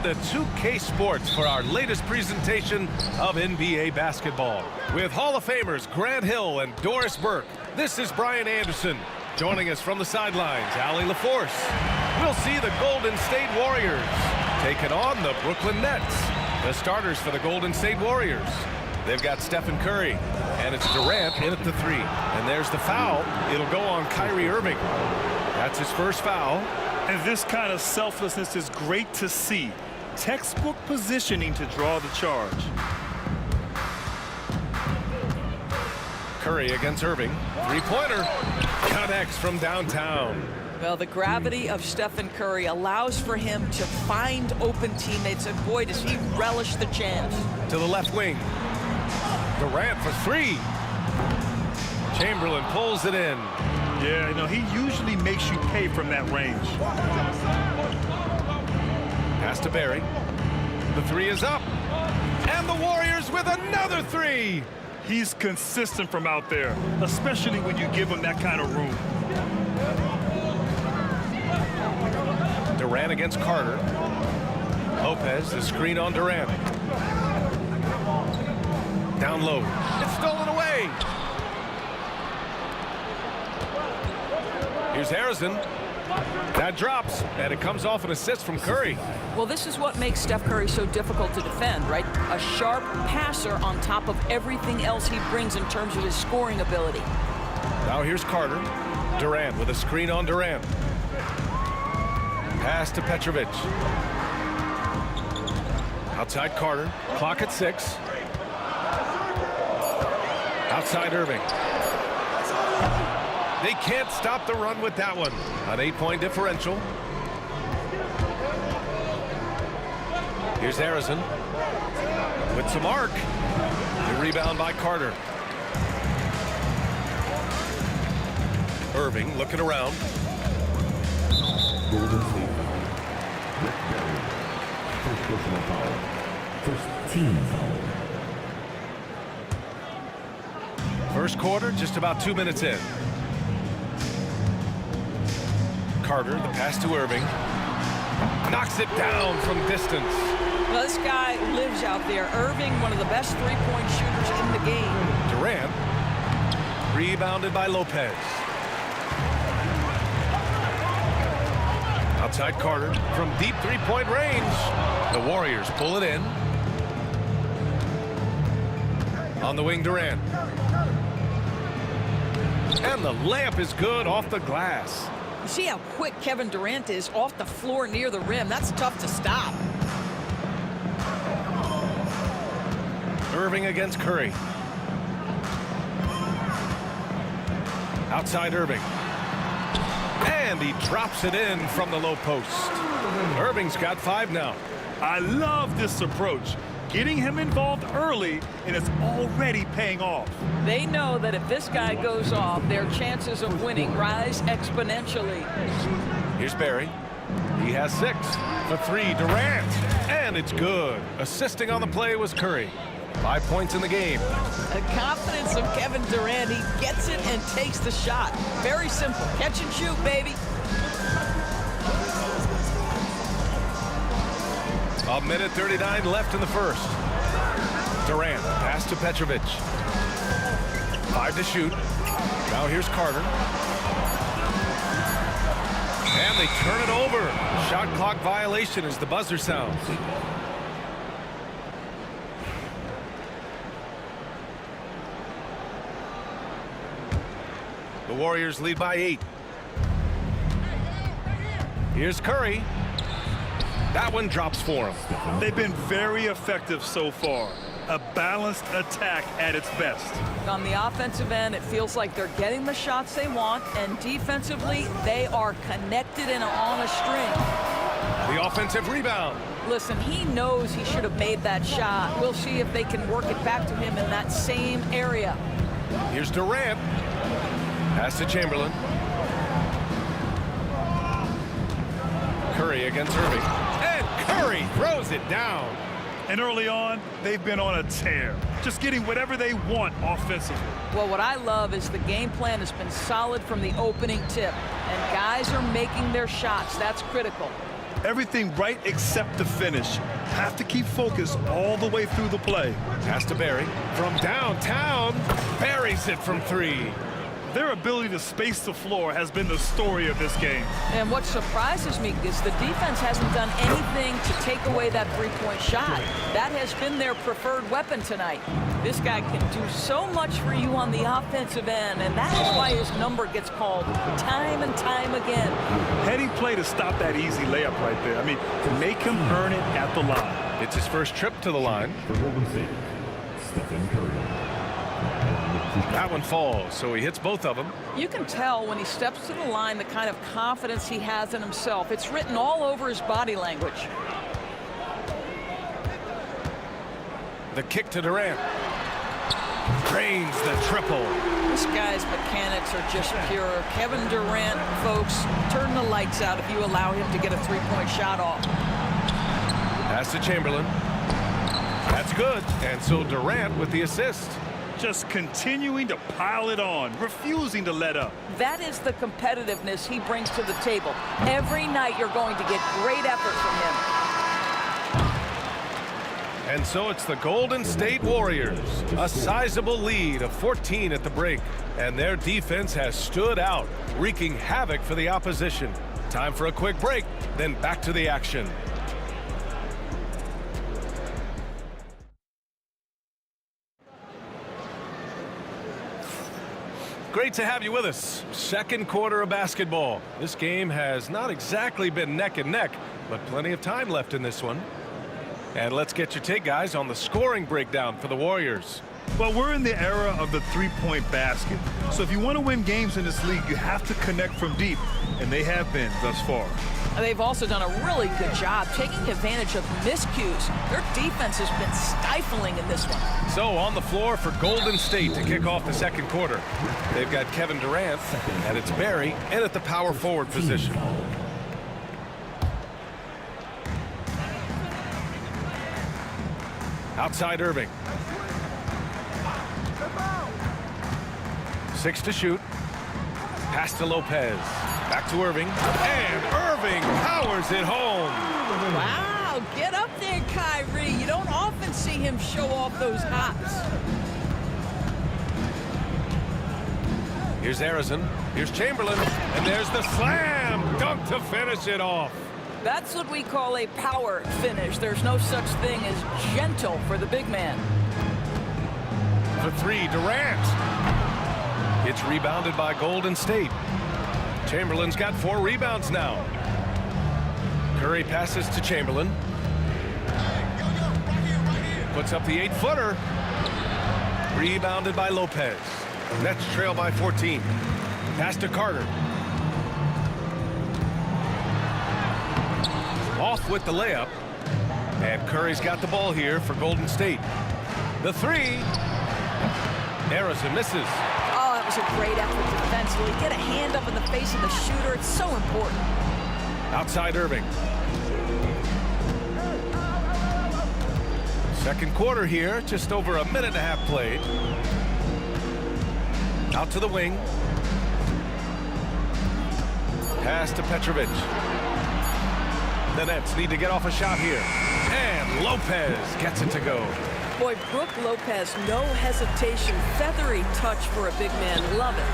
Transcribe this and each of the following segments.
The 2K Sports for our latest presentation of NBA basketball. With Hall of Famers Grant Hill and Doris Burke, this is Brian Anderson. Joining us from the sidelines, Allie LaForce. We'll see the Golden State Warriors taking on the Brooklyn Nets. The starters for the Golden State Warriors. They've got Stephen Curry, and it's Durant in at the three. And there's the foul. It'll go on Kyrie Irving. That's his first foul. And this kind of selflessness is great to see. Textbook positioning to draw the charge. Curry against Irving. Three-pointer. Connects from downtown. Well, the gravity of Stephen Curry allows for him to find open teammates, and boy, does he relish the chance. To the left wing. Durant for three. Chamberlain pulls it in. Yeah, you know, he usually makes you pay from that range. Pass to Barry. The three is up. And the Warriors with another three. He's consistent from out there, especially when you give him that kind of room. Durant against Carter. Lopez, the screen on Durant. Down low. It's stolen away. Here's Harrison. That drops, and it comes off an assist from Curry. Well, this is what makes Steph Curry so difficult to defend, right? A sharp passer on top of everything else he brings in terms of his scoring ability. Now here's Carter. Durant with a screen on Durant. Pass to Petrovic. Outside Carter. Clock at 6. Outside Irving. They can't stop the run with that one. An 8-point differential. Here's Harrison with some arc. The rebound by Carter. Irving looking around. Golden State. First personal foul. First team foul. First quarter, just about 2 minutes in. Carter, the pass to Irving. Knocks it down from distance. Well, this guy lives out there. Irving, one of the best three-point shooters in the game. Durant, rebounded by Lopez. Outside Carter from deep three-point range. The Warriors pull it in. On the wing, Durant. And the layup is good off the glass. You see how quick Kevin Durant is off the floor near the rim. That's tough to stop. Irving against Curry. Outside Irving. And he drops it in from the low post. Irving's got 5 now. I love this approach. Getting him involved early, and it's already paying off. They know that if this guy goes off, their chances of winning rise exponentially. Here's Barry. He has 6. For 3, Durant. And it's good. Assisting on the play was Curry. 5 points in the game. The confidence of Kevin Durant. He gets it and takes the shot. Very simple. Catch and shoot, baby. A minute 39 left in the first. Durant, pass to Petrovic. 5 to shoot. Now here's Carter. And they turn it over. Shot clock violation as the buzzer sounds. The Warriors lead by 8. Here's Curry. That one drops for him. They've been very effective so far. A balanced attack at its best. On the offensive end, it feels like they're getting the shots they want, and defensively, they are connected and on a string. The offensive rebound. Listen, he knows he should have made that shot. We'll see if they can work it back to him in that same area. Here's Durant. Pass to Chamberlain. Curry against Irving. And Curry throws it down. And early on, they've been on a tear, just getting whatever they want offensively. Well, what I love is the game plan has been solid from the opening tip, and guys are making their shots. That's critical. Everything right except the finish. Have to keep focused all the way through the play. Pass to Barry. From downtown, buries it from 3. Their ability to space the floor has been the story of this game. And what surprises me is the defense hasn't done anything to take away that three-point shot. That has been their preferred weapon tonight. This guy can do so much for you on the offensive end, and that is why his number gets called time and time again. Heady play to stop that easy layup right there. I mean, to make him earn it at the line. It's his first trip to the line. For Golden State, Stephen Curry. That one falls, so he hits both of them. You can tell when he steps to the line the kind of confidence he has in himself. It's written all over his body language. The kick to Durant. Drains the triple. This guy's mechanics are just pure. Kevin Durant, folks, turn the lights out if you allow him to get a three-point shot off. Pass to Chamberlain. That's good. And so Durant with the assist. Just continuing to pile it on, refusing to let up. That is the competitiveness he brings to the table. Every night you're going to get great effort from him. And so it's the Golden State Warriors. A sizable lead of 14 at the break. And their defense has stood out, wreaking havoc for the opposition. Time for a quick break, then back to the action. Great to have you with us. Second quarter of basketball. This game has not exactly been neck and neck, but plenty of time left in this one. And let's get your take, guys, on the scoring breakdown for the Warriors. Well, we're in the era of the three-point basket. So if you want to win games in this league, you have to connect from deep, and they have been thus far. They've also done a really good job taking advantage of miscues. Their defense has been stifling in this one. So on the floor for Golden State to kick off the second quarter. They've got Kevin Durant, and it's Barry, and at the power forward position. Outside Irving. 6 to shoot. Pass to Lopez. Back to Irving. And Irving powers it home. Wow, get up there, Kyrie. You don't often see him show off those hops. Here's Harrison. Here's Chamberlain. And there's the slam dunk to finish it off. That's what we call a power finish. There's no such thing as gentle for the big man. For 3, Durant. It's rebounded by Golden State. Chamberlain's got 4 rebounds now. Curry passes to Chamberlain. Puts up the 8-footer. Rebounded by Lopez. Nets trail by 14. Pass to Carter. Off with the layup. And Curry's got the ball here for Golden State. The 3. Harrison misses. Oh, that was a great effort defensively. Get a hand up in the face of the shooter. It's so important. Outside Irving. Second quarter here, just over a minute and a half played. Out to the wing. Pass to Petrovic. The Nets need to get off a shot here. And Lopez gets it to go. Boy, Brook Lopez, no hesitation. Feathery touch for a big man. Love it.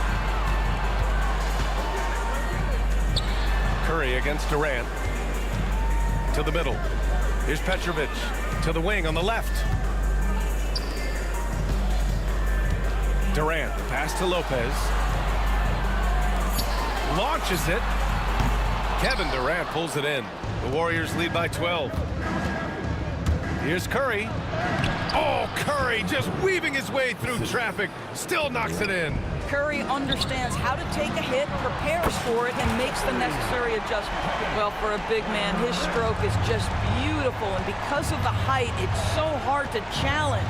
Curry against Durant. To the middle. Here's Petrovic. To the wing on the left. Durant, pass to Lopez. Launches it. Kevin Durant pulls it in. The Warriors lead by 12. Here's Curry. Oh, Curry just weaving his way through traffic. Still knocks it in. Curry understands how to take a hit, prepares for it, and makes the necessary adjustment. Well, for a big man, his stroke is just beautiful, and because of the height, it's so hard to challenge.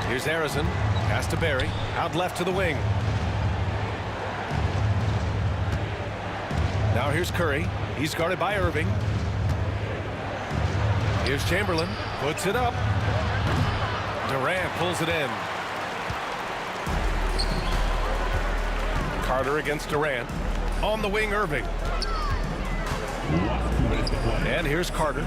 Here's Harrison. Pass to Barry. Out left to the wing. Now here's Curry. He's guarded by Irving. Here's Chamberlain. Puts it up. Durant pulls it in. Carter against Durant. On the wing, Irving. And here's Carter.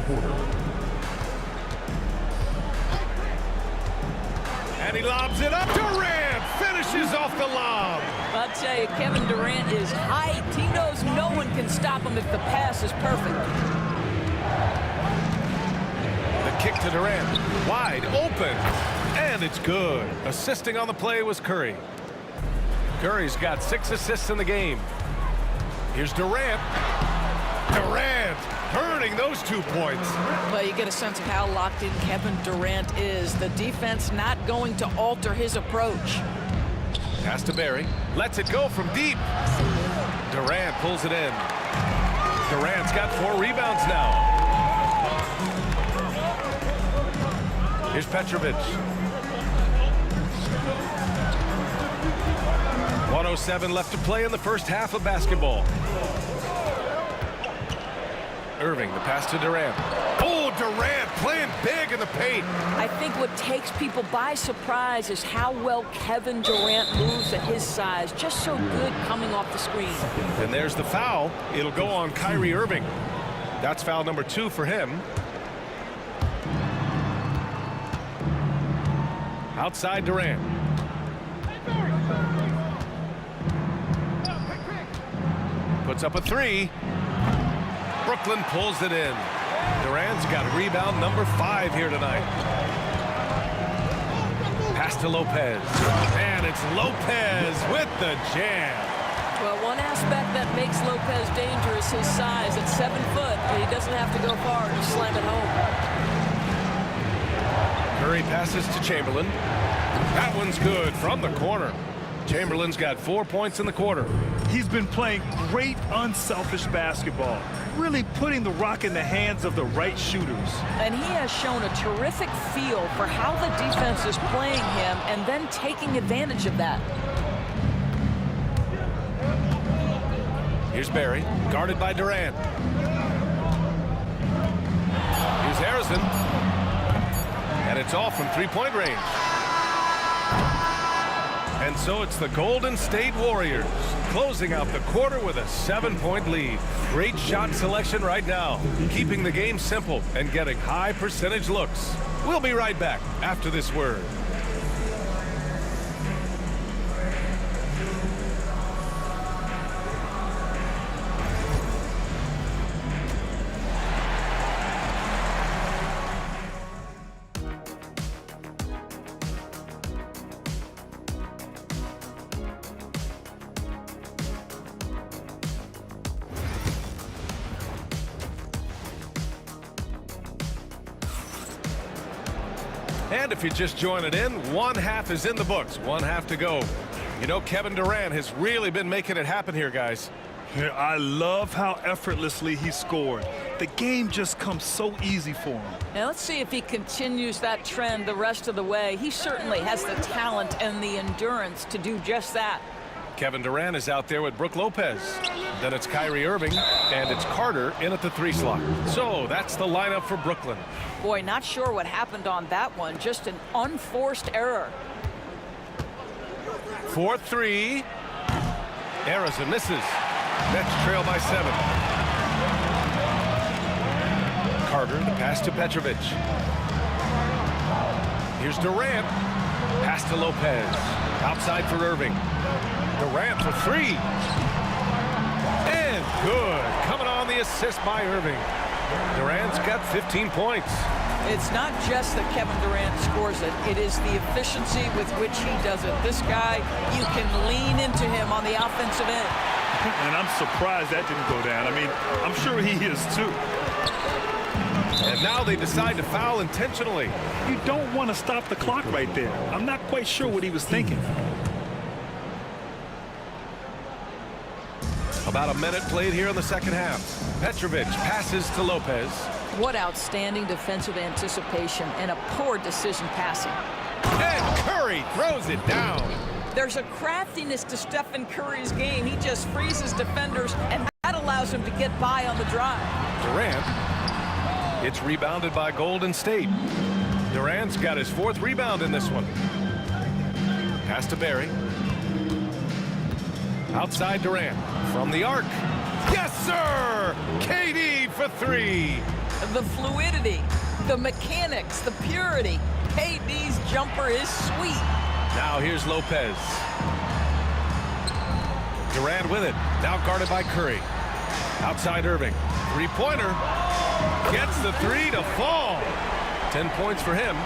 And he lobs it up. Durant finishes off the lob. I'll tell you, Kevin Durant is height. He knows no one can stop him if the pass is perfect. The kick to Durant. Wide open. And it's good. Assisting on the play was Curry. Curry's got 6 assists in the game. Here's Durant. Durant earning those 2 points. Well, you get a sense of how locked in Kevin Durant is. The defense not going to alter his approach. Pass to Barry. Lets it go from deep. Durant pulls it in. Durant's got 4 rebounds now. Here's Petrovic. 1:07 left to play in the first half of basketball. Irving, the pass to Durant. Oh, Durant playing big in the paint. I think what takes people by surprise is how well Kevin Durant moves at his size. Just so good coming off the screen. And there's the foul. It'll go on Kyrie Irving. That's foul number 2 for him. Outside Durant. Puts up a 3. Brooklyn pulls it in. Durant's got rebound number 5 here tonight. Pass to Lopez. And it's Lopez with the jam. Well, one aspect that makes Lopez dangerous is his size. At 7 foot, he doesn't have to go far to slam it home. Curry passes to Chamberlain. That one's good from the corner. Chamberlain's got 4 points in the quarter. He's been playing great unselfish basketball, really putting the rock in the hands of the right shooters. And he has shown a terrific feel for how the defense is playing him and then taking advantage of that. Here's Barry, guarded by Durant. Here's Harrison. And it's off from 3-point range. And so it's the Golden State Warriors closing out the quarter with a 7-point lead. Great shot selection right now, keeping the game simple and getting high percentage looks. We'll be right back after this word. And if you're just joining in, 1 half is in the books, 1 half to go. You know, Kevin Durant has really been making it happen here, guys. Yeah, I love how effortlessly he scored. The game just comes so easy for him. Now let's see if he continues that trend the rest of the way. He certainly has the talent and the endurance to do just that. Kevin Durant is out there with Brook Lopez. Then it's Kyrie Irving, and it's Carter in at the 3 slot. So that's the lineup for Brooklyn. Boy, not sure what happened on that one. Just an unforced error. 4-3. Errors and misses. Nets trail by 7. Carter, the pass to Petrovic. Here's Durant. Pass to Lopez. Outside for Irving. Durant for 3. And good. Coming on the assist by Irving. Durant's got 15 points. It's not just that Kevin Durant scores it. It is the efficiency with which he does it. This guy, you can lean into him on the offensive end. And I'm surprised that didn't go down. I mean, I'm sure he is too. And now they decide to foul intentionally. You don't want to stop the clock right there. I'm not quite sure what he was thinking. About a minute played here in the second half. Petrovic passes to Lopez. What outstanding defensive anticipation and a poor decision passing. And Curry throws it down. There's a craftiness to Stephen Curry's game. He just freezes defenders, and that allows him to get by on the drive. Durant. It's rebounded by Golden State. Durant's got his 4th rebound in this one. Pass to Barry. Outside Durant. From the arc. Yes, sir! KD for 3. The fluidity, the mechanics, the purity. KD's jumper is sweet. Now here's Lopez. Durant with it. Now guarded by Curry. Outside Irving. 3-pointer. Gets the 3 to fall. 10 points for him.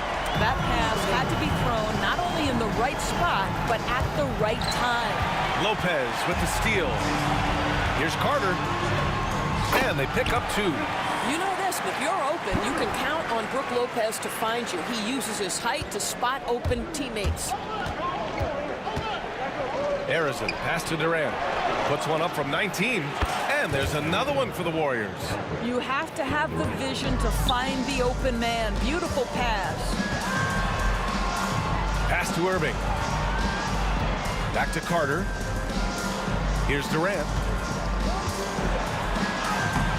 That pass had to be thrown not only in the right spot, but at the right time. Lopez with the steal. Here's Carter. And they pick up 2. You know this, if you're open, you can count on Brook Lopez to find you. He uses his height to spot open teammates. Harrison, pass to Durant. Puts one up from 19. And there's another one for the Warriors. You have to have the vision to find the open man. Beautiful pass. Pass to Irving. Back to Carter. Here's Durant.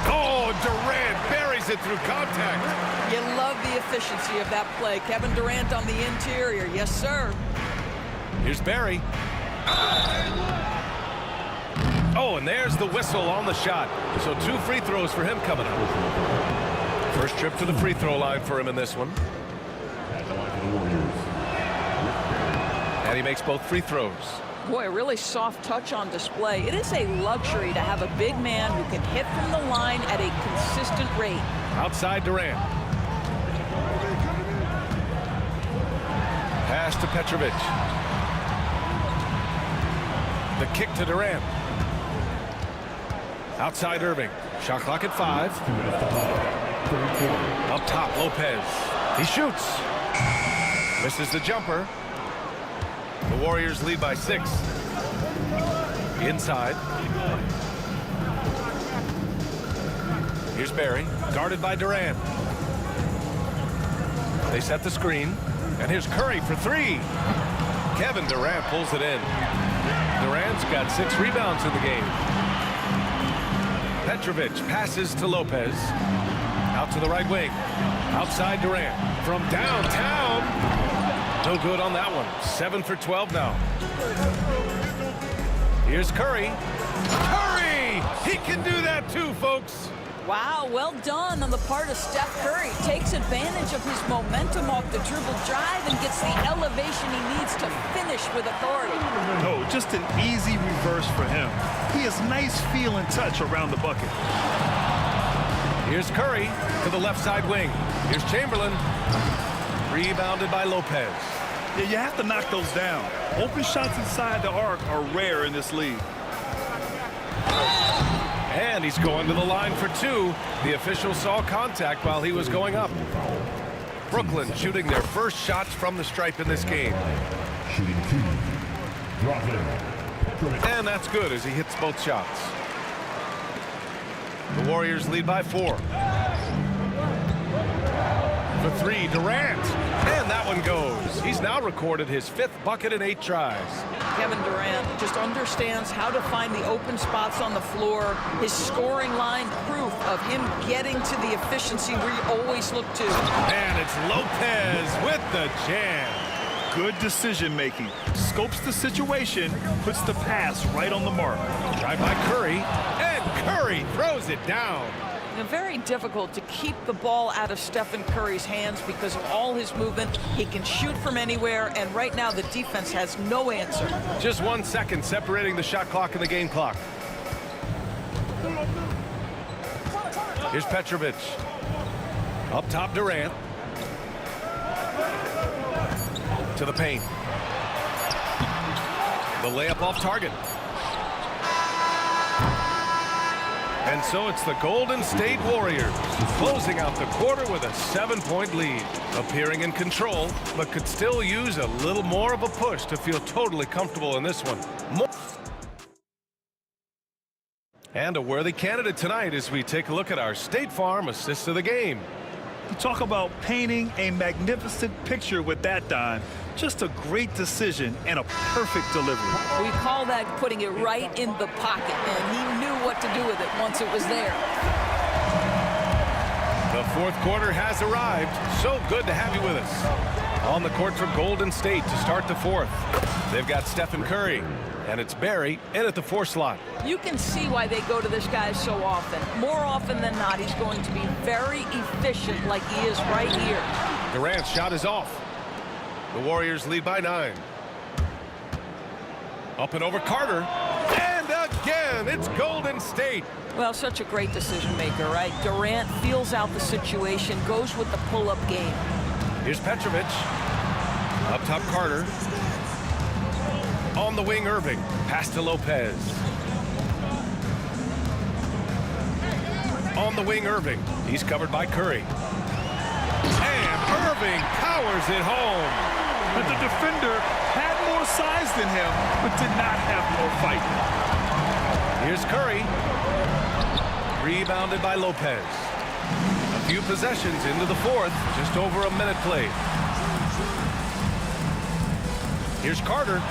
Oh, Durant buries it through contact. You love the efficiency of that play. Kevin Durant on the interior. Yes, sir. Here's Barry. Oh, and there's the whistle on the shot. So 2 free throws for him coming up. First trip to the free throw line for him in this one. And he makes both free throws. Boy, a really soft touch on display. It is a luxury to have a big man who can hit from the line at a consistent rate. Outside Durant. Pass to Petrovic. The kick to Durant. Outside Irving. Shot clock at 5. Up top, Lopez. He shoots. Misses the jumper. The Warriors lead by 6. Inside. Here's Barry, guarded by Durant. They set the screen. And here's Curry for 3. Kevin Durant pulls it in. Durant's got 6 rebounds in the game. Petrovic passes to Lopez. Out to the right wing. Outside Durant. From downtown. No good on that one. 7 for 12 now. Here's Curry. Curry! He can do that too, folks. Wow, well done on the part of Steph Curry. Takes advantage of his momentum off the dribble drive and gets the elevation he needs to finish with authority. No, just an easy reverse for him. He has nice feel and touch around the bucket. Here's Curry to the left side wing. Here's Chamberlain. Rebounded by Lopez. Yeah, you have to knock those down. Open shots inside the arc are rare in this league. And he's going to the line for 2. The official saw contact while he was going up. Brooklyn shooting their first shots from the stripe in this game. Shooting 2. Drop it. And that's good as he hits both shots. The Warriors lead by 4. For 3, Durant. And that one goes. He's now recorded his 5th bucket in 8 tries. Kevin Durant just understands how to find the open spots on the floor. His scoring line proof of him getting to the efficiency we always look to. And it's Lopez with the jam. Good decision making. Scopes the situation, puts the pass right on the mark. Drive by Curry, and Curry throws it down. Very difficult to keep the ball out of Stephen Curry's hands because of all his movement. He can shoot from anywhere, and right now the defense has no answer. Just 1 second separating the shot clock and the game clock. Here's Petrovic. Up top, Durant. To the paint. The layup off target. And so it's the Golden State Warriors closing out the quarter with a 7-point lead. Appearing in control, but could still use a little more of a push to feel totally comfortable in this one. And a worthy candidate tonight as we take a look at our State Farm assist of the game. You talk about painting a magnificent picture with that dime. Just a great decision and a perfect delivery. We call that putting it right in the pocket, and he knew what to do with it once it was there. The 4th quarter has arrived. So good to have you with us. On the court for Golden State to start the 4th. They've got Stephen Curry, and it's Barry in at the 4 slot. You can see why they go to this guy so often. More often than not, he's going to be very efficient like he is right here. Durant's shot is off. The Warriors lead by 9. Up and over Carter. And again, it's Golden State. Well, such a great decision maker, right? Durant feels out the situation, goes with the pull-up game. Here's Petrovic. Up top, Carter. On the wing, Irving. Pass to Lopez. On the wing, Irving. He's covered by Curry. And Irving powers it home. But the defender had more size than him, but did not have more fight. Here's Curry. Rebounded by Lopez. A few possessions into the 4th. Just over a minute played. Here's Carter.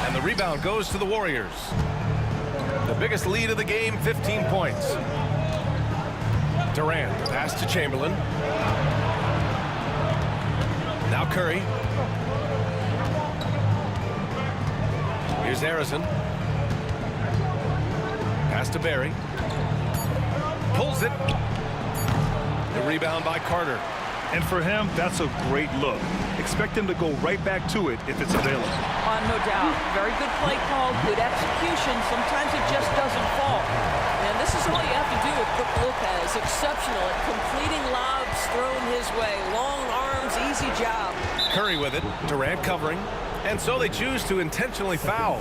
And the rebound goes to the Warriors. The biggest lead of the game, 15 points. Durant, pass to Chamberlain. Now Curry. Here's Harrison. Pass to Barry. Pulls it. The rebound by Carter. And for him, that's a great look. Expect him to go right back to it if it's available. No doubt. Very good play call, good execution. Sometimes it just doesn't fall. And this is all you have to do with Brook Lopez. Exceptional at completing lobs thrown his way. Long arms, easy job. Curry with it. Durant covering. And so they choose to intentionally foul.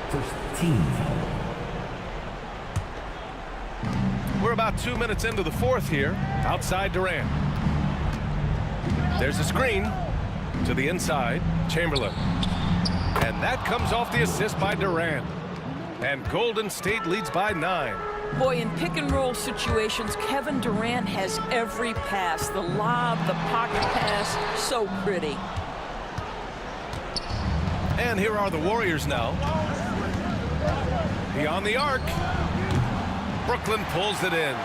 First team foul. We're about 2 minutes into the 4th here. Outside Durant. There's a screen to the inside. Chamberlain. And that comes off the assist by Durant. And Golden State leads by 9. Boy, in pick and roll situations, Kevin Durant has every pass. The lob, the pocket pass, so pretty. And here are the Warriors now. Beyond the arc. Brooklyn pulls it in.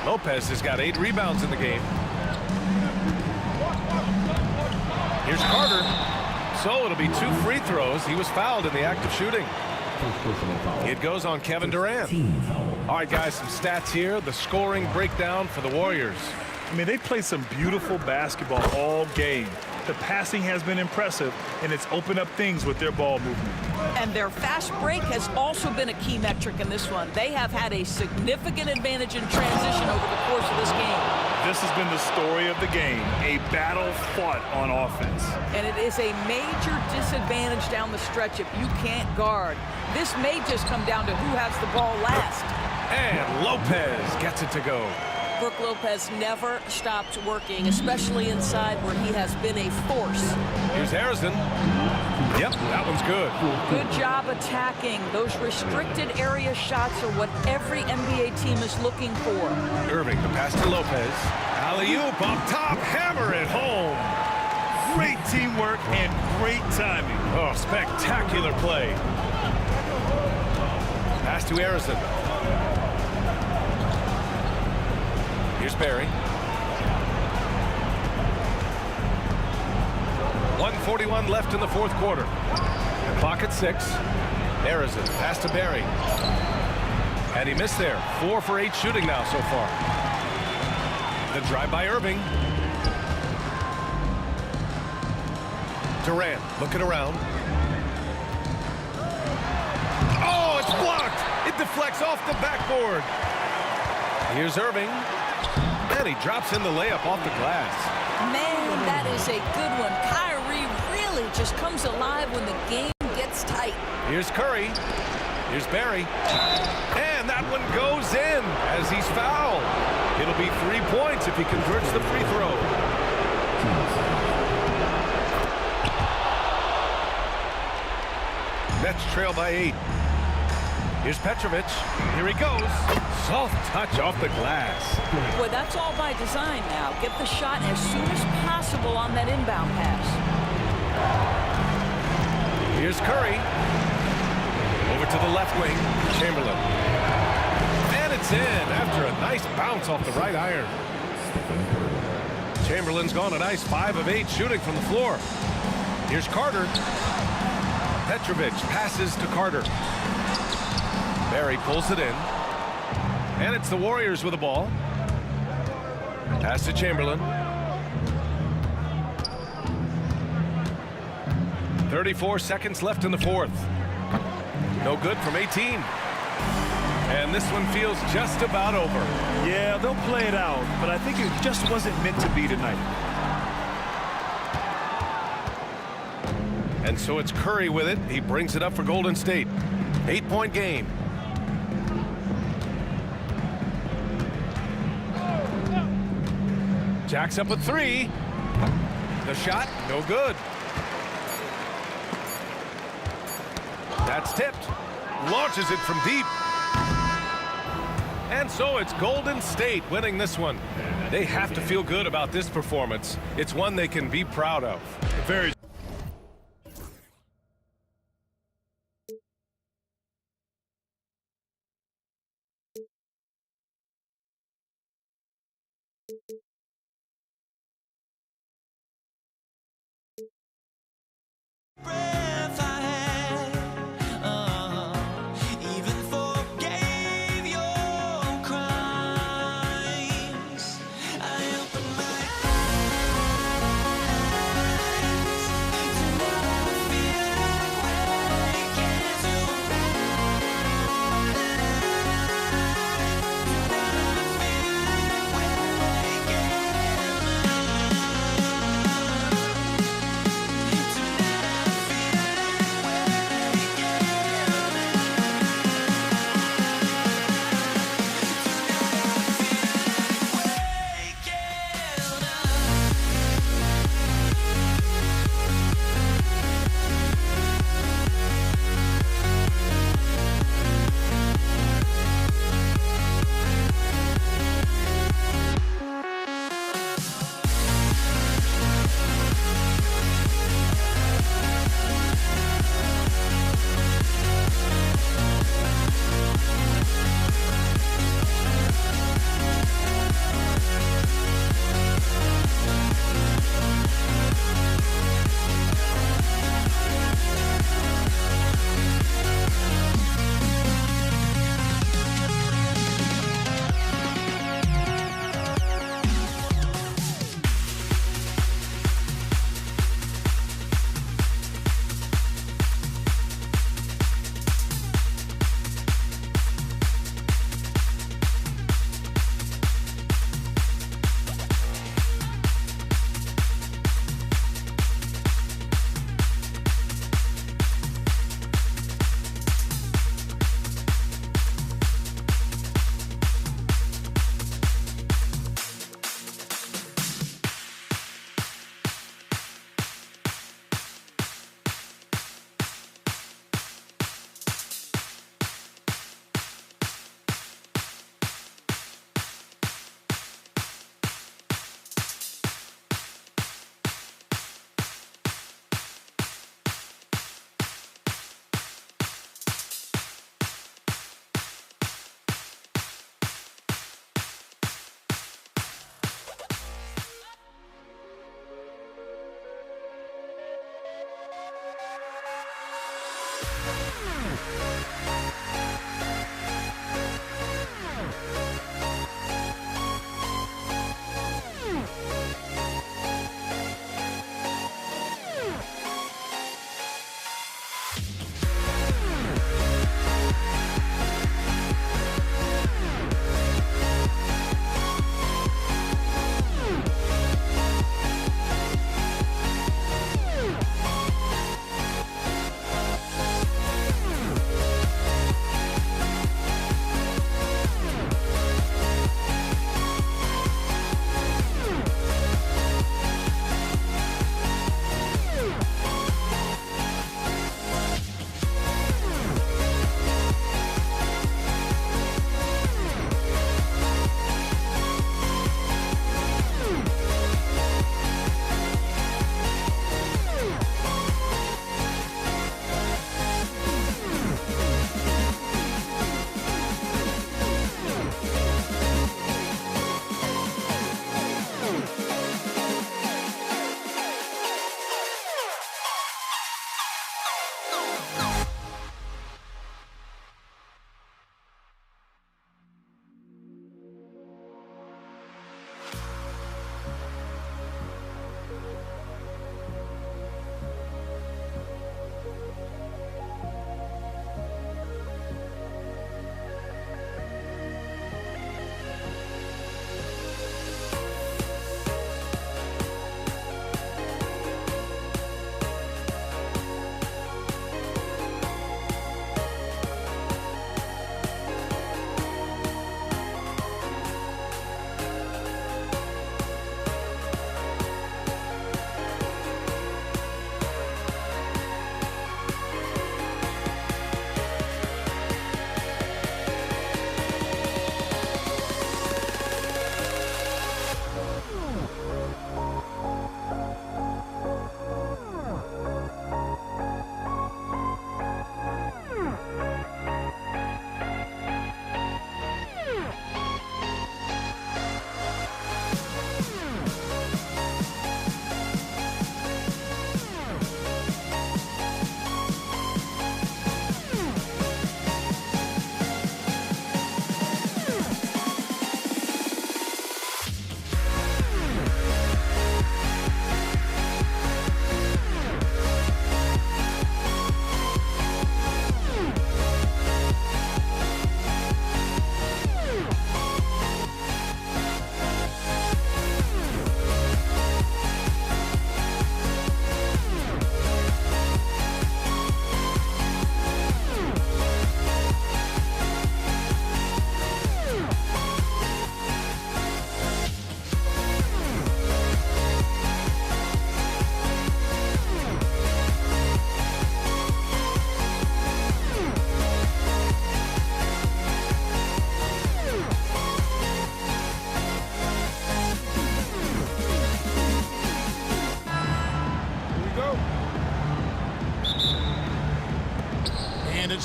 Lopez has got 8 rebounds in the game. Here's Carter. So it'll be 2 free throws. He was fouled in the act of shooting. It goes on Kevin Durant. All right, guys, some stats here. The scoring breakdown for the Warriors. I mean, they play some beautiful basketball all game. The passing has been impressive, and it's opened up things with their ball movement. And their fast break has also been a key metric in this one. They have had a significant advantage in transition over the course of this game. This has been the story of the game, a battle fought on offense. And it is a major disadvantage down the stretch if you can't guard. This may just come down to who has the ball last. And Lopez gets it to go. Brook Lopez never stopped working, especially inside where he has been a force. Here's Harrison. Yep, that one's good. Good job attacking. Those restricted area shots are what every NBA team is looking for. Irving, the pass to Lopez. Alley-oop up top, hammer it home. Great teamwork and great timing. Oh, spectacular play. Pass to Harrison. Here's Barry. 1:41 left in the fourth quarter. Clock at 6. Harrison, pass to Barry. And he missed there. 4 for 8 shooting now so far. The drive by Irving. Durant looking around. Oh, it's blocked. It deflects off the backboard. Here's Irving. And he drops in the layup off the glass. Man, that is a good one. Kyrie really just comes alive when the game gets tight. Here's Curry. Here's Barry. And that one goes in as he's fouled. It'll be 3 points if he converts the free throw. Nets trail by 8. Here's Petrovic. Here he goes. Soft touch off the glass. Boy, that's all by design now. Get the shot as soon as possible on that inbound pass. Here's Curry. Over to the left wing. Chamberlain. And it's in after a nice bounce off the right iron. Chamberlain's gone a nice 5 of 8 shooting from the floor. Here's Carter. Petrovic passes to Carter. Barry pulls it in. And it's the Warriors with the ball. Pass to Chamberlain. 34 seconds left in the fourth. No good from 18. And this one feels just about over. Yeah, they'll play it out, but I think it just wasn't meant to be tonight. And so it's Curry with it. He brings it up for Golden State. 8-point game. Jacks up a 3. The shot, no good. That's tipped. Launches it from deep. And so it's Golden State winning this one. They have to feel good about this performance. It's one they can be proud of. Very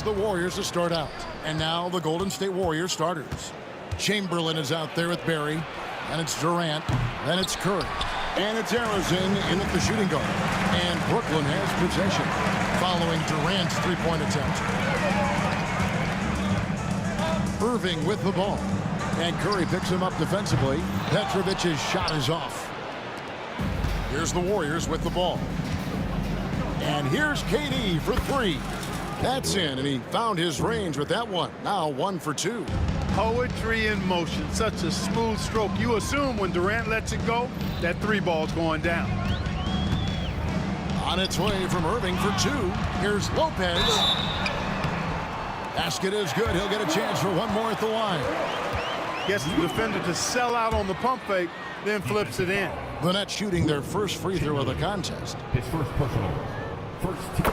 It's the Warriors to start out. And now the Golden State Warriors starters. Chamberlain is out there with Barry. And it's Durant. Then it's Curry. And it's Arizin in at the shooting guard. And Brooklyn has possession following Durant's three-point attempt. Irving with the ball. And Curry picks him up defensively. Petrovic's shot is off. Here's the Warriors with the ball. And here's KD for three. That's in, and he found his range with that one. Now 1 for 2. Poetry in motion. Such a smooth stroke. You assume when Durant lets it go, that three ball's going down. On its way from Irving for 2. Here's Lopez. Basket is good. He'll get a chance for one more at the line. Gets the defender to sell out on the pump fake, then flips it in. The Nets shooting their first free throw of the contest. His first personal.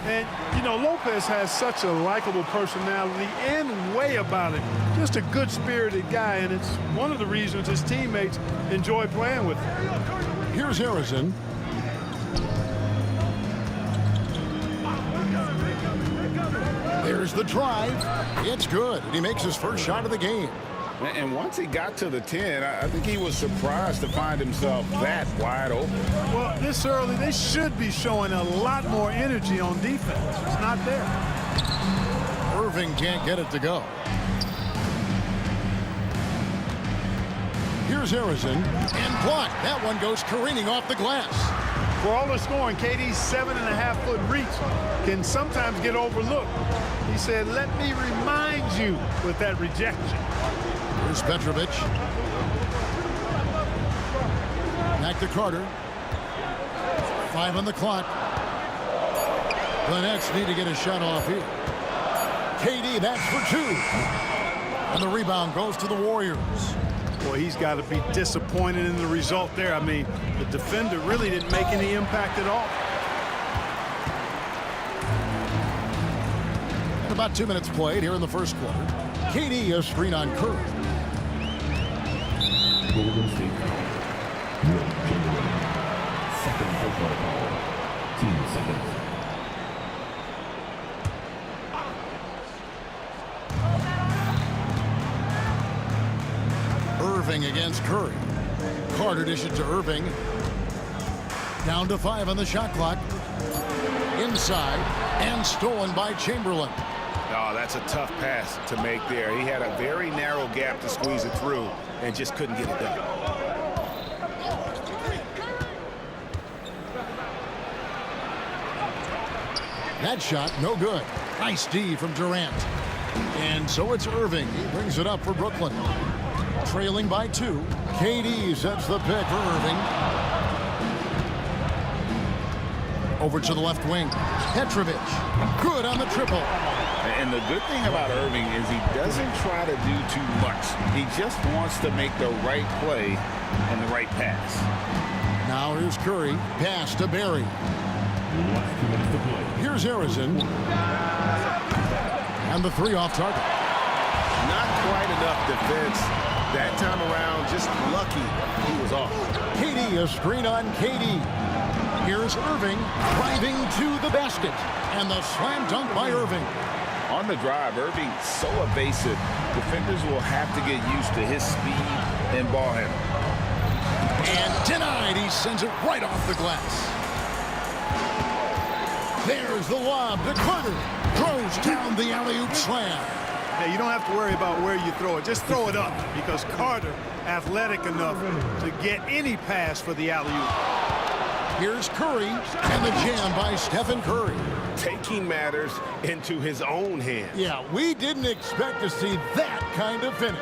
And, you know, Lopez has such a likable personality and way about it. Just a good-spirited guy, and it's one of the reasons his teammates enjoy playing with him. Here's Harrison. There's the drive. It's good. And he makes his first shot of the game. And once he got to the 10, I think he was surprised to find himself that wide open. Well, this early, they should be showing a lot more energy on defense. It's not there. Irving can't get it to go. Here's Harrison. And blocked. That one goes careening off the glass. For all the scoring, KD's 7.5-foot reach can sometimes get overlooked. He said, let me remind you with that rejection. Here's Petrovic. Back to Carter. 5 on the clock. The Nets need to get a shot off here. KD, that's for 2. And the rebound goes to the Warriors. Boy, he's got to be disappointed in the result there. I mean, the defender really didn't make any impact at all. And about 2 minutes played here in the first quarter. KD a screen on Curry. Golden State foul. Will Chamberlain. Second personal foul. 2 seconds. Irving against Curry. Carter dishes to Irving. Down to 5 on the shot clock. Inside and stolen by Chamberlain. Oh, that's a tough pass to make there. He had a very narrow gap to squeeze it through and just couldn't get it done. That shot, no good. Nice D from Durant. And so it's Irving. He brings it up for Brooklyn. Trailing by 2. KD sets the pick for Irving. Over to the left wing. Petrovic. Good on the triple. And the good thing about Irving is he doesn't try to do too much. He just wants to make the right play and the right pass. Now here's Curry. Pass to Barry. Here's Harrison. And the 3 off target. Not quite enough defense that time around. Just lucky he was off. KD, a screen on KD. Here's Irving driving to the basket. And the slam dunk by Irving. On the drive, Irving so evasive. Defenders will have to get used to his speed and ball handling. And denied. He sends it right off the glass. There's the lob to Carter. Throws down the alley-oop slam. Hey, you don't have to worry about where you throw it. Just throw it up because Carter athletic enough to get any pass for the alley-oop. Here's Curry and the jam by Stephen Curry. Taking matters into his own hands. Yeah, we didn't expect to see that kind of finish.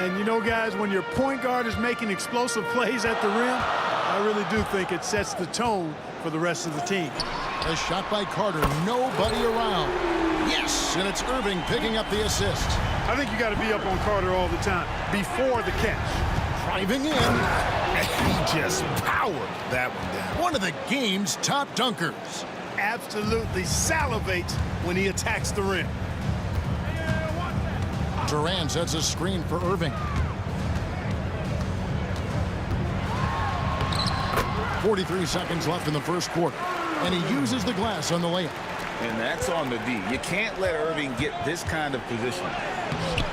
And you know, guys, when your point guard is making explosive plays at the rim, I really do think it sets the tone for the rest of the team. A shot by Carter, nobody around. Yes, and it's Irving picking up the assist. I think you got to be up on Carter all the time before the catch. Driving in. He just powered that one down. One of the game's top dunkers. Absolutely salivates when he attacks the rim. Durant sets a screen for Irving. 43 seconds left in the first quarter. And he uses the glass on the layup. And that's on the D. You can't let Irving get this kind of position.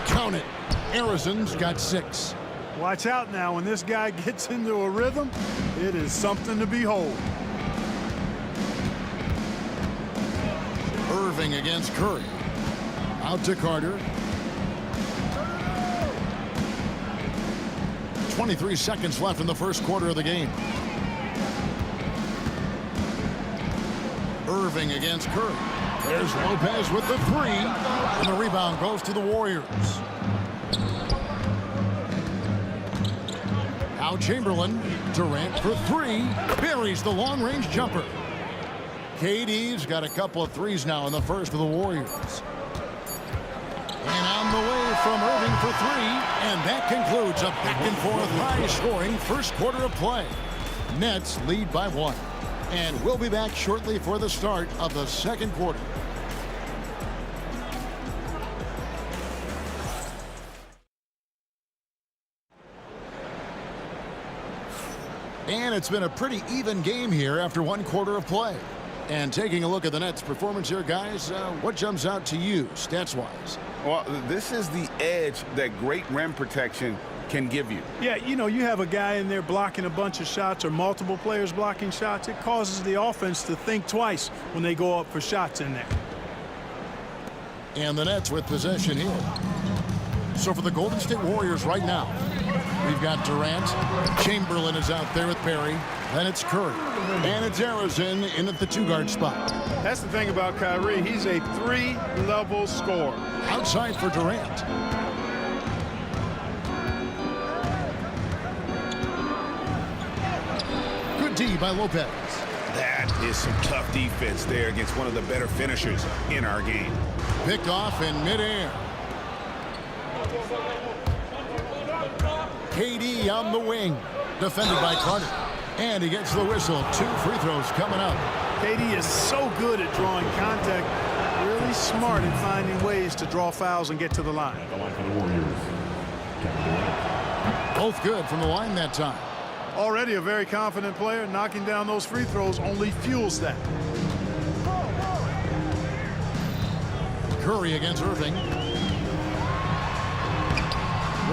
Count it. Arizon's got 6. Watch out now. When this guy gets into a rhythm, it is something to behold. Irving against Curry. Out to Carter. 23 seconds left in the first quarter of the game. Irving against Curry. There's Lopez with the 3. And the rebound goes to the Warriors. Now Chamberlain. Durant for 3. Buries the long-range jumper. KD's got a couple of threes now in the first for the Warriors. And on the way from Irving for 3. And that concludes a back-and-forth high-scoring first quarter of play. Nets lead by 1. And we'll be back shortly for the start of the second quarter. And it's been a pretty even game here after one quarter of play. And taking a look at the Nets' performance here, guys, what jumps out to you stats-wise? Well, this is the edge that great rim protection can give you. Yeah, you know, you have a guy in there blocking a bunch of shots or multiple players blocking shots. It causes the offense to think twice when they go up for shots in there. And the Nets with possession here. So for the Golden State Warriors right now, we've got Durant. Chamberlain is out there with Perry. Then it's Curry. And it's Arizon in at the 2-guard spot. That's the thing about Kyrie. He's a 3-level scorer. Outside for Durant. Good D by Lopez. That is some tough defense there against one of the better finishers in our game. Picked off in midair. KD on the wing. Defended by Carter. And he gets the whistle. 2 free throws coming up. KD is so good at drawing contact. Really smart at finding ways to draw fouls and get to the line. Both good from the line that time. Already a very confident player. Knocking down those free throws only fuels that. Curry against Irving.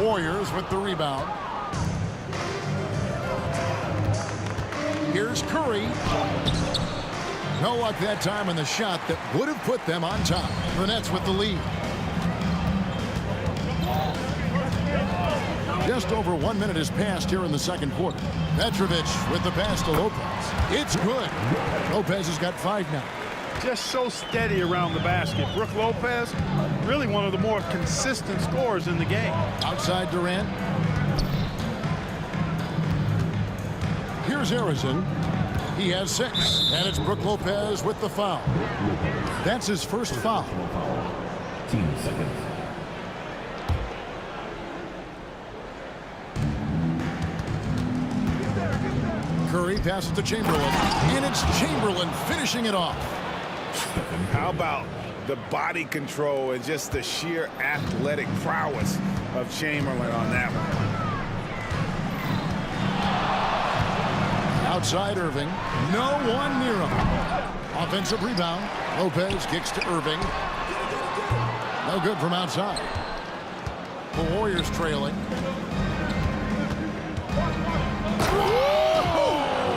Warriors with the rebound. Here's Curry. No luck that time on the shot that would have put them on top. The Nets with the lead. Just over 1 minute has passed here in the second quarter. Petrovic with the pass to Lopez. It's good. Lopez has got 5 now. Just so steady around the basket. Brook Lopez, really one of the more consistent scorers in the game. Outside Durant. Here's Arizon. He has 6. And it's Brook Lopez with the foul. That's his first foul. 10 seconds. Curry passes to Chamberlain. And it's Chamberlain finishing it off. How about the body control and just the sheer athletic prowess of Chamberlain on that one? Outside Irving. No one near him. Offensive rebound. Lopez kicks to Irving. No good from outside. The Warriors trailing.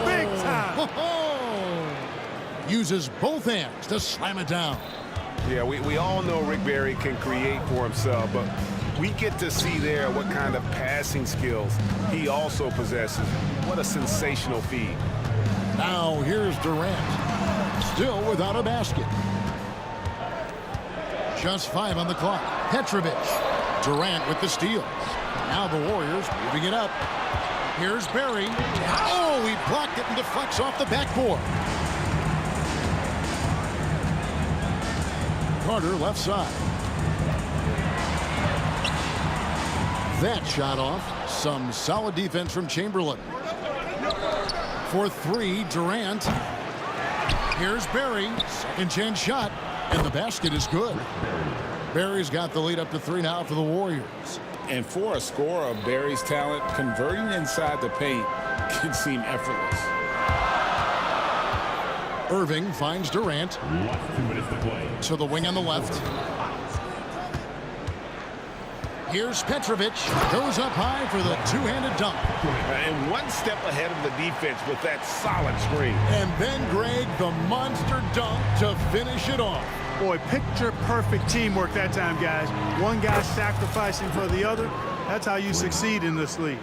Big time. Uses both hands to slam it down. Yeah, we all know Rick Barry can create for himself, but we get to see there what kind of passing skills he also possesses. What a sensational feed. Now here's Durant. Still without a basket. Just 5 on the clock. Petrovic. Durant with the steals. Now the Warriors moving it up. Here's Barry. Oh, he blocked it and deflects off the backboard. Carter left side. That shot off. Some solid defense from Chamberlain. For 3, Durant. Here's Barry. Second chance shot. And the basket is good. Barry's got the lead up to 3 now for the Warriors. And for a scorer of Barry's talent, converting inside the paint can seem effortless. Irving finds Durant. Last 2 minutes to play. To the wing on the left. Here's Petrovic. Goes up high for the two-handed dunk. And one step ahead of the defense with that solid screen. And then, Greg, the monster dunk to finish it off. Boy, picture-perfect teamwork that time, guys. One guy sacrificing for the other. That's how you succeed in this league.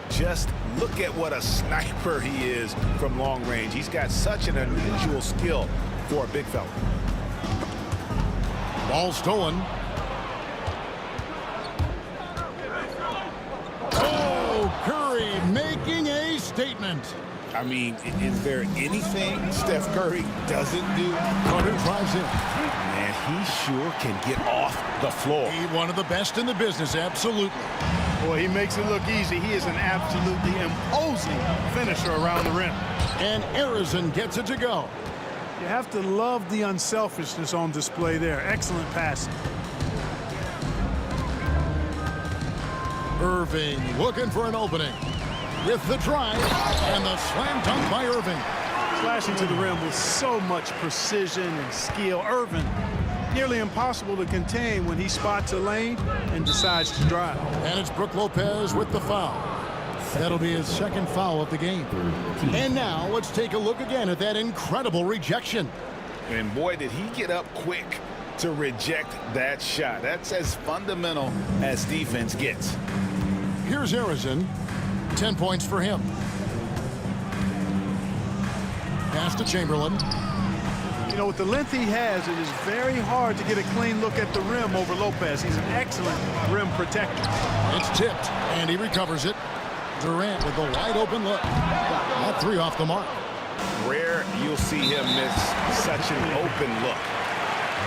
Just look at what a sniper he is from long range. He's got such an unusual skill for a big fella. Ball stolen. Oh, Curry making a statement. I mean, is there anything Steph Curry doesn't do? Carter drives in. Man, he sure can get off the floor. He one of the best in the business, absolutely. Boy, he makes it look easy. He is an absolutely imposing finisher around the rim. And Arizon gets it to go. You have to love the unselfishness on display there. Excellent passing. Irving looking for an opening. With the drive and the slam dunk by Irving. Slashing to the rim with so much precision and skill. Irving, nearly impossible to contain when he spots a lane and decides to drive. And it's Brook Lopez with the foul. That'll be his second foul of the game. And now let's take a look again at that incredible rejection. And boy, did he get up quick to reject that shot. That's as fundamental as defense gets. Here's Arizon. 10 points for him. Pass to Chamberlain. You know, with the length he has, it is very hard to get a clean look at the rim over Lopez. He's an excellent rim protector. It's tipped, and he recovers it. Durant with a wide open look. That three off the mark. Rare you'll see him miss such an open look.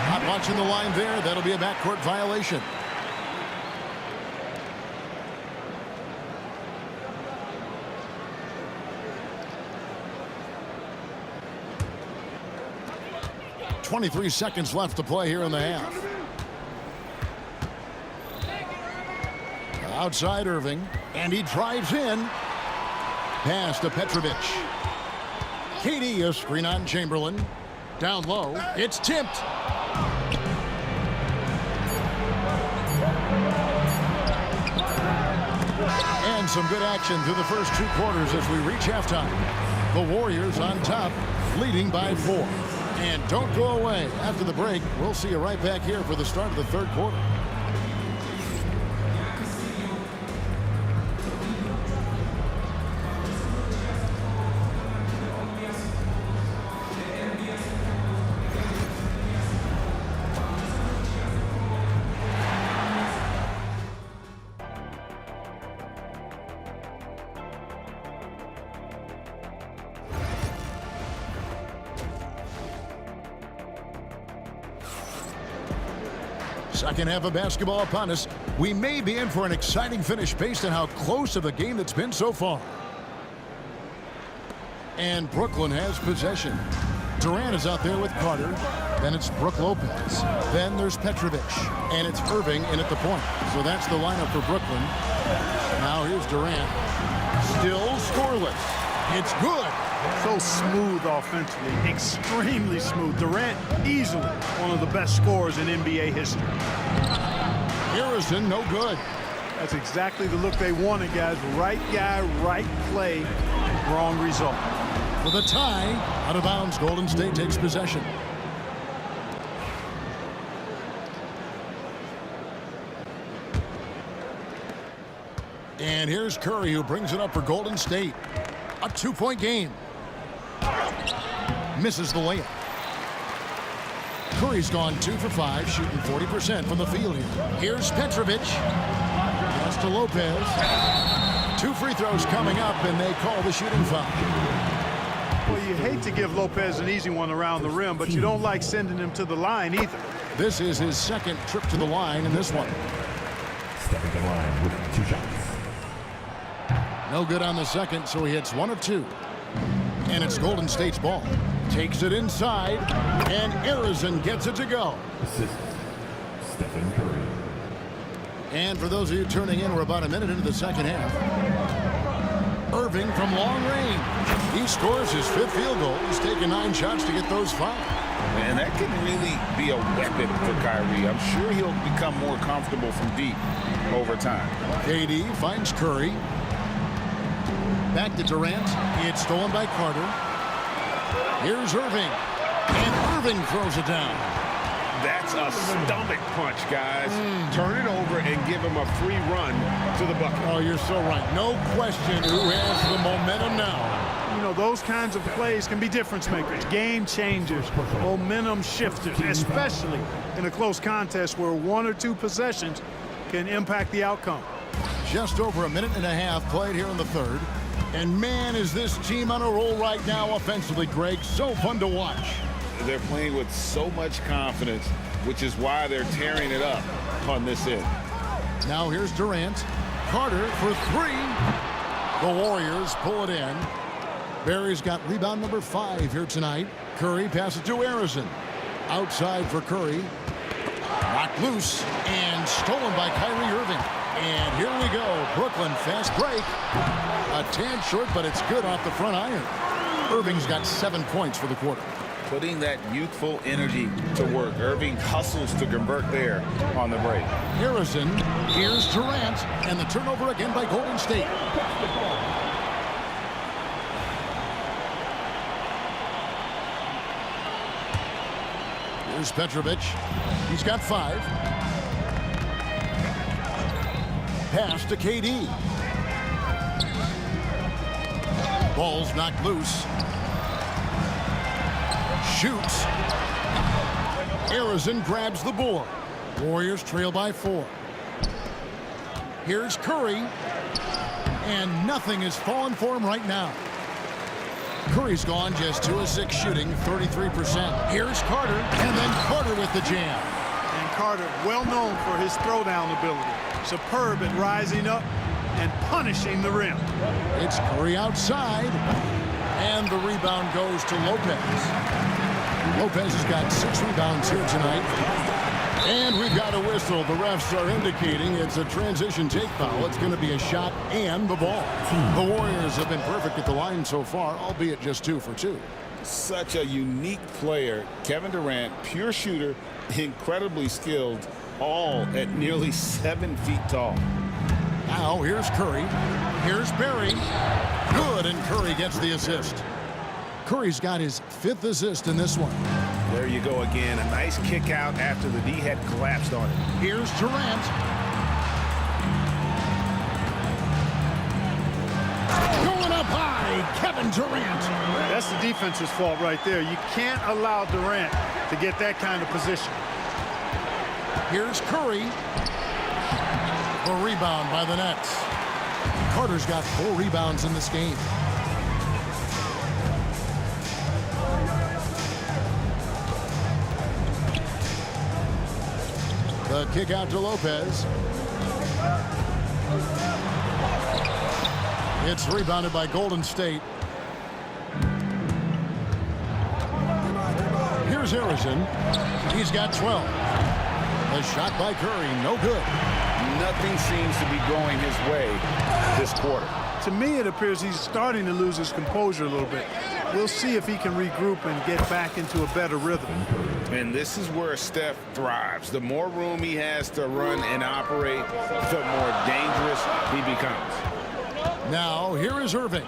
Not watching the line there. That'll be a backcourt violation. .23 seconds left to play here in the half. Outside Irving, and he drives in. Pass to Petrovic. KD, a screen on Chamberlain. Down low, it's tipped. And some good action through the first 2 quarters as we reach halftime. The Warriors on top, leading by 4. And don't go away. After the break, we'll see you right back here for the start of the third quarter. Second half of basketball upon us. We may be in for an exciting finish based on how close of a game that's been so far. And Brooklyn has possession. Durant is out there with Carter. Then it's Brook Lopez. Then there's Petrovic. And it's Irving in at the point. So that's the lineup for Brooklyn. Now here's Durant. Still scoreless. It's good. So smooth offensively, extremely smooth. Durant, easily one of the best scorers in NBA history. Harrison, no good. That's exactly the look they wanted, guys. Right guy, right play, wrong result. For the tie, out of bounds, Golden State takes possession. And here's Curry, who brings it up for Golden State. A 2-point game. Misses the layup. Curry's gone 2 for 5, shooting 40% from the field here. Here's Petrovic. Pass to Lopez. 2 free throws coming up, and they call the shooting foul. Well, you hate to give Lopez an easy one around the rim, but you don't like sending him to the line either. This is his second trip to the line in this one. Stepping to the line with 2 shots. No good on the second, so he hits 1 of 2. And it's Golden State's ball. Takes it inside, and Arizon gets it to go. Assist, Stephen Curry. And for those of you tuning in, we're about a minute into the second half. Irving from long range. He scores his 5th field goal. He's taken 9 shots to get those 5. And that can really be a weapon for Kyrie. I'm sure he'll become more comfortable from deep over time. KD finds Curry. Back to Durant. It's stolen by Carter. Here's Irving. And Irving throws it down. That's a stomach punch, guys. Turn it over and give him a free run to the bucket. Oh, you're so right. No question who has the momentum now. You know, those kinds of plays can be difference makers, game changers, momentum shifters, especially in a close contest where 1 or 2 possessions can impact the outcome. Just over a minute and a half played here in the 3rd. And man, is this team on a roll right now offensively, Greg. So fun to watch. They're playing with so much confidence, which is why they're tearing it up on this end. Now here's Durant. Carter for 3. The Warriors pull it in. Barry's got rebound number 5 here tonight. Curry passes to Harrison. Outside for Curry. Knocked loose and stolen by Kyrie Irving. And here we go. Brooklyn fast break. A tad short, but it's good off the front iron. Irving's got 7 points for the quarter. Putting that youthful energy to work. Irving hustles to convert there on the break. Harrison. Here's Durant. And the turnover again by Golden State. Here's Petrovic. He's got 5. Pass to KD. Ball's knocked loose. Shoots. Harrison grabs the board. Warriors trail by 4. Here's Curry. And nothing is falling for him right now. Curry's gone just 2 of 6 shooting, 33%. Here's Carter, and then Carter with the jam. And Carter, well known for his throwdown ability. Superb at rising up and punishing the rim. It's Curry outside, and the rebound goes to Lopez. Lopez has got 6 rebounds here tonight. And we've got a whistle. The refs are indicating it's a transition take foul. It's going to be a shot and the ball. The Warriors have been perfect at the line so far, albeit just 2 for 2. Such a unique player. Kevin Durant, pure shooter, incredibly skilled, all at nearly 7 feet tall. Now here's Curry. Here's Barry. Good, and Curry gets the assist. Curry's got his 5th assist in this one. There you go again. A nice kick out after the D had collapsed on it. Here's Durant. Going up high, Kevin Durant. That's the defense's fault right there. You can't allow Durant to get that kind of position. Here's Curry. The rebound by the Nets. Carter's got 4 rebounds in this game. The kick out to Lopez. It's rebounded by Golden State. Here's Harrison. He's got 12. A shot by Curry, no good. Nothing seems to be going his way this quarter. To me, it appears he's starting to lose his composure a little bit. We'll see if he can regroup and get back into a better rhythm. And this is where Steph thrives. The more room he has to run and operate, the more dangerous he becomes. Now, here is Irving.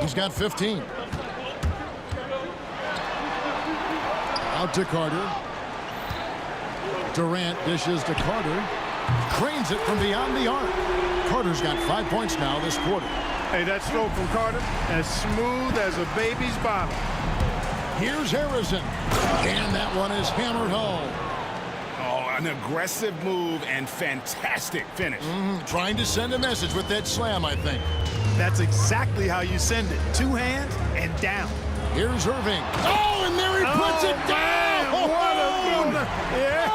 He's got 15. Out to Carter. Durant dishes to Carter. Cranes it from beyond the arc. Carter's got 5 points now this quarter. Hey, that stroke from Carter, as smooth as a baby's bottom. Here's Harrison. And that one is hammered home. Oh, an aggressive move and fantastic finish. Trying to send a message with that slam, I think. That's exactly how you send it. 2 hands and down. Here's Irving. Oh, and there he puts it down. Man, what a booner. Yeah.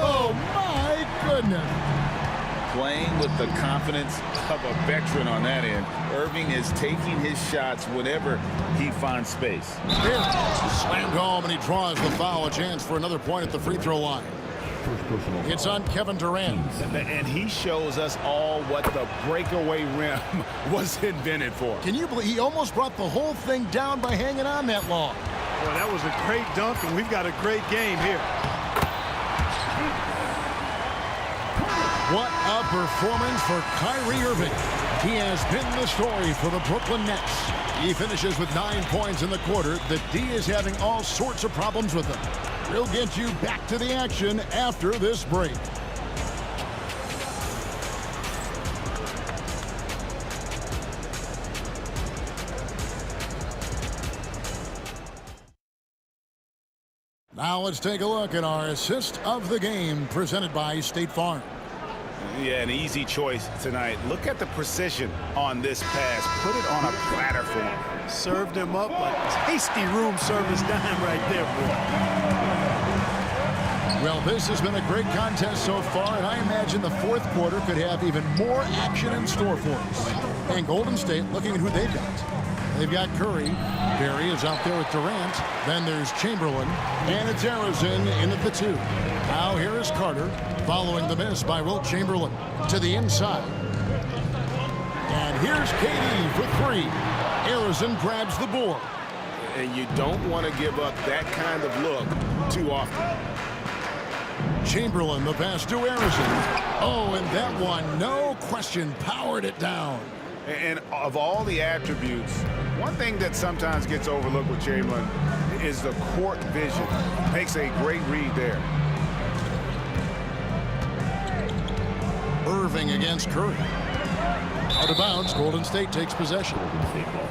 Oh, my goodness. Playing with the confidence of a veteran on that end. Irving is taking his shots whenever he finds space. Here, slammed home, and he draws the foul. A chance for another point at the free throw line. First personal foul. It's on Kevin Durant. And he shows us all what the breakaway rim was invented for. Can you believe he almost brought the whole thing down by hanging on that long? Well, that was a great dunk, and we've got a great game here. What a performance for Kyrie Irving. He has been the story for the Brooklyn Nets. He finishes with 9 points in the quarter. The D is having all sorts of problems with him. We'll get you back to the action after this break. Now let's take a look at our assist of the game presented by State Farm. Yeah, an easy choice tonight. Look at the precision on this pass. Put it on a platter for him. Served him up a tasty room service dime right there, boy. Well, this has been a great contest so far, and I imagine the fourth quarter could have even more action in store for us. And Golden State looking at who they've got. They've got Curry. Barry is out there with Durant. Then there's Chamberlain. And it's Arizona in at the 2. Now here is Carter, following the miss by Wilt Chamberlain to the inside. And here's KD for 3. Arizona grabs the board. And you don't want to give up that kind of look too often. Chamberlain, the pass to Arizona. Oh, and that one, no question, powered it down. And of all the attributes, one thing that sometimes gets overlooked with Chamberlain is the court vision. Makes a great read there. Irving against Curry. Out of bounds, Golden State takes possession. Golden State ball.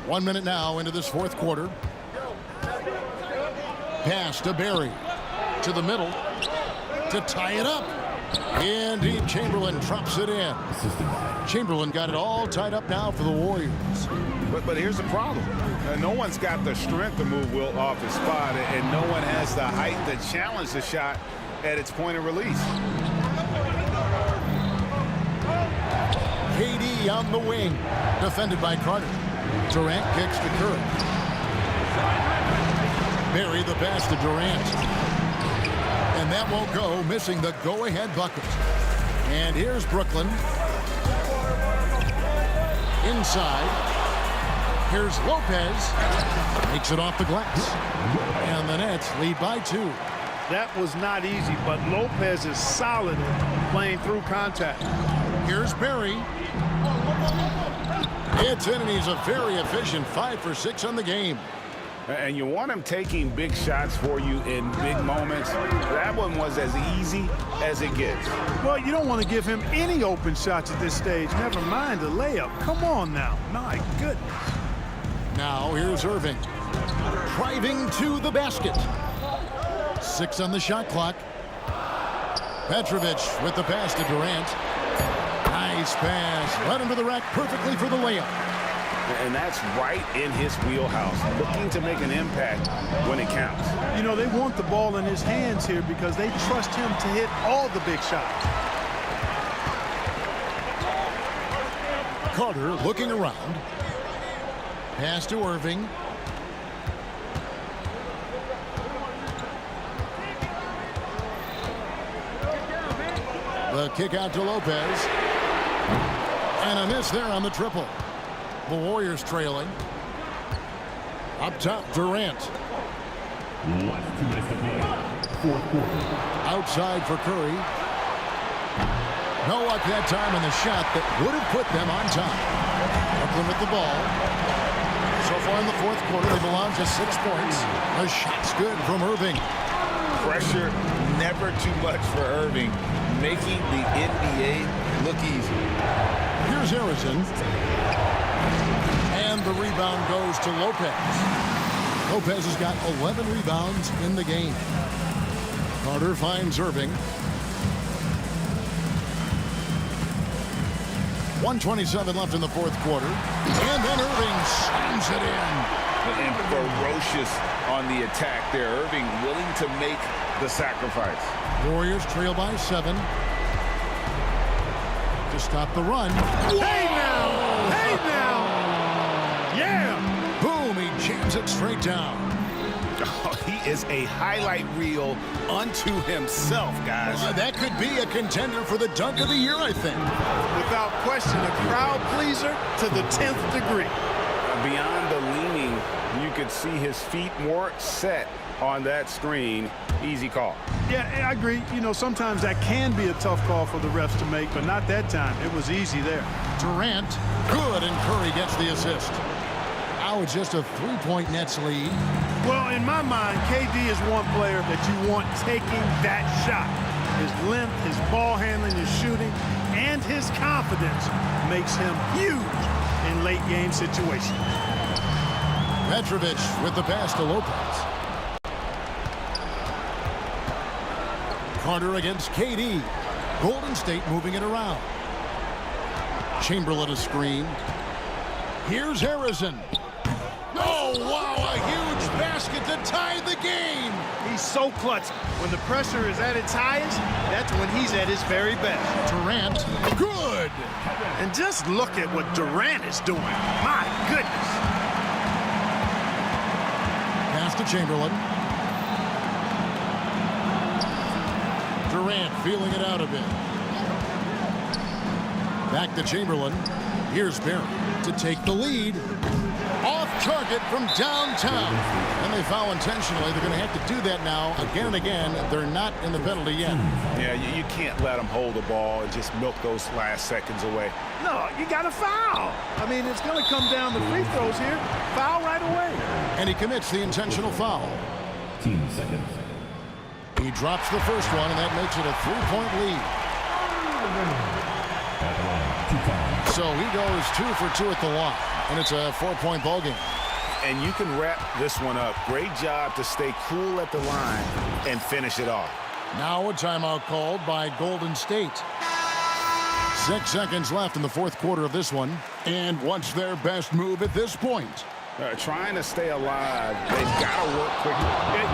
One minute now into this fourth quarter. Pass to Barry. To the middle. To tie it up. Indeed, Chamberlain drops it in. Chamberlain got it all tied up now for the Warriors. But here's the problem. No one's got the strength to move Wilt off his spot, and no one has the height to challenge the shot at its point of release. KD on the wing. Defended by Carter. Durant kicks to Curry. Barry the pass to Durant. And that won't go, missing the go-ahead bucket. And here's Brooklyn. Inside. Here's Lopez. Makes it off the glass. And the Nets lead by 2. That was not easy, but Lopez is solid at playing through contact. Here's Barry. It's in, and he's a very efficient 5 for 6 on the game. And you want him taking big shots for you in big moments. That one was as easy as it gets. Well, you don't want to give him any open shots at this stage. Never mind the layup. Come on now. My goodness. Now here's Irving. Driving to the basket. 6 on the shot clock. Petrovic with the pass to Durant. Nice pass. Right under the rack perfectly for the layup. And that's right in his wheelhouse, looking to make an impact when it counts. You know, they want the ball in his hands here because they trust him to hit all the big shots. Carter looking around. Pass to Irving. The kick out to Lopez. And a miss there on the triple. The Warriors trailing. Up top, Durant. Last 2 minutes to play. Fourth quarter. Outside for Curry. No luck that time on the shot that would have put them on top. Brooklyn with the ball. So far in the fourth quarter, they belong to 6 points. The shot's good from Irving. Pressure never too much for Irving, making the NBA look easy. Here's Harrison. And the rebound goes to Lopez. Lopez has got 11 rebounds in the game. Carter finds Irving. 1:27 left in the fourth quarter. And then Irving slams it in. And ferocious on the attack there. Irving willing to make the sacrifice. Warriors trail by 7. to stop the run. Hey now! Hey now! Yeah! Boom, he jams it straight down. Oh, he is a highlight reel unto himself, guys. That could be a contender for the dunk of the year, I think. Without question, a crowd pleaser to the 10th degree. Beyond the leaning, you could see his feet more set on that screen. Easy call. Yeah, I agree. You know, sometimes that can be a tough call for the refs to make, but not that time. It was easy there. Durant, good, and Curry gets the assist. Now it's just a 3-point Nets lead. Well, in my mind, KD is one player that you want taking that shot. His length, his ball handling, his shooting, and his confidence makes him huge in late game situations. Petrovic with the pass to Lopez. Carter against KD. Golden State moving it around. Chamberlain a screen. Here's Harrison. Oh, wow, a huge basket to tie the game. He's so clutch. When the pressure is at its highest, that's when he's at his very best. Durant, good. And just look at what Durant is doing. My goodness. Pass to Chamberlain. Durant feeling it out a bit. Back to Chamberlain. Here's Barry to take the lead. Off target from downtown. And they foul intentionally. They're going to have to do that now again and again. They're not in the penalty yet. Yeah, you can't let them hold the ball and just milk those last seconds away. No, you got to foul. I mean, it's going to come down to free throws here. Foul right away. And he commits the intentional foul. 15 seconds. He drops the first one, and that makes it a 3-point lead. At the line, 2 times. So he goes 2 for 2 at the line, and it's a 4-point ball game. And you can wrap this one up. Great job to stay cool at the line and finish it off. Now a timeout called by Golden State. 6 seconds left in the fourth quarter of this one. And what's their best move at this point? Trying to stay alive. They've got to work quickly.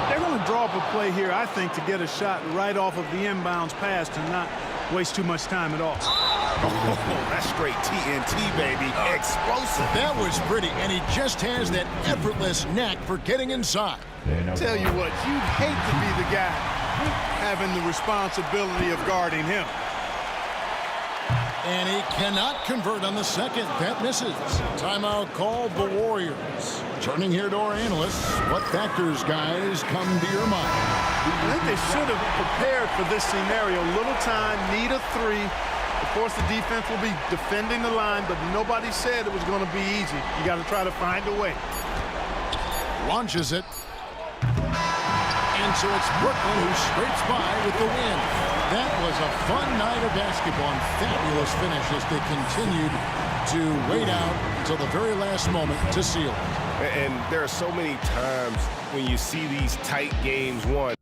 They're going to draw up a play here, I think, to get a shot right off of the inbounds pass to not waste too much time at all. Oh, that's straight TNT, baby. Explosive. That was pretty, and he just has that effortless knack for getting inside. Tell you what, you'd hate to be the guy having the responsibility of guarding him. And he cannot convert on the second. That misses. Timeout called the Warriors. Turning here to our analysts. What factors, guys, come to your mind? I think they should have prepared for this scenario. Little time, need a 3. Of course, the defense will be defending the line, but nobody said it was going to be easy. You got to try to find a way. Launches it. And so it's Brooklyn who scrapes by with the win. That was a fun night of basketball and fabulous finish as they continued to wait out until the very last moment to seal it. And there are so many times when you see these tight games won.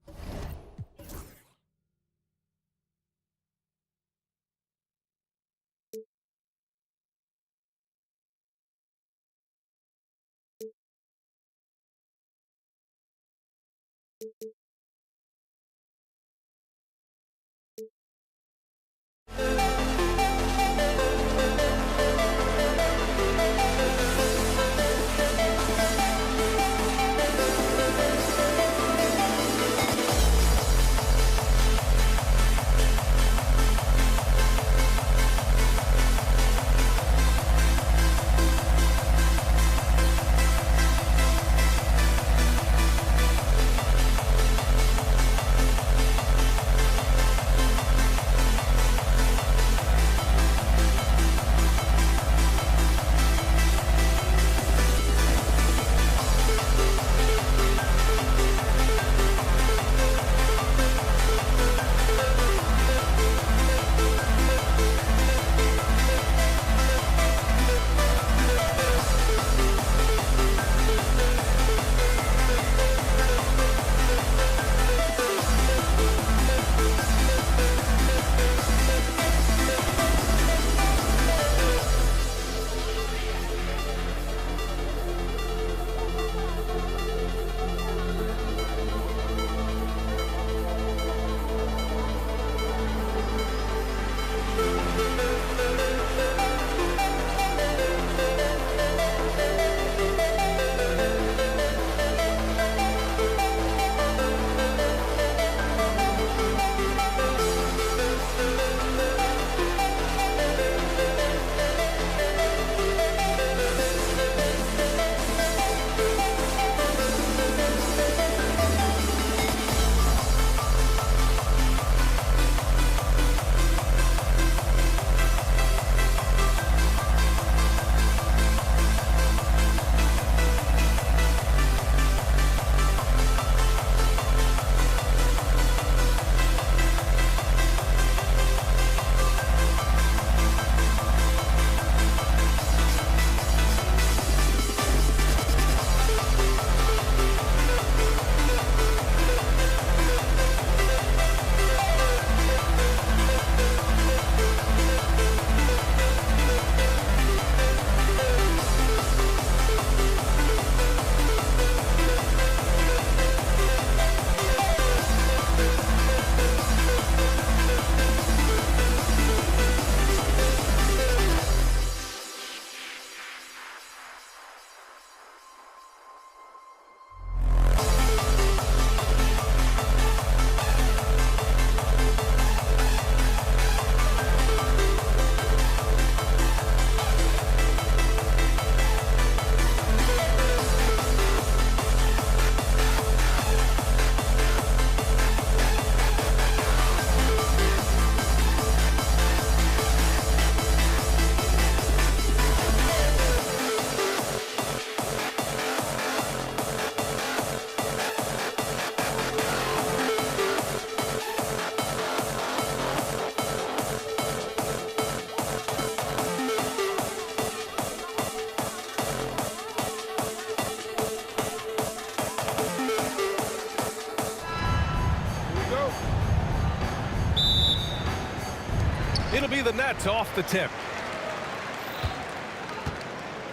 It'll be the Nets off the tip.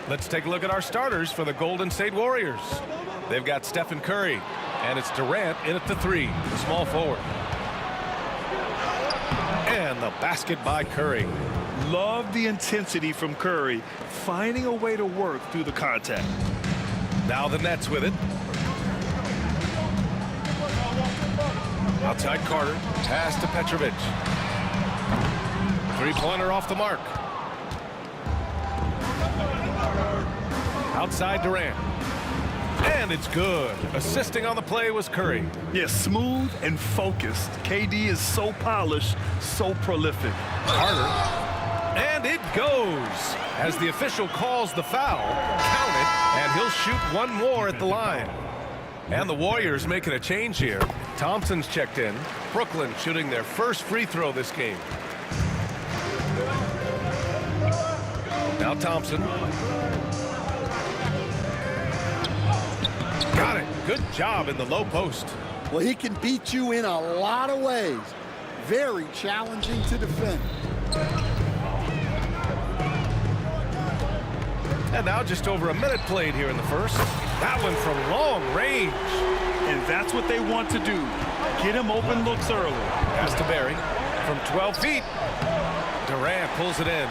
Let's take a look at our starters for the Golden State Warriors. They've got Stephen Curry, and it's Durant in at the 3, the small forward. And the basket by Curry. Love the intensity from Curry, finding a way to work through the contact. Now the Nets with it. Outside Carter, pass to Petrovic. Three-pointer off the mark. Outside Durant. And it's good. Assisting on the play was Curry. Yeah, smooth and focused. KD is so polished, so prolific. Carter. And it goes. As the official calls the foul, count it, and he'll shoot one more at the line. And the Warriors making a change here. Thompson's checked in. Brooklyn shooting their first free throw this game. Now Thompson. Got it. Good job in the low post. Well, he can beat you in a lot of ways. Very challenging to defend. And now just over a minute played here in the first. That one from long range. And that's what they want to do. Get him open looks early. Pass to Barry from 12 feet. Durant pulls it in.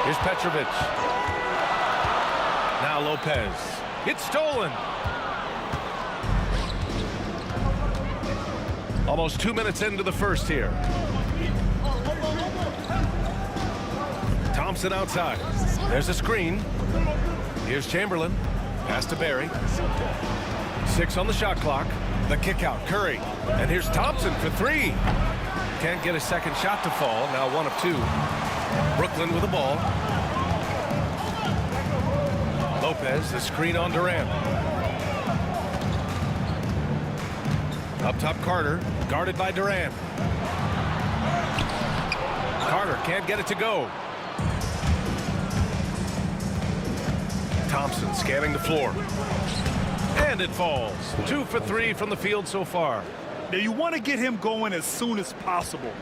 Here's Petrovic. Now Lopez. It's stolen. Almost 2 minutes into the first here. Thompson outside. There's a screen. Here's Chamberlain. Pass to Barry. 6 on the shot clock. The kick out. Curry. And here's Thompson for 3. Can't get a second shot to fall. Now 1 of 2. Brooklyn with the ball. Lopez, the screen on Durant. Up top Carter. Guarded by Durant. Carter can't get it to go. Thompson scanning the floor. And it falls. 2 for 3 from the field so far. Now you want to get him going as soon as possible.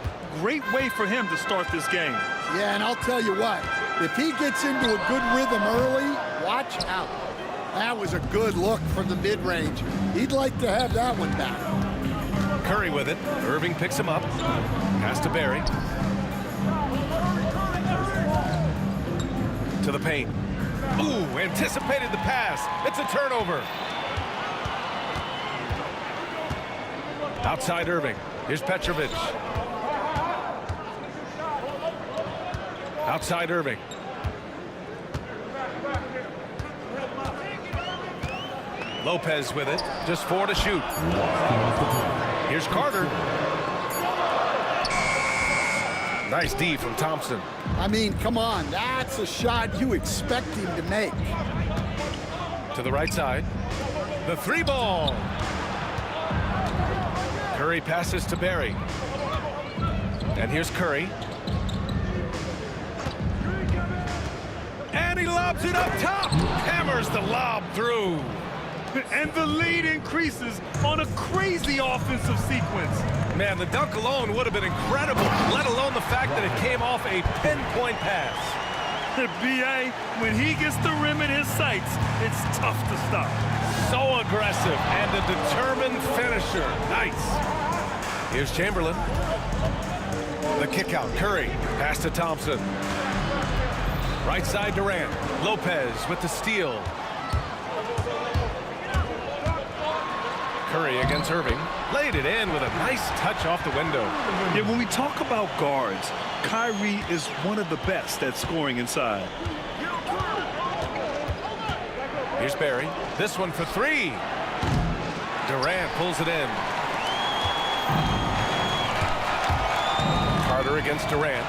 Great way for him to start this game. Yeah, and I'll tell you what, if he gets into a good rhythm early, watch out. That was a good look from the mid-range. He'd like to have that one back. Curry with it. Irving picks him up. Pass to Barry. To the paint. Ooh, anticipated the pass. It's a turnover. Outside Irving. Here's Petrovic. Outside Irving. Lopez with it. Just 4 to shoot. Here's Carter. Nice D from Thompson. I mean, come on. That's a shot you expect him to make. To the right side. The 3 ball. Curry passes to Barry. And here's Curry. And he lobs it up top. Hammers the lob through. And the lead increases on a crazy offensive sequence. Man, the dunk alone would have been incredible, let alone the fact that it came off a pinpoint pass. B.A., when he gets the rim in his sights, it's tough to stop. So aggressive and a determined finisher. Nice. Here's Chamberlain. The kick out. Curry. Pass to Thompson. Right side Durant. Lopez with the steal. Curry against Irving. Laid it in with a nice touch off the window. Yeah, when we talk about guards, Kyrie is one of the best at scoring inside. Here's Barry. This one for 3. Durant pulls it in. Carter against Durant.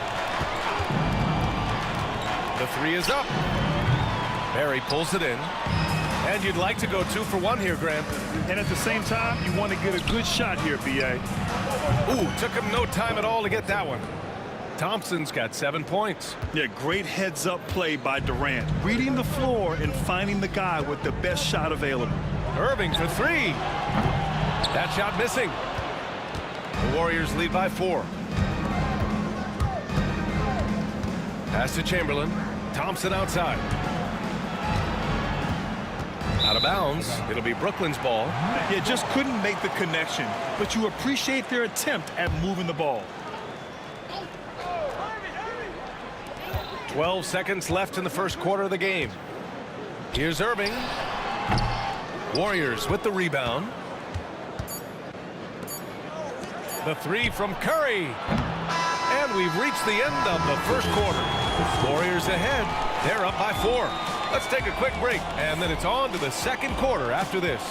The 3 is up. Barry pulls it in. And you'd like to go 2 for 1 here, Grant. And at the same time, you want to get a good shot here, B.A. Ooh, took him no time at all to get that one. Thompson's got 7 points. Yeah, great heads-up play by Durant. Reading the floor and finding the guy with the best shot available. Irving for 3. That shot missing. The Warriors lead by 4. Pass to Chamberlain. Thompson outside. Out of bounds. It'll be Brooklyn's ball. Yeah, just couldn't make the connection, but you appreciate their attempt at moving the ball. 12 seconds left in the first quarter of the game. Here's Irving. Warriors with the rebound. The 3 from Curry. And we've reached the end of the first quarter. Warriors ahead. They're up by 4. Let's take a quick break, and then it's on to the second quarter after this.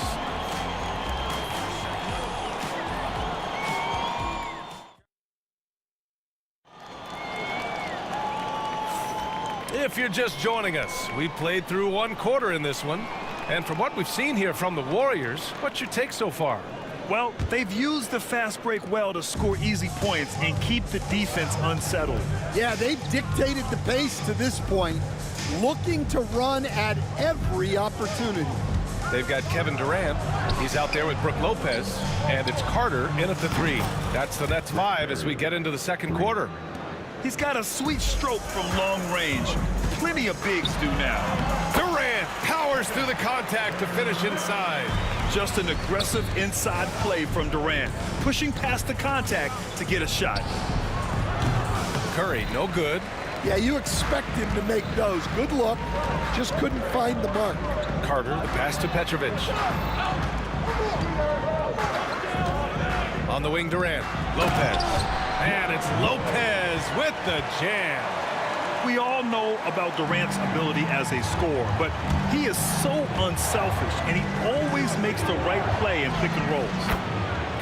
If you're just joining us, we've played through 1 quarter in this one. And from what we've seen here from the Warriors, what's your take so far? Well, they've used the fast break well to score easy points and keep the defense unsettled. Yeah, they've dictated the pace to this point, looking to run at every opportunity. They've got Kevin Durant. He's out there with Brook Lopez. And it's Carter in at the 3. That's the Nets 5 as we get into the second quarter. He's got a sweet stroke from long range. Plenty of bigs do now. Durant powers through the contact to finish inside. Just an aggressive inside play from Durant, pushing past the contact to get a shot. Curry, no good. Yeah, you expect him to make those. Good look. Just couldn't find the mark. Carter, the pass to Petrovic. On the wing, Durant. Lopez. And it's Lopez with the jam. We all know about Durant's ability as a scorer, but he is so unselfish, and he always makes the right play in pick and rolls.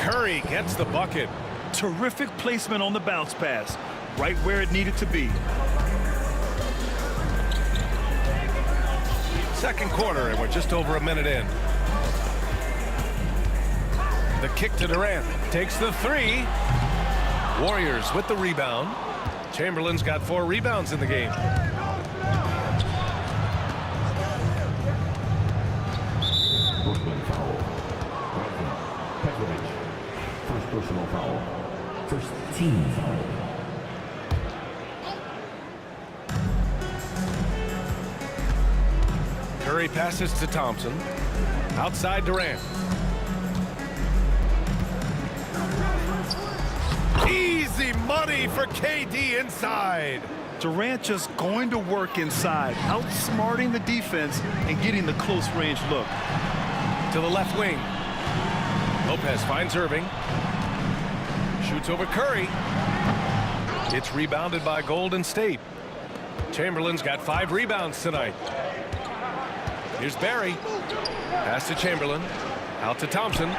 Curry gets the bucket. Terrific placement on the bounce pass, right where it needed to be. Second quarter, and we're just over a minute in. The kick to Durant. Takes the 3. Warriors with the rebound. Chamberlain's got 4 rebounds in the game. Brooklyn foul. Petrovic. First personal foul. First team foul. Curry passes to Thompson. Outside Durant. Easy money for KD inside. Durant just going to work inside, outsmarting the defense and getting the close range look. To the left wing. Lopez finds Irving. Shoots over Curry. It's rebounded by Golden State. Chamberlain's got 5 rebounds tonight. Here's Barry. Pass to Chamberlain. Out to Thompson.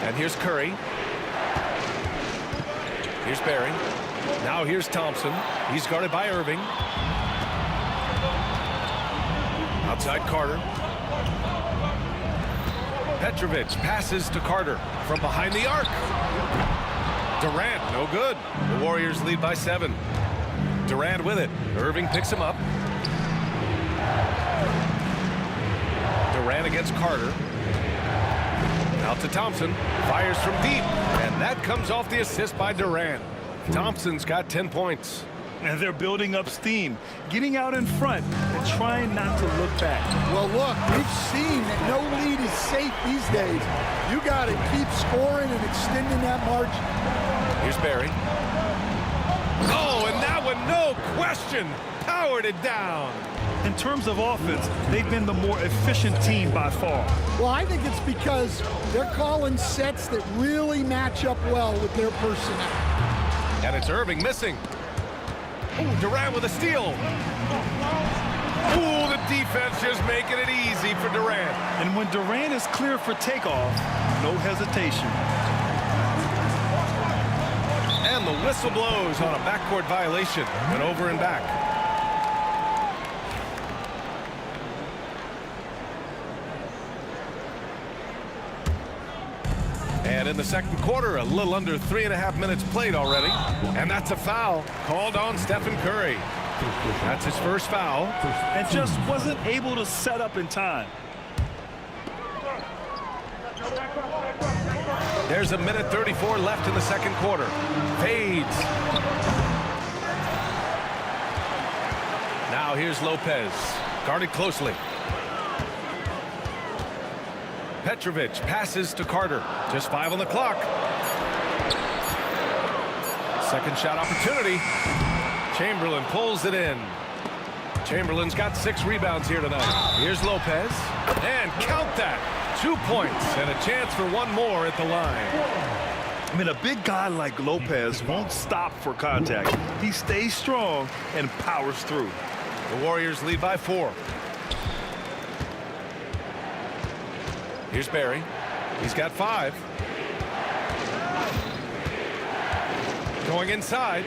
And here's Curry. Here's Barry. Now here's Thompson. He's guarded by Irving. Outside Carter. Petrovic passes to Carter from behind the arc. Durant, no good. The Warriors lead by 7. Durant with it. Irving picks him up. Durant against Carter. Out to Thompson. Fires from deep. And that comes off the assist by Durant. Thompson's got 10 points. And they're building up steam, getting out in front and trying not to look back. Well, look, we've seen that no lead is safe these days. You got to keep scoring and extending that margin. Here's Barry. Oh, and that one, no question, powered it down. In terms of offense, they've been the more efficient team by far. Well, I think it's because they're calling sets that really match up well with their personnel. And it's Irving missing. Ooh, Durant with a steal. Ooh, the defense just making it easy for Durant. And when Durant is clear for takeoff, no hesitation. And the whistle blows on a backcourt violation. Went over and back. And in the second quarter, a little under 3.5 minutes played already. And that's a foul called on Stephen Curry. That's his first foul. And just wasn't able to set up in time. There's a minute 34 left in the second quarter. Fades. Now here's Lopez. Guarded closely. Petrovic passes to Carter. Just 5 on the clock. Second shot opportunity. Chamberlain pulls it in. Chamberlain's got 6 rebounds here tonight. Here's Lopez. And count that. 2 points and a chance for one more at the line. I mean, a big guy like Lopez won't stop for contact. He stays strong and powers through. The Warriors lead by 4. Here's Barry. He's got 5. Going inside.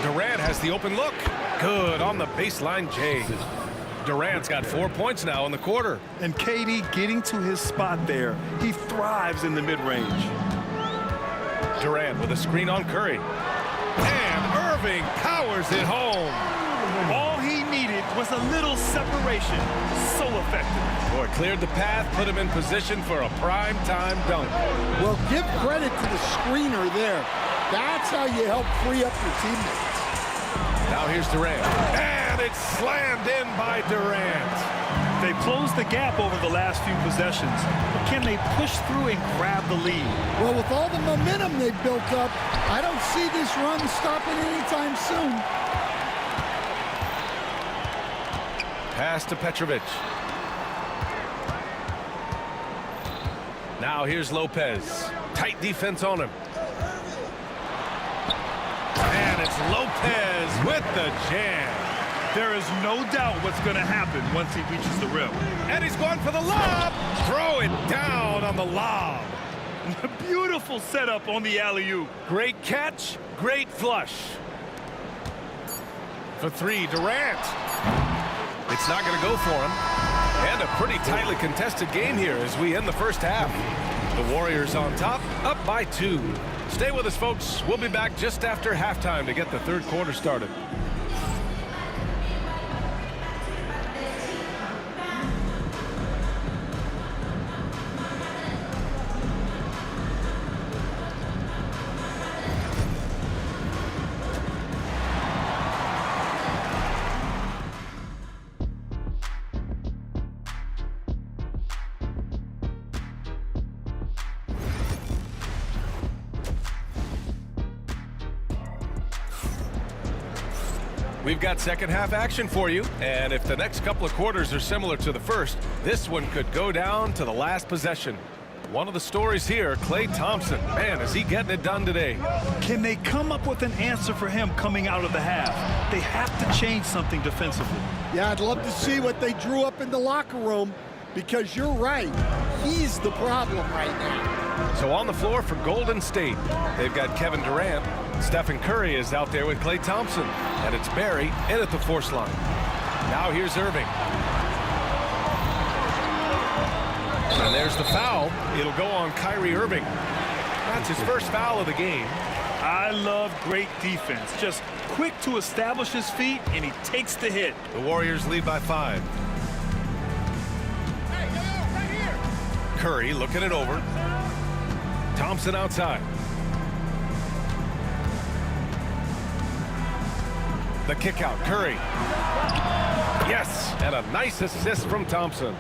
Durant has the open look. Good on the baseline, Jay. Durant's got 4 points now in the quarter. And KD getting to his spot there. He thrives in the mid-range. Durant with a screen on Curry. And Irving powers it home. All he needed was a little separation. So effective. Boy, cleared the path, put him in position for a prime-time dunk. Well, give credit to the screener there. That's how you help free up your teammates. Now here's Durant. And it's slammed in by Durant. They've closed the gap over the last few possessions. But can they push through and grab the lead? Well, with all the momentum they've built up, I don't see this run stopping anytime soon. Pass to Petrovic. Now here's Lopez. Tight defense on him. And it's Lopez with the jam. There is no doubt what's going to happen once he reaches the rim. And he's going for the lob. Throw it down on the lob. Beautiful setup on the alley-oop. Great catch, great flush. For 3, Durant. It's not going to go for him. And a pretty tightly contested game here as we end the first half. The Warriors on top, up by 2. Stay with us, folks. We'll be back just after halftime to get the third quarter started. We've got second half action for you, and if the next couple of quarters are similar to the first, this one could go down to the last possession. One of the stories here, Klay Thompson. Man, is he getting it done today. Can they come up with an answer for him coming out of the half? They have to change something defensively. Yeah, I'd love to see what they drew up in the locker room, because you're right. He's the problem right now. So on the floor for Golden State, they've got Kevin Durant. Stephen Curry is out there with Klay Thompson. And it's Barry in at the force line. Now here's Irving. And there's the foul. It'll go on Kyrie Irving. That's his first foul of the game. I love great defense. Just quick to establish his feet, and he takes the hit. The Warriors lead by 5. Curry looking it over. Thompson outside. The kick out, Curry. Yes, and a nice assist from Thompson.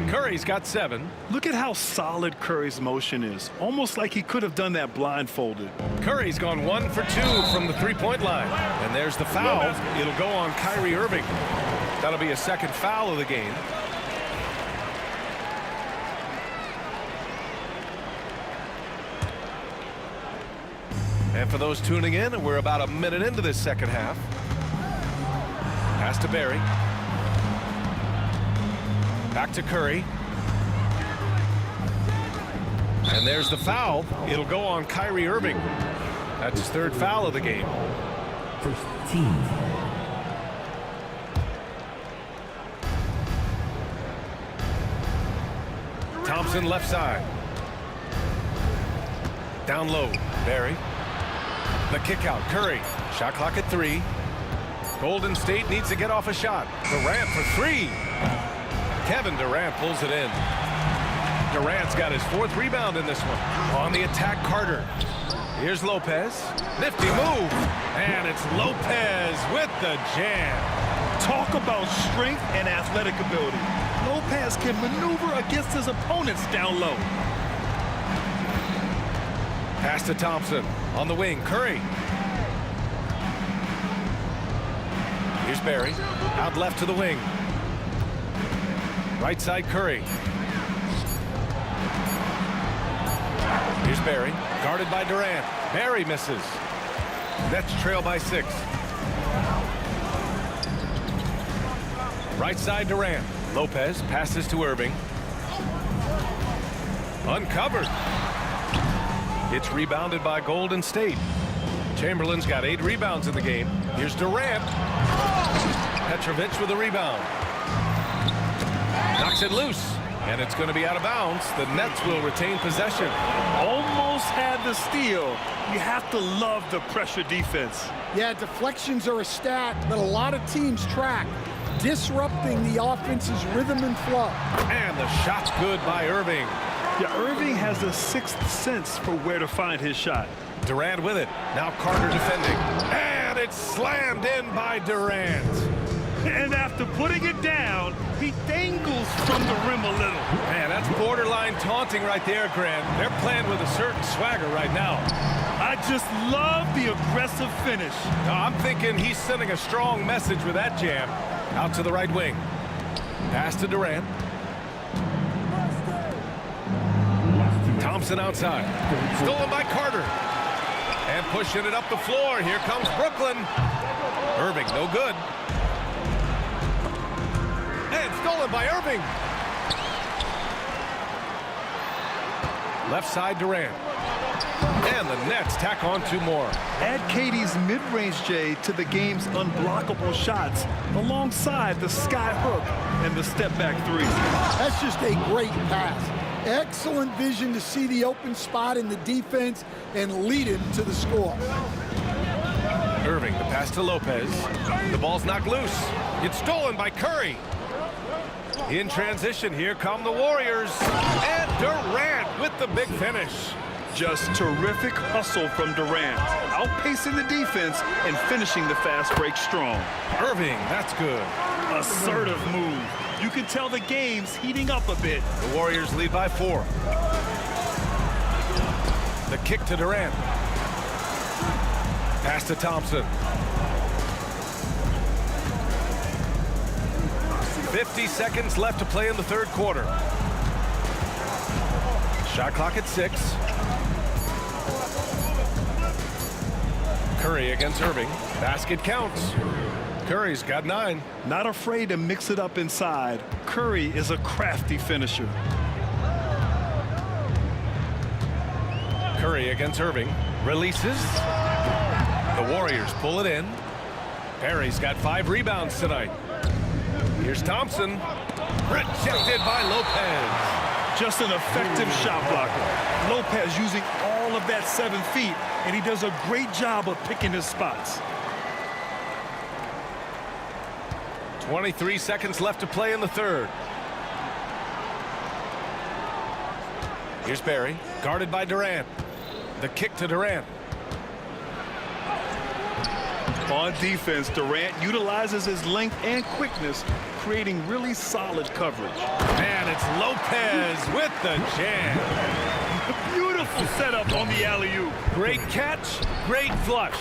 Curry's got 7. Look at how solid Curry's motion is. Almost like he could have done that blindfolded. Curry's gone 1 for 2 from the three-point line. And there's the foul. It'll go on Kyrie Irving. That'll be a second foul of the game. And for those tuning in, we're about a minute into this second half. Pass to Barry. Back to Curry. And there's the foul. It'll go on Kyrie Irving. That's his third foul of the game. First team. Thompson left side. Down low, Barry. The kick out, Curry. Shot clock at 3. Golden State needs to get off a shot. Durant for 3. Kevin Durant pulls it in. Durant's got his 4th rebound in this one. On the attack, Carter. Here's Lopez. Nifty move. And it's Lopez with the jam. Talk about strength and athletic ability. Lopez can maneuver against his opponents down low. Pass to Thompson. On the wing, Curry. Here's Barry. Out left to the wing. Right side, Curry. Here's Barry. Guarded by Durant. Barry misses. Nets trail by 6. Right side, Durant. Lopez passes to Irving. Uncovered. It's rebounded by Golden State. Chamberlain's got 8 rebounds in the game. Here's Durant. Petrovic with a rebound. Knocks it loose. And it's going to be out of bounds. The Nets will retain possession. Almost had the steal. You have to love the pressure defense. Yeah, deflections are a stat that a lot of teams track, disrupting the offense's rhythm and flow. And the shot's good by Irving. Yeah, Irving has a 6th sense for where to find his shot. Durant with it. Now Carter defending. And it's slammed in by Durant. And after putting it down, he dangles from the rim a little. Man, that's borderline taunting right there, Grant. They're playing with a certain swagger right now. I just love the aggressive finish. I'm thinking he's sending a strong message with that jam. Out to the right wing. Pass to Durant. Thompson outside. Stolen by Carter. And pushing it up the floor. Here comes Brooklyn. Irving, no good. And stolen by Irving. Left side, Durant. And the Nets tack on 2 more. Add KD's mid-range J to the game's unblockable shots alongside the sky hook and the step-back 3. That's just a great pass. Excellent vision to see the open spot in the defense and lead him to the score. Irving, the pass to Lopez. The ball's knocked loose. It's stolen by Curry. In transition, here come the Warriors. And Durant with the big finish. Just terrific hustle from Durant, outpacing the defense and finishing the fast break strong. Irving, that's good. Assertive move. You can tell the game's heating up a bit. The Warriors lead by 4. The kick to Durant. Pass to Thompson. 50 seconds left to play in the 3rd quarter. Shot clock at 6. Curry against Irving. Basket counts. Curry's got 9. Not afraid to mix it up inside. Curry is a crafty finisher. Curry against Irving. Releases. The Warriors pull it in. Perry's got 5 rebounds tonight. Here's Thompson. Rejected by Lopez. Just an effective shot blocker. Lopez using all of that 7 feet, and he does a great job of picking his spots. 23 seconds left to play in the 3rd. Here's Barry, guarded by Durant. The kick to Durant. On defense, Durant utilizes his length and quickness, creating really solid coverage. And it's Lopez with the jam. Beautiful setup on the alley-oop. Great catch, great flush.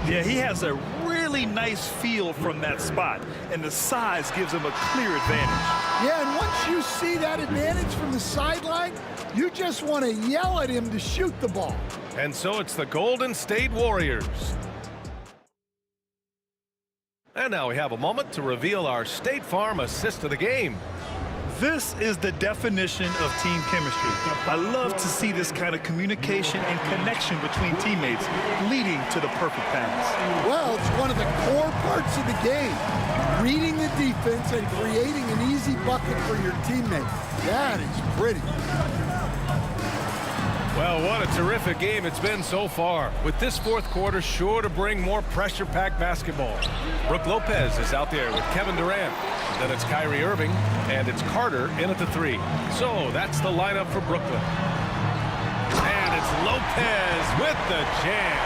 Yeah, he has a really nice feel from that spot, and the size gives him a clear advantage. Yeah, and once you see that advantage from the sideline, you just want to yell at him to shoot the ball. And so it's the Golden State Warriors. And now we have a moment to reveal our State Farm assist of the game. This is the definition of team chemistry. I love to see this kind of communication and connection between teammates leading to the perfect pass. Well, it's one of the core parts of the game. Reading the defense and creating an easy bucket for your teammates. That is pretty. Well, Well, what a terrific game it's been so far. With this fourth quarter sure to bring more pressure-packed basketball. Brook Lopez is out there with Kevin Durant. Then it's Kyrie Irving, and it's Carter in at the 3. So that's the lineup for Brooklyn. And it's Lopez with the jam.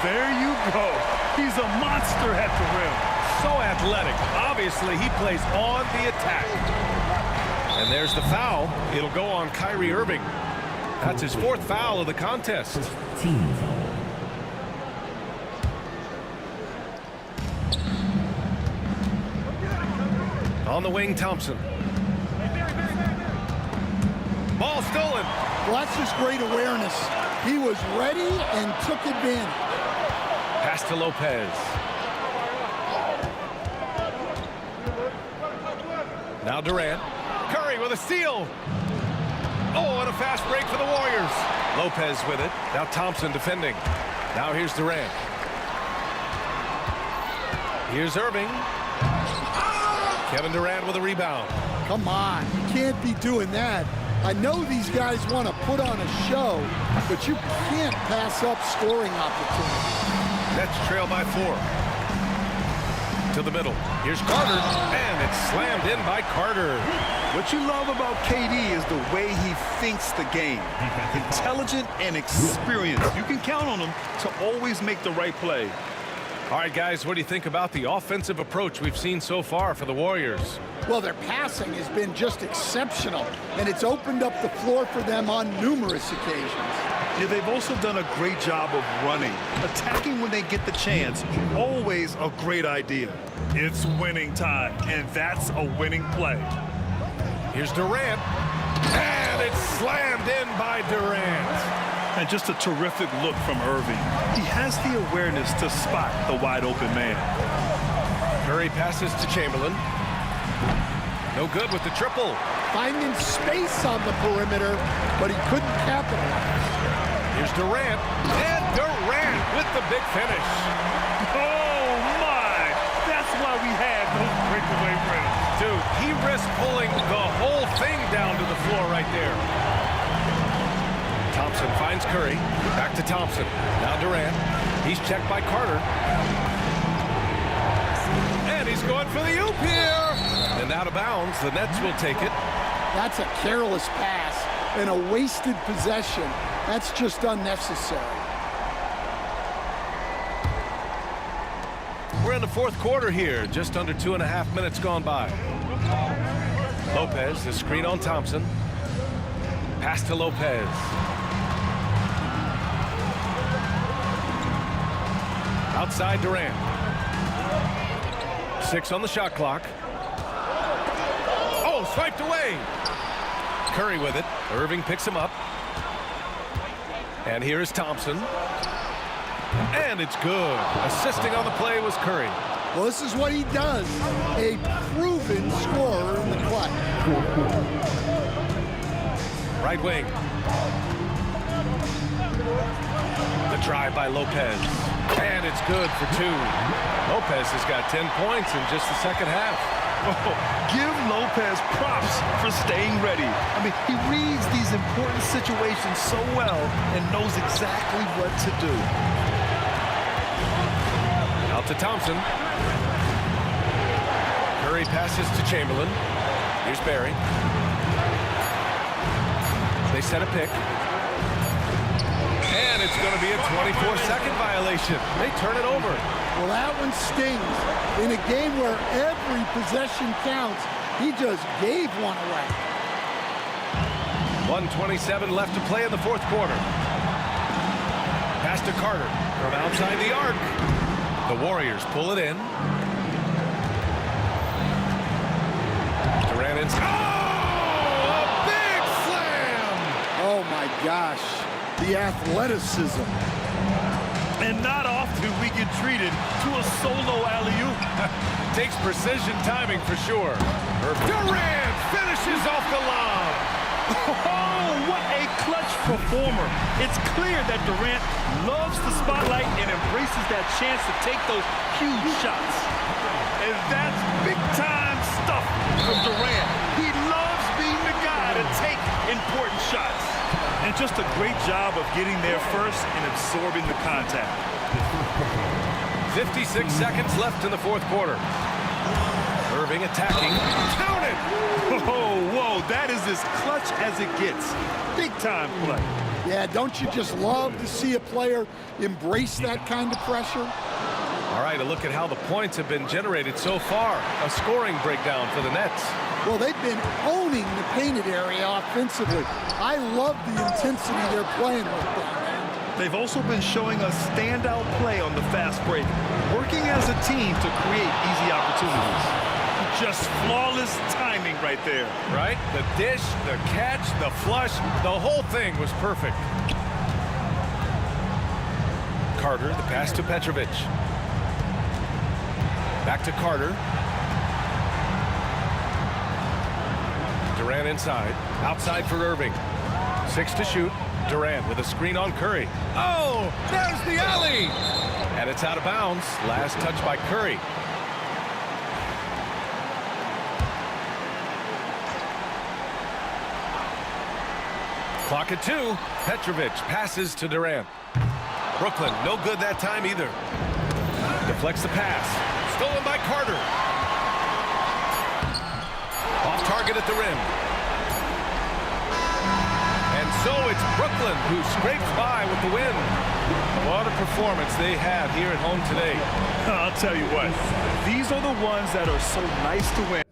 There you go. He's a monster at the rim. So athletic. Obviously, he plays on the attack. And there's the foul. It'll go on Kyrie Irving. That's his 4th foul of the contest. Team foul. On the wing, Thompson. Ball stolen. Well, that's just great awareness. He was ready and took advantage. Pass to Lopez. Now Durant. Curry with a steal. Oh, and a fast break for the Warriors. Lopez with it. Now Thompson defending. Now here's Durant. Here's Irving. Kevin Durant with a rebound. Come on, you can't be doing that. I know these guys want to put on a show, but you can't pass up scoring opportunities. Nets trail by 4. To the middle. Here's Carter, and it's slammed in by Carter. What you love about KD is the way he thinks the game. Intelligent and experienced. You can count on him to always make the right play. All right, guys, what do you think about the offensive approach we've seen so far for the Warriors? Well, their passing has been just exceptional, and it's opened up the floor for them on numerous occasions. Yeah, they've also done a great job of running. Attacking when they get the chance, always a great idea. It's winning time, and that's a winning play. Here's Durant, and it's slammed in by Durant. And just a terrific look from Irving. He has the awareness to spot the wide open man. Curry passes to Chamberlain. No good with the triple. Finding space on the perimeter, but he couldn't capitalize. Here's Durant, and Durant with the big finish. Oh, my! That's why we have those breakaway rims. Dude, he risked pulling the whole thing down to the floor right there. Thompson finds Curry. Back to Thompson. Now Durant. He's checked by Carter. And he's going for the oop here. And out of bounds. The Nets will take it. That's a careless pass and a wasted possession. That's just unnecessary. We're in the fourth quarter here. Just under 2.5 minutes gone by. Lopez, the screen on Thompson. Pass to Lopez. Outside Durant. 6 on the shot clock. Oh, swiped away. Curry with it. Irving picks him up. And here is Thompson. And it's good. Assisting on the play was Curry. Well, this is what he does. A proven scorer in the clutch. Right wing. The drive by Lopez. And it's good for 2. Lopez has got 10 points in just the second half. Oh, give Lopez props for staying ready. I mean, he reads these important situations so well and knows exactly what to do. Out to Thompson. Curry passes to Chamberlain. Here's Barry. They set a pick. And it's going to be a 24-second violation. They turn it over. Well, that one stings. In a game where every possession counts, he just gave one away. 1:27 left to play in the fourth quarter. Pass to Carter from outside the arc. The Warriors pull it in. Durant oh! A big slam! Oh, my gosh. The athleticism. And not often we get treated to a solo alley-oop. Takes precision timing for sure. Durant finishes off the lob. Oh, what a clutch performer. It's clear that Durant loves the spotlight and embraces that chance to take those huge shots. And that's big-time stuff from Durant. He loves being the guy to take important shots. And just a great job of getting there first and absorbing the contact. 56 seconds left in the fourth quarter. Irving attacking. Counted! Whoa, that is as clutch as it gets. Big time play. Yeah, don't you just love to see a player embrace that kind of pressure? All right, a look at how the points have been generated so far. A scoring breakdown for the Nets. Well, they've been owning the painted area offensively. I love the intensity they're playing with down there. They've also been showing us standout play on the fast break, working as a team to create easy opportunities. Just flawless timing right there. Right? The dish, the catch, the flush, the whole thing was perfect. Carter, the pass to Petrovic. Back to Carter. Durant inside. Outside for Irving. 6 to shoot. Durant with a screen on Curry. Oh, there's the alley! And it's out of bounds. Last touch by Curry. Clock at 2. Petrovic passes to Durant. Brooklyn, no good that time either. Deflects the pass. Stolen by Carter. Off target at the rim. And so it's Brooklyn who scrapes by with the win. What a performance they had here at home today. I'll tell you what, these are the ones that are so nice to win.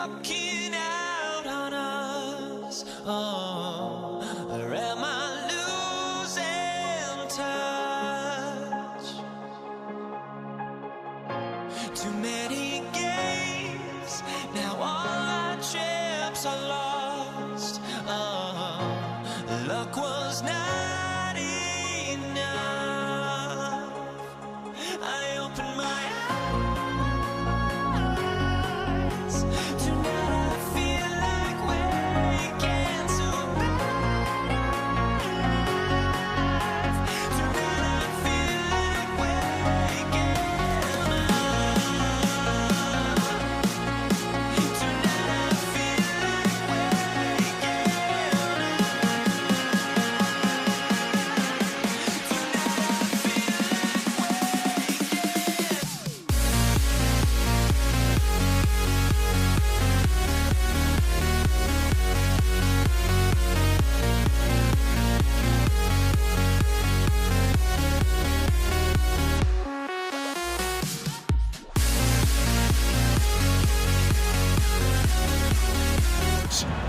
walking out on us? Oh, or am I losing touch? Too many games, now all our chips are lost. Oh, luck was not enough. I opened my eyes. Tonight I feel like waking to life. Tonight I feel like waking up. Tonight I feel like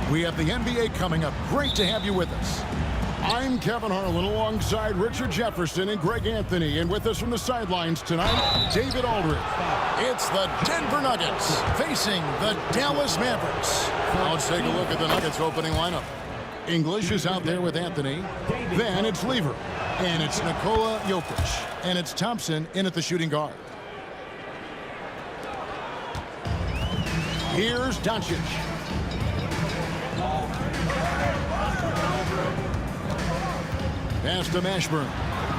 waking We have the NBA coming up. Great to have you with us. I'm Kevin Harlan alongside Richard Jefferson and Greg Anthony. And with us from the sidelines tonight, David Aldridge. It's the Denver Nuggets facing the Dallas Mavericks. Now let's take a look at the Nuggets opening lineup. English is out there with Anthony. Then it's Lever. And it's Nikola Jokic. And it's Thompson in at the shooting guard. Here's Doncic. Pass to Mashburn.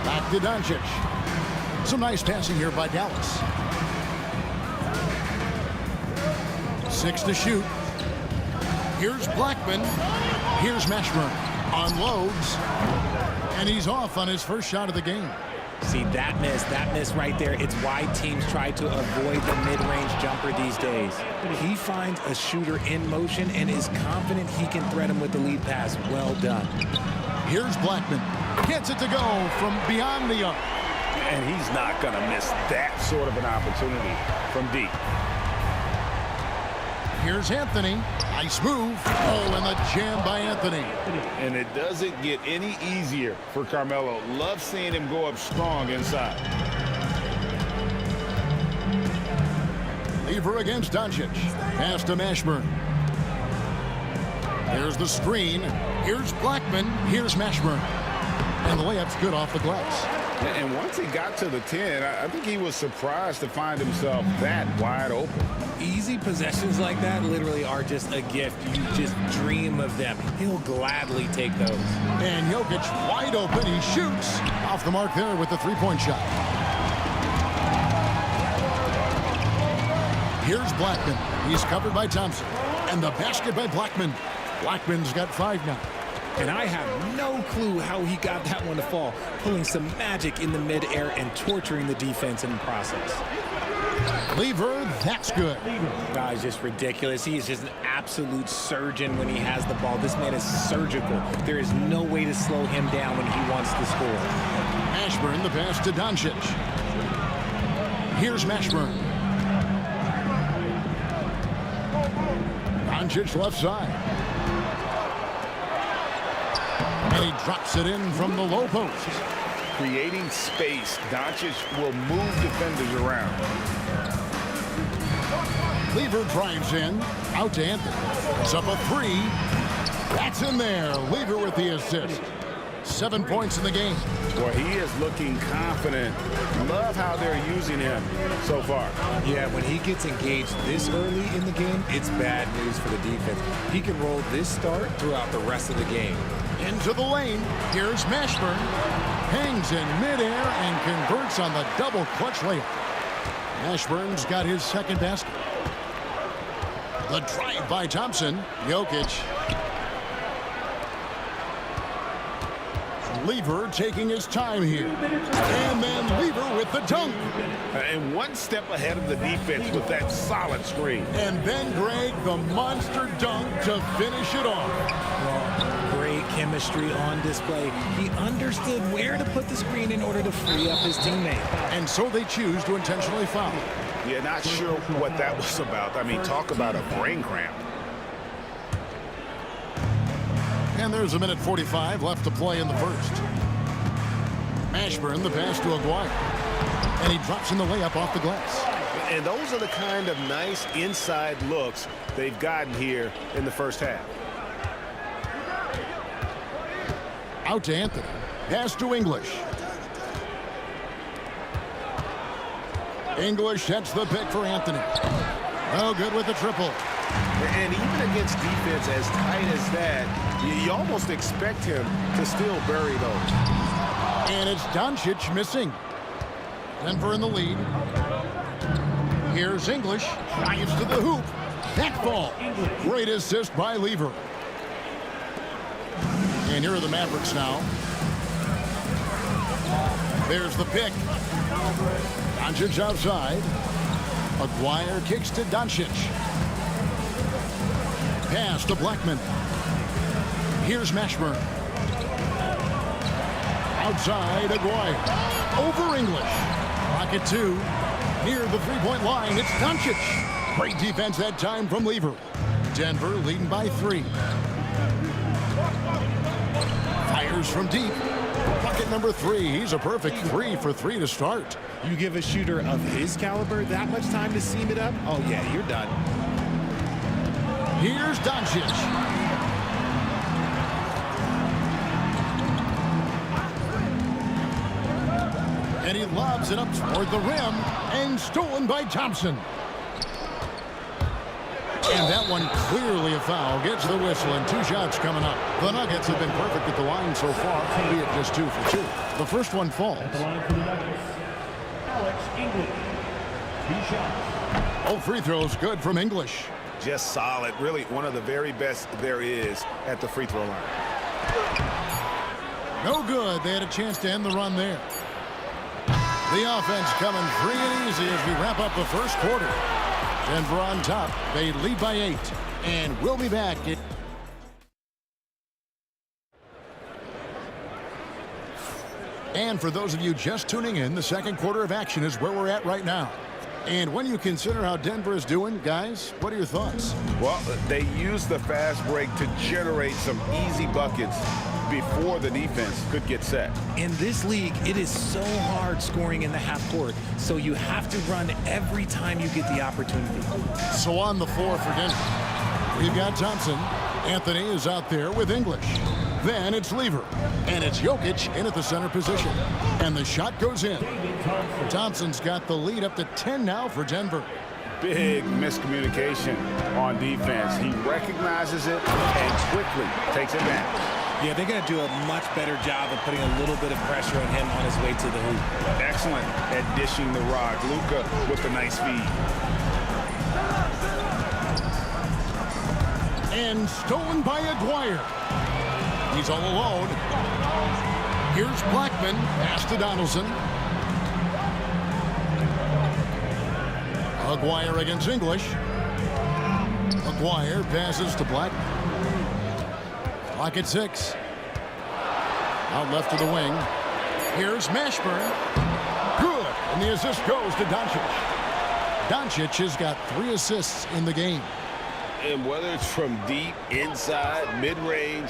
Back to Doncic. Some nice passing here by Dallas. 6 to shoot. Here's Blackman. Here's Mashburn. Unloads. And he's off on his first shot of the game. See, that miss right there. It's why teams try to avoid the mid-range jumper these days. He finds a shooter in motion and is confident he can thread him with the lead pass. Well done. Here's Blackman. Gets it to go from beyond the arc. And he's not going to miss that sort of an opportunity from deep. Here's Anthony. Nice move. Oh, and the jam by Anthony. And it doesn't get any easier for Carmelo. Love seeing him go up strong inside. Lever against Doncic. Pass to Mashburn. Here's the screen. Here's Blackman. Here's Mashburn. And the layup's good off the glass. And once he got to the 10, I think he was surprised to find himself that wide open. Easy possessions like that literally are just a gift. You just dream of them. He'll gladly take those. And Jokic wide open. He shoots. Off the mark there with the three-point shot. Here's Blackman. He's covered by Thompson. And the basket by Blackman. Blackman's got 5 now. And I have no clue how he got that one to fall. Pulling some magic in the midair and torturing the defense in the process. Lever, that's good. Guy's just ridiculous. He is just an absolute surgeon when he has the ball. This man is surgical. There is no way to slow him down when he wants to score. Mashburn, the pass to Doncic. Here's Mashburn. Doncic left side. And he drops it in from the low post. Creating space, Doncic will move defenders around. Lever drives in. Out to Anthony. It's up a 3. That's in there. Lever with the assist. 7 points in the game. Well, he is looking confident. Love how they're using him so far. Yeah, when he gets engaged this early in the game, it's bad news for the defense. He can roll this start throughout the rest of the game. Into the lane. Here's Mashburn. Hangs in midair and converts on the double clutch layup. Mashburn's got his second basket. The drive by Thompson. Jokic. Lever taking his time here. And then Lever with the dunk. And one step ahead of the defense with that solid screen. And then, Greg, the monster dunk to finish it off. Well, great chemistry on display. He understood where to put the screen in order to free up his teammate. And so they choose to intentionally foul. Yeah, not sure what that was about. I mean, talk about a brain cramp. And there's a minute 45 left to play in the first. Mashburn, the pass to Aguirre. And he drops in the layup off the glass. And those are the kind of nice inside looks they've gotten here in the first half. Out to Anthony. Pass to English. English sets the pick for Anthony. Oh, good with the triple. And even against defense as tight as that, you almost expect him to still bury those. And it's Doncic missing. Denver in the lead. Here's English. Drives to the hoop. That ball. Great assist by Lever. And here are the Mavericks now. There's the pick. Doncic outside. Aguirre kicks to Doncic. Pass to Blackman. Here's Mashburn. Outside, Aguirre. Over English. Rocket 2. Near the three-point line, it's Doncic. Great defense that time from Lever. Denver leading by 3. Fires from deep. Bucket number 3. He's a perfect 3 for 3 to start. You give a shooter of his caliber that much time to seam it up? Oh, yeah, you're done. Here's Doncic. And he lobs it up toward the rim and stolen by Thompson. And that one clearly a foul. Gets the whistle and 2 shots coming up. The Nuggets have been perfect at the line so far, albeit just 2 for 2. The first one falls. All free throws good from English. Just solid. Really one of the very best there is at the free throw line. No good. They had a chance to end the run there. The offense coming free and easy as we wrap up the first quarter. Denver on top. They lead by 8. And we'll be back. And for those of you just tuning in, the second quarter of action is where we're at right now. And when you consider how Denver is doing, guys, what are your thoughts? Well, they use the fast break to generate some easy buckets before the defense could get set. In this league, it is so hard scoring in the half court, so you have to run every time you get the opportunity. So on the floor for Denver, we've got Thompson. Anthony is out there with English. Then it's Lever. And it's Jokic in at the center position. And the shot goes in. Thompson's got the lead up to 10 now for Denver. Big miscommunication on defense. He recognizes it and quickly takes advantage. Yeah, they're going to do a much better job of putting a little bit of pressure on him on his way to the hoop. Excellent at dishing the rock. Luka with the nice feed. And stolen by Aguirre. He's all alone. Here's Blackman. Pass to Donaldson. Aguirre against English. Aguirre passes to Blackman. Clock at 6. Out left to the wing. Here's Mashburn. Good. And the assist goes to Doncic. Doncic has got 3 assists in the game. And whether it's from deep, inside, mid-range,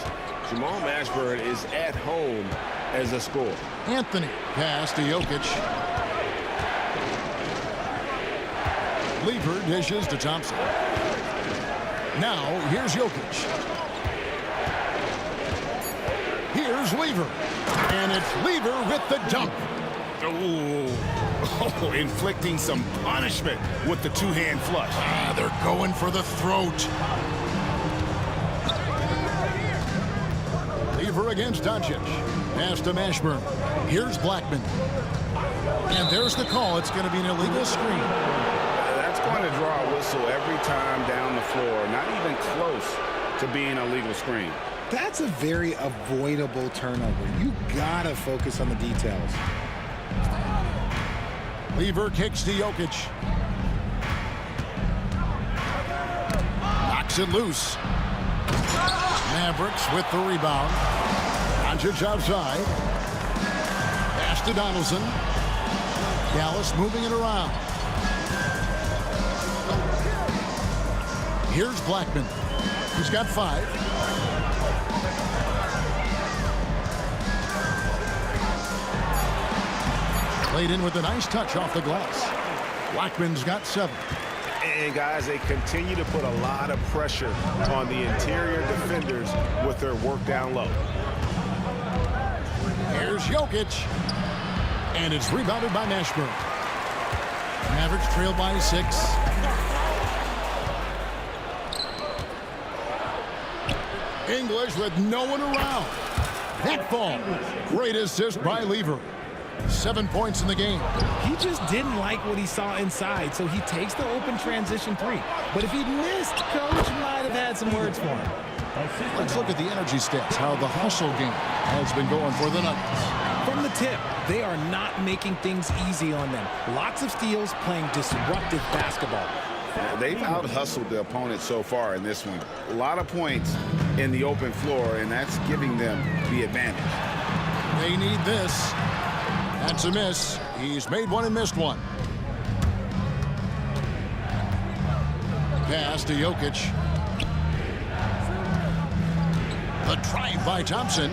Jamal Mashburn is at home as a scorer. Anthony pass to Jokic. Lever dishes to Thompson. Now here's Jokic. Here's Lever. And it's Lever with the dunk. Oh, inflicting some punishment with the 2-hand flush. They're going for the throat. Lever against Doncic. Pass to Mashburn. Here's Blackman. And there's the call. It's going to be an illegal screen. That's going to draw a whistle every time down the floor. Not even close to being a legal screen. That's a very avoidable turnover. You got to focus on the details. Lever kicks to Jokic. Knocks it loose. Mavericks with the rebound. Doncic outside. Pass to Donaldson. Dallas moving it around. Here's Blackman. He's got 5. Played in with a nice touch off the glass. Blackman's got 7. And guys, they continue to put a lot of pressure on the interior defenders with their work down low. Here's Jokic. And it's rebounded by Mashburn. Mavericks trail by 6. English with no one around. That ball. Great assist by Lever. 7 points in the game. He just didn't like what he saw inside, so he takes the open transition 3. But if he'd missed, Coach might have had some words for him. Let's look at the energy stats, how the hustle game has been going for the Nuggets. From the tip, they are not making things easy on them. Lots of steals, playing disruptive basketball. They've out-hustled the opponent so far in this one. A lot of points in the open floor, and that's giving them the advantage. They need this. That's a miss. He's made one and missed one. Pass to Jokic. The drive by Thompson.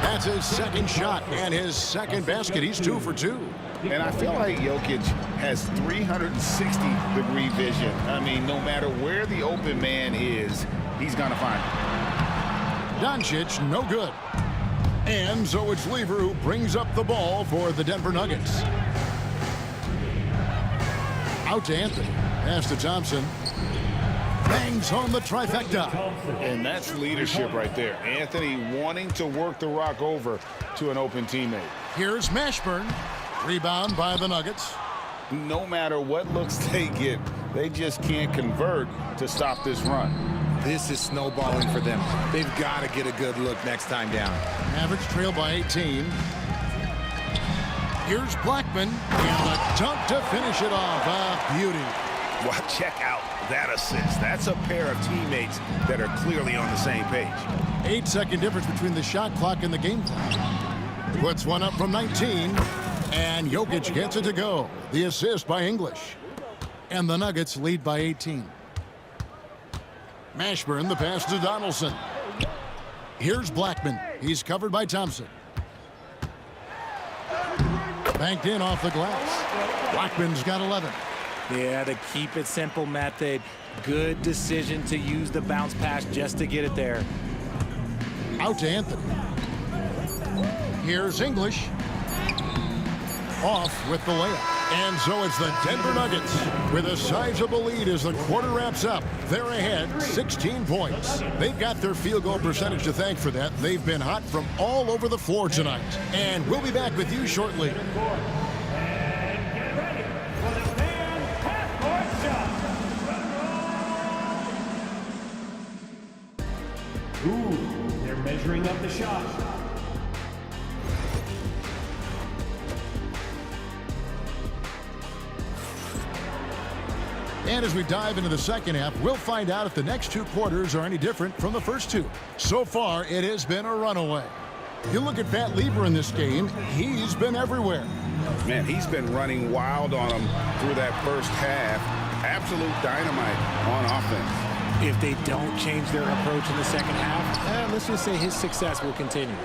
That's his second shot and his second basket. He's 2 for 2. And I feel like Jokic has 360-degree vision. I mean, no matter where the open man is, he's going to find him. Doncic, no good. And so it's Lever who brings up the ball for the Denver Nuggets. Out to Anthony. Pass to Thompson. Bangs home the trifecta. And that's leadership right there. Anthony wanting to work the rock over to an open teammate. Here's Mashburn. Rebound by the Nuggets. No matter what looks they get, they just can't convert to stop this run. This is snowballing for them. They've got to get a good look next time down. Mavericks trail by 18. Here's Blackman. And a dunk to finish it off. Beauty. Well, check out that assist. That's a pair of teammates that are clearly on the same page. 8-second difference between the shot clock and the game clock. Puts one up from 19. And Jokic gets it to go. The assist by English. And the Nuggets lead by 18. Mashburn, the pass to Donaldson. Here's Blackman. He's covered by Thompson. Banked in off the glass. Blackman's got 11. Yeah, the keep it simple method. Good decision to use the bounce pass just to get it there. Out to Anthony. Here's English. Off with the layup. And so it's the Denver Nuggets with a sizable lead as the quarter wraps up. They're ahead 16 points. They've got their field goal percentage to thank for that. They've been hot from all over the floor tonight. And we'll be back with you shortly. Ooh, they're measuring up the shot. And as we dive into the second half, we'll find out if the next 2 quarters are any different from the first 2. So far, it has been a runaway. You look at Pat Lever in this game, he's been everywhere. Man, he's been running wild on them through that first half. Absolute dynamite on offense. If they don't change their approach in the second half, let's just say his success will continue.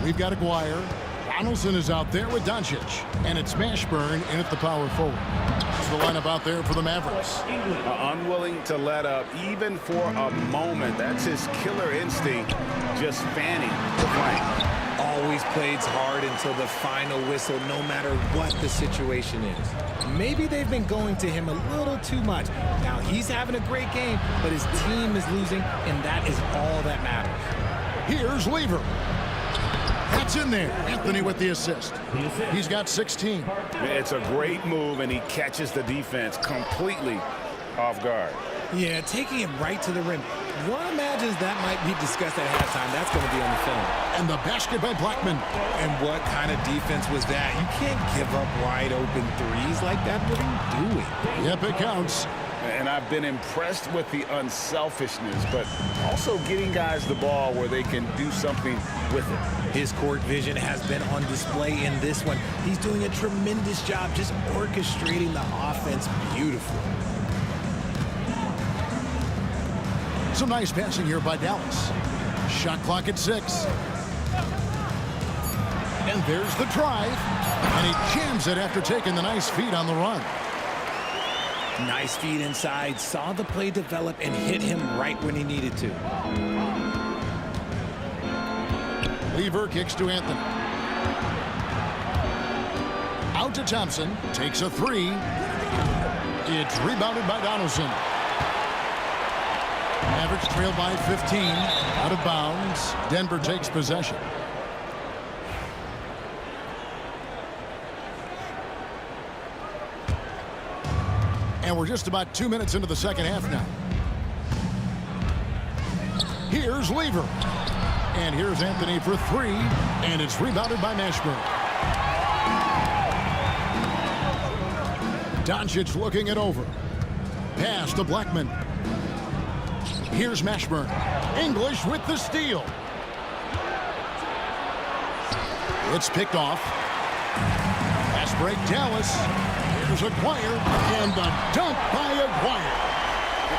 We've got Aguirre. Donaldson is out there with Doncic. And it's Mashburn in at the power forward. That's the lineup out there for the Mavericks. Unwilling to let up even for a moment. That's his killer instinct, just fanning the flank. Always plays hard until the final whistle, no matter what the situation is. Maybe they've been going to him a little too much. Now, he's having a great game, but his team is losing, and that is all that matters. Here's Lever. That's in there. Anthony with the assist. He's got 16. It's a great move, and he catches the defense completely off guard. Yeah, taking it right to the rim. One imagines that might be discussed at halftime. That's going to be on the film. And the basket by Blackman. And what kind of defense was that? You can't give up wide open threes like that. What are you doing? Yep, it counts. And I've been impressed with the unselfishness, but also getting guys the ball where they can do something with it. His court vision has been on display in this one. He's doing a tremendous job just orchestrating the offense beautifully. Some nice passing here by Dallas. Shot clock at 6. And there's the drive. And he jams it after taking the nice feed on the run. Nice feed inside. Saw the play develop and hit him right when he needed to. Lever kicks to Anthony. Out to Thompson. Takes a 3. It's rebounded by Donaldson. Mavericks trail by 15. Out of bounds. Denver takes possession. And we're just about 2 minutes into the second half now. Here's Lever. And here's Anthony for 3. And it's rebounded by Mashburn. Doncic looking it over. Pass to Blackman. Here's Mashburn. English with the steal. It's picked off. Pass break, Dallas. Here's Aguirre. And the dunk by Aguirre.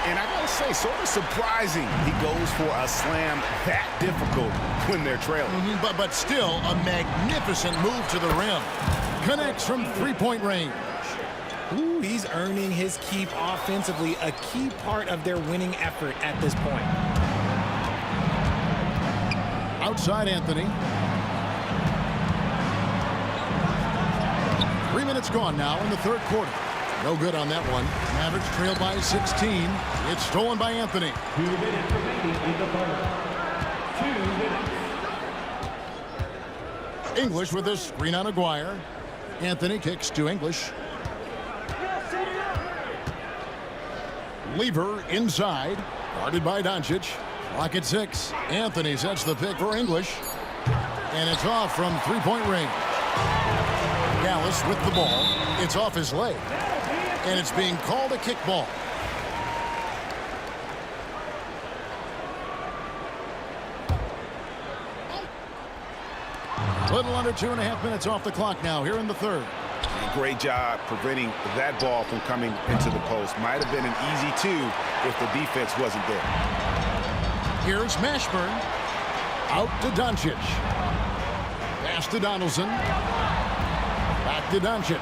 And I gotta say, sort of surprising he goes for a slam that difficult when they're trailing. But still a magnificent move to the rim. Connects from three-point range. Ooh, he's earning his keep offensively, a key part of their winning effort at this point. Outside Anthony. 3 minutes gone now in the third quarter. No good on that one. Mavericks trail by 16. It's stolen by Anthony. 2 minutes remaining in the quarter. 2 minutes. English with a screen on Aguirre. Anthony kicks to English. Lever inside. Guarded by Doncic. Clock at 6. Anthony sets the pick for English. And it's off from three-point range. Dallas with the ball. It's off his leg. And it's being called a kickball. Little under 2.5 minutes off the clock now here in the third. Great job preventing that ball from coming into the post. Might have been an easy 2 if the defense wasn't there. Here's Mashburn. Out to Doncic. Pass to Donaldson. Back to Doncic.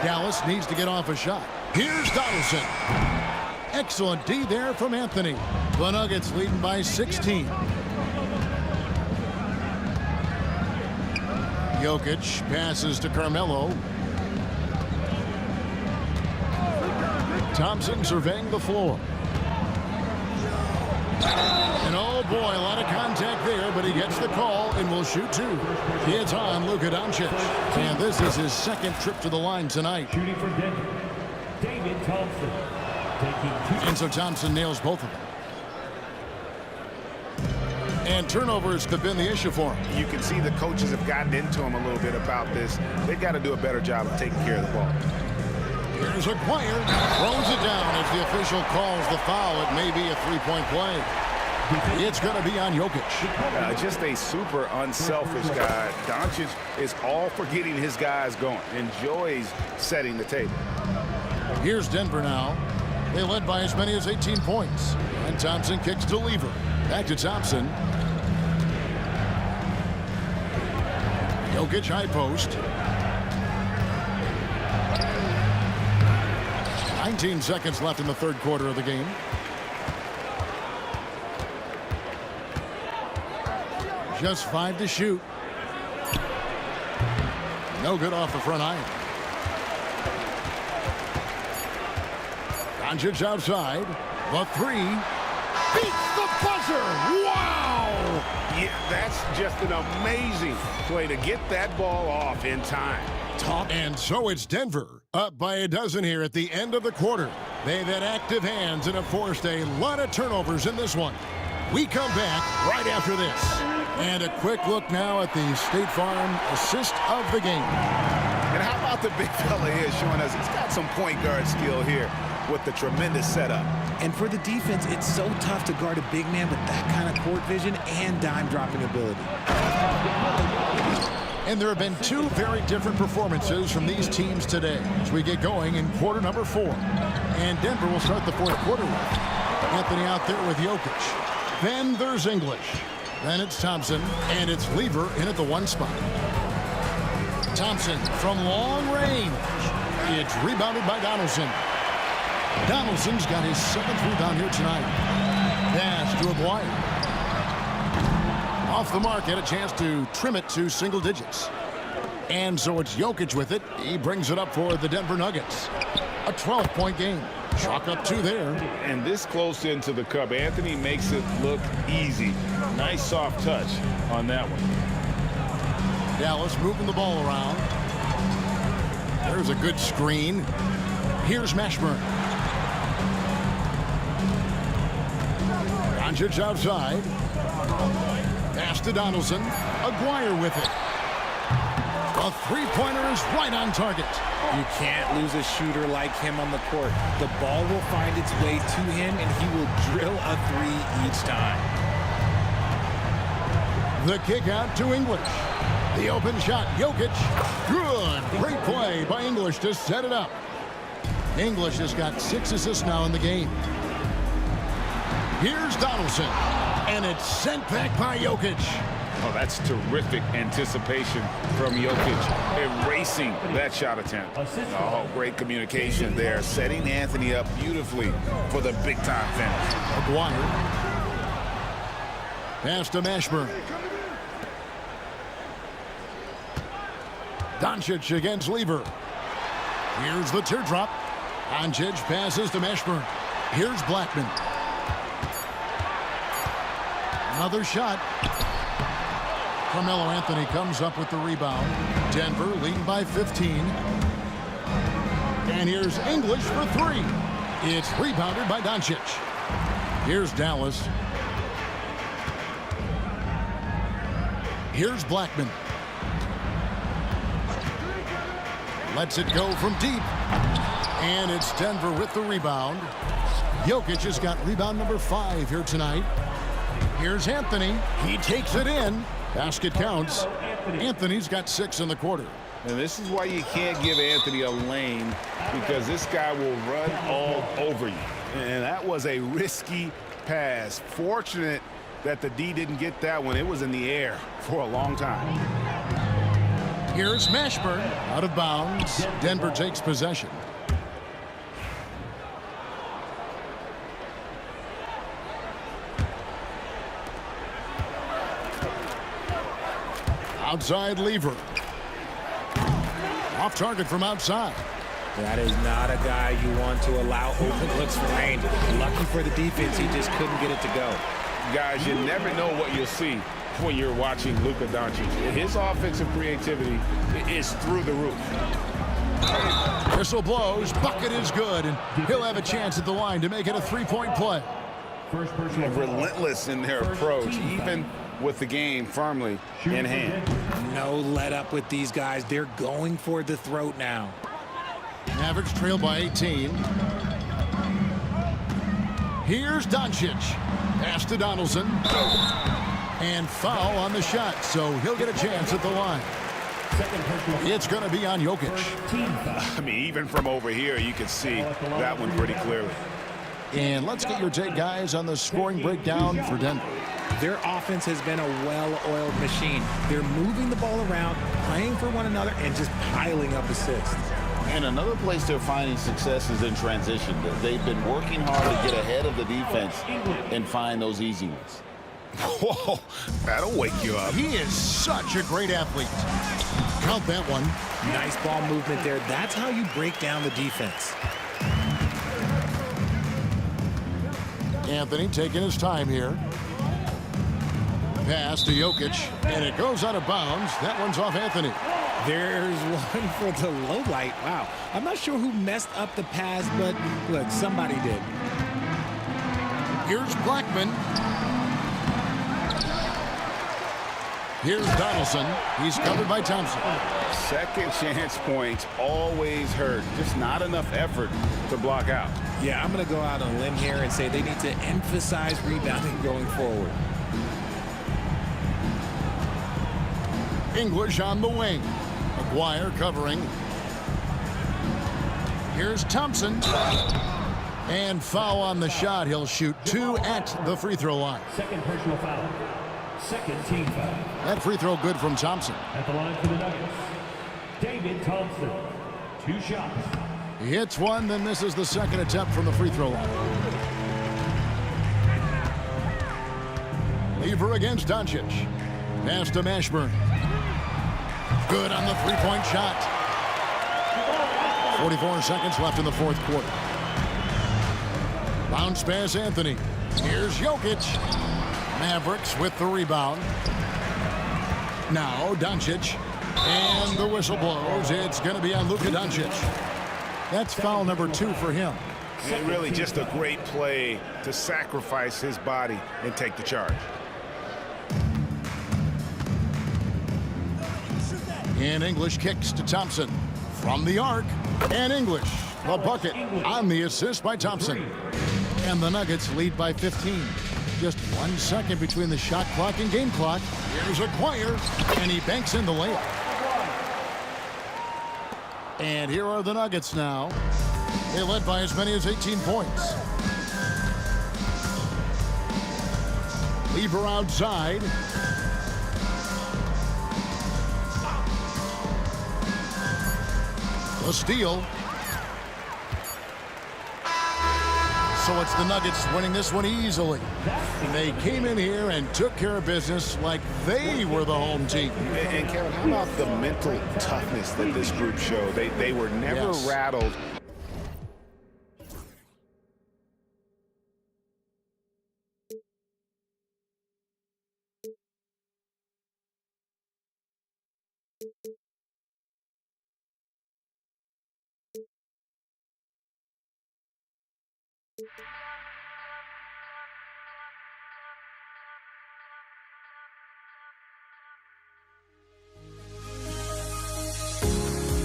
Dallas needs to get off a shot. Here's Donaldson. Excellent D there from Anthony. The Nuggets leading by 16. Jokic passes to Carmelo. Thompson surveying the floor. And oh boy, a lot of contact there, but he gets the call and will shoot 2. It's on Luka Doncic. And this is his second trip to the line tonight. Shooting for Denver, David Thompson. Taking 2. And so Thompson nails both of them. And turnovers have been the issue for him. You can see the coaches have gotten into him a little bit about this. They've got to do a better job of taking care of the ball. Here's Aguirre. Throws it down as the official calls the foul. It may be a three-point play. It's going to be on Jokic. Just a super unselfish guy. Doncic is all for getting his guys going. Enjoys setting the table. Here's Denver now. They led by as many as 18 points. And Thompson kicks to Lever. Back to Thompson. Jokic high post. 19 seconds left in the third quarter of the game. Just 5 to shoot. No good off the front iron. Doncic outside. The 3. Beats the buzzer. Wow! Yeah, that's just an amazing play to get that ball off in time. And so it's Denver up by a dozen here at the end of the quarter. They've had active hands and have forced a lot of turnovers in this one. We come back right after this. And a quick look now at the State Farm assist of the game. And how about about the big fella here showing us he's got some point guard skill here with the tremendous setup. And for the defense, it's so tough to guard a big man with that kind of court vision and dime dropping ability. And there have been two very different performances from these teams today as we get going in quarter number 4. And Denver will start the fourth quarter with Anthony out there with Jokic. Then there's English. Then it's Thompson, and it's Lever in at the 1 spot. Thompson from long range. It's rebounded by Donaldson. Donaldson's got his 7th rebound here tonight. Pass to Aguirre. Off the mark, had a chance to trim it to single digits. And so it's Jokic with it. He brings it up for the Denver Nuggets. A 12-point game. Chalk up 2 there. And this close into the cup, Anthony makes it look easy. Nice soft touch on that one. Dallas moving the ball around. There's a good screen. Here's Mashburn. Doncic outside. Pass to Donaldson. Aguirre with it. A three-pointer is right on target. You can't lose a shooter like him on the court. The ball will find its way to him, and he will drill a 3 each time. The kick out to English. The open shot, Jokic. Good. Great play by English to set it up. English has got 6 assists now in the game. Here's Donaldson. And it's sent back by Jokic. Oh, that's terrific anticipation from Jokic, erasing that shot attempt. Oh, great communication there, setting Anthony up beautifully for the big-time finish. Aguirre. Pass to Mashburn. Doncic against Lever. Here's the teardrop. Doncic passes to Mashburn. Here's Blackman. Another shot. Carmelo Anthony comes up with the rebound. Denver leading by 15. And here's English for 3. It's rebounded by Doncic. Here's Dallas. Here's Blackman. Lets it go from deep. And it's Denver with the rebound. Jokic has got rebound number 5 here tonight. Here's Anthony. He takes it in. Basket counts. Anthony's got 6 in the quarter. And this is why you can't give Anthony a lane, because this guy will run all over you. And that was a risky pass. Fortunate that the D didn't get that one. It was in the air for a long time. Here's Mashburn out of bounds. Denver takes possession. Outside Lever. Off target from outside. That is not a guy you want to allow open looks for range. Lucky for the defense, he just couldn't get it to go. Guys, you never know what you'll see when you're watching Luka Doncic. His offensive creativity is through the roof. Whistle blows. Bucket is good, and he'll have a chance at the line to make it a 3-point play. Relentless in their approach, even with the game firmly in hand. No let up with these guys. They're going for the throat now. Mavericks trail by 18. Here's Doncic. Pass to Donaldson. And foul on the shot, so he'll get a chance at the line. It's going to be on Jokic. I mean, even from over here, you can see that one pretty clearly. And let's get your take, guys, on the scoring breakdown for Denver. Their offense has been a well-oiled machine. They're moving the ball around, playing for one another, and just piling up assists. And another place they're finding success is in transition. They've been working hard to get ahead of the defense and find those easy ones. Whoa, that'll wake you up. He is such a great athlete. Count that one. Nice ball movement there. That's how you break down the defense. Anthony taking his time here. Pass to Jokic, and it goes out of bounds. That one's off Anthony. There's one for the low light. Wow. I'm not sure who messed up the pass, but look, somebody did. Here's Blackman. Here's Donaldson. He's covered by Thompson. Second chance points always hurt. Just not enough effort to block out. Yeah, I'm going to go out on a limb here and say they need to emphasize rebounding going forward. English on the wing. McGuire covering. Here's Thompson. And foul on the shot. He'll shoot 2 at the free throw line. Second personal foul. Second team foul. That free throw good from Thompson. At the line for the Nuggets, David Thompson. 2 shots. He hits one, then misses the second attempt from the free throw line. Lever against Doncic. Pass to Mashburn. Good on the three-point shot. 44 seconds left in the fourth quarter. Bounce pass Anthony. Here's Jokic. Mavericks with the rebound. Now Doncic. And the whistle blows. It's going to be on Luka Doncic. That's foul number 2 for him. And really just a great play to sacrifice his body and take the charge. And English kicks to Thompson. From the arc. And English. The bucket on the assist by Thompson. And the Nuggets lead by 15. Just 1 second between the shot clock and game clock. Here's Aguirre, and he banks in the layup. And here are the Nuggets now. They led by as many as 18 points. Lever outside. The steal. So it's the Nuggets winning this one easily. They came in here and took care of business like they were the home team. And Kevin, how about the mental toughness that this group showed? They were never rattled.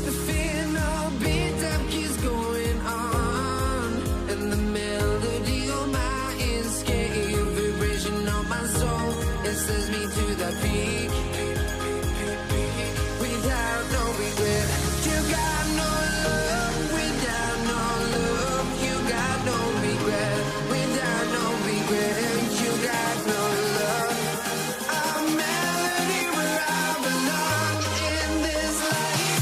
The fear no beat up keeps going on, and the melody on my escape, vibration on my soul, it sends me to the peak. Without no regret, you got no love. Without no love, you got no regret. Without no regret, you got no love. A melody where I belong in this life.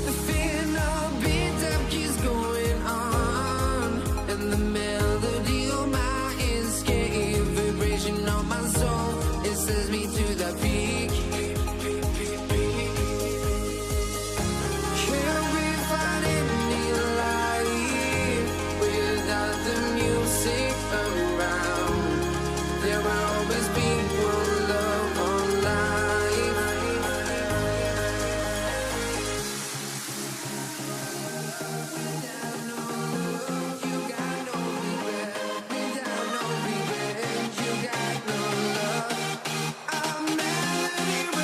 The fear no beat up keeps going on, and the melody on my escape, vibration on my soul, it sends me to the peak. Can't we find any light without the music around? There will always be one love, one life. Without no regret, you got no love. A melody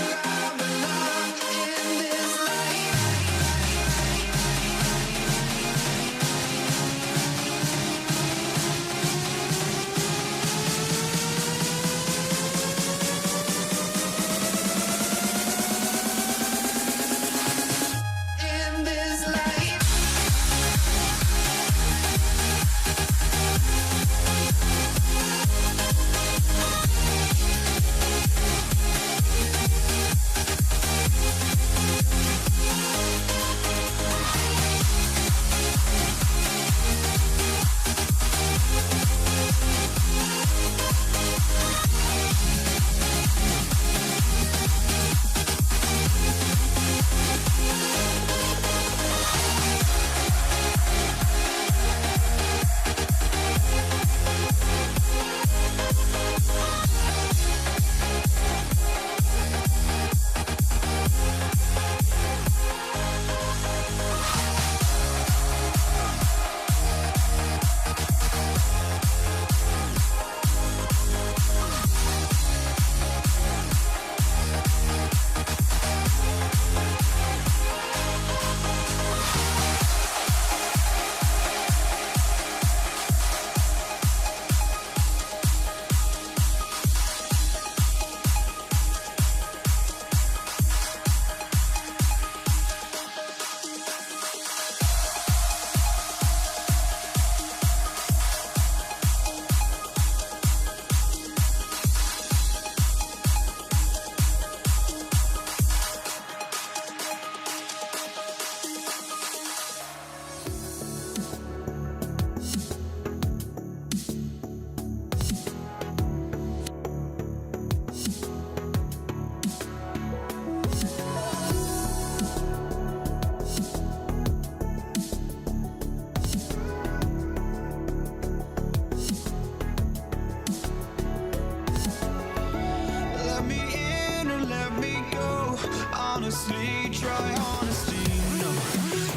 honestly, try honesty. No,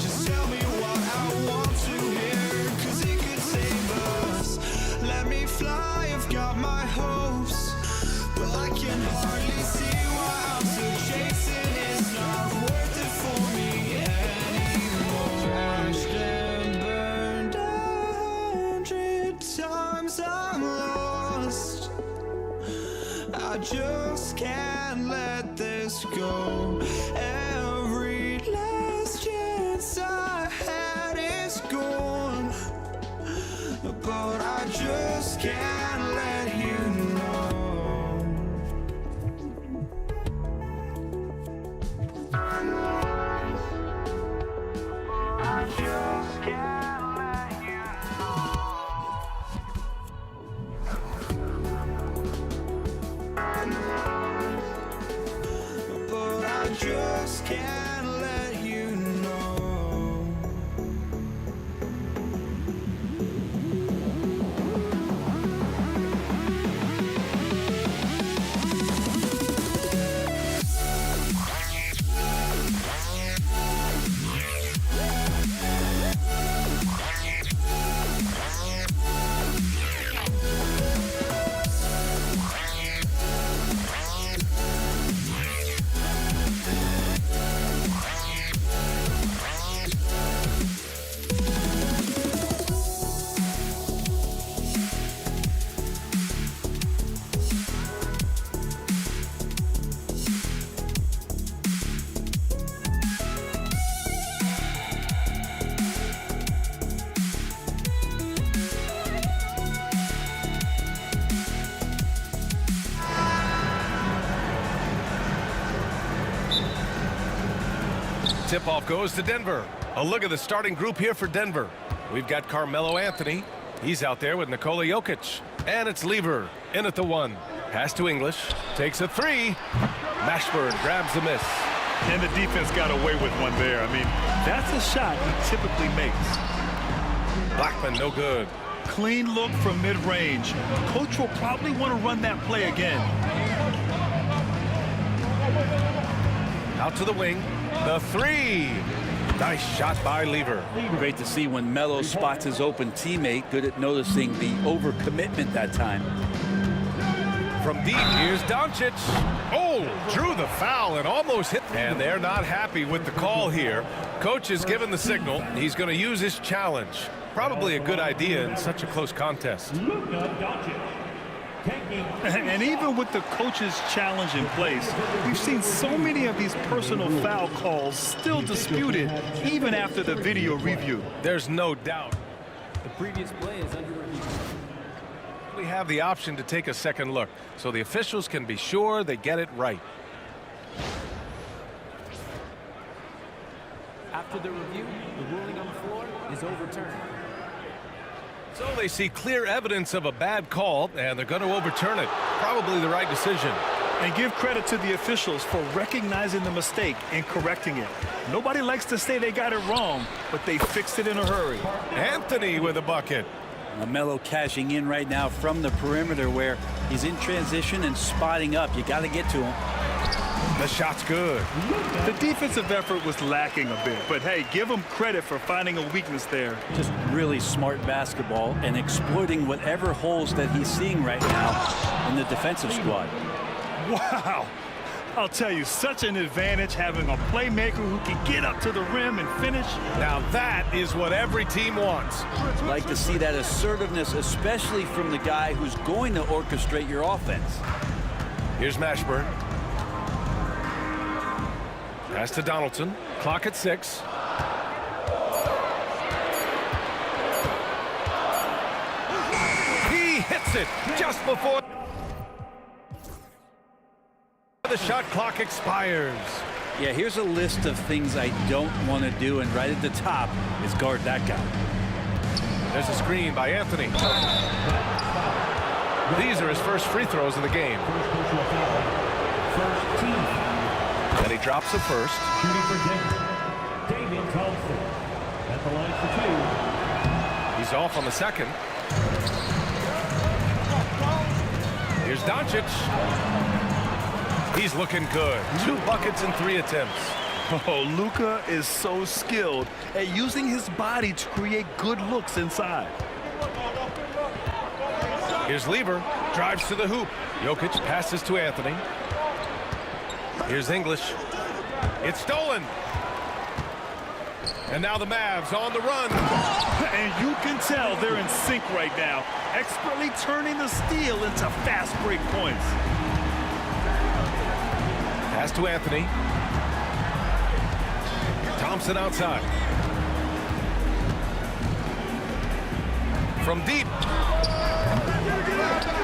just tell me what I want to hear, 'cause it could save us. Let me fly, I've got my hopes, but I can hardly see why I'm still chasing. It's not worth it for me anymore. Crashed and burned 100 times, I'm lost. I just can't let this go. Every last chance I had is gone, but I just can't let you know. I just can't let you know. But I just can't let you know. Tip-off goes to Denver. A look at the starting group here for Denver. We've got Carmelo Anthony. He's out there with Nikola Jokic. And it's Lever in at the 1. Pass to English. Takes a 3. Mashburn grabs the miss. And the defense got away with one there. I mean, that's a shot he typically makes. Blackman, no good. Clean look from mid-range. Coach will probably want to run that play again. Out to the wing. The 3. Nice shot by Lever. Great to see when Melo spots his open teammate. Good at noticing the overcommitment that time. From deep, here's Doncic. Oh, drew the foul and almost hit. And they're not happy with the call here. Coach has given the signal. He's going to use his challenge. Probably a good idea in such a close contest. And even with the coach's challenge in place, we've seen so many of these personal foul calls still disputed even after the video review. There's no doubt. The previous play is under review. We have the option to take a second look, so the officials can be sure they get it right. After the review, the ruling on the floor is overturned. So they see clear evidence of a bad call, and they're going to overturn it. Probably the right decision. And give credit to the officials for recognizing the mistake and correcting it. Nobody likes to say they got it wrong, but they fixed it in a hurry. Anthony with a bucket. Melo cashing in right now from the perimeter where he's in transition and spotting up. You got to get to him. The shot's good. The defensive effort was lacking a bit, but hey, give him credit for finding a weakness there. Just really smart basketball and exploiting whatever holes that he's seeing right now in the defensive squad. Wow. I'll tell you, such an advantage having a playmaker who can get up to the rim and finish. Now that is what every team wants. Like to see that assertiveness, especially from the guy who's going to orchestrate your offense. Here's Mashburn. Pass to Donaldson. Clock at 6. He hits it just before the shot clock expires. Yeah, here's a list of things I don't want to do, and right at the top is guard that guy. There's a screen by Anthony. These are his first free throws of the game. And he drops the first. Shooting for David Thompson at the line for 2. He's off on the second. Here's Doncic. He's looking good. 2 buckets in 3 attempts. Oh, Luka is so skilled at using his body to create good looks inside. Here's Lever, drives to the hoop. Jokic passes to Anthony. Here's English. It's stolen. And now the Mavs on the run. And you can tell they're in sync right now, expertly turning the steal into fast break points. Pass to Anthony. Thompson outside. From deep.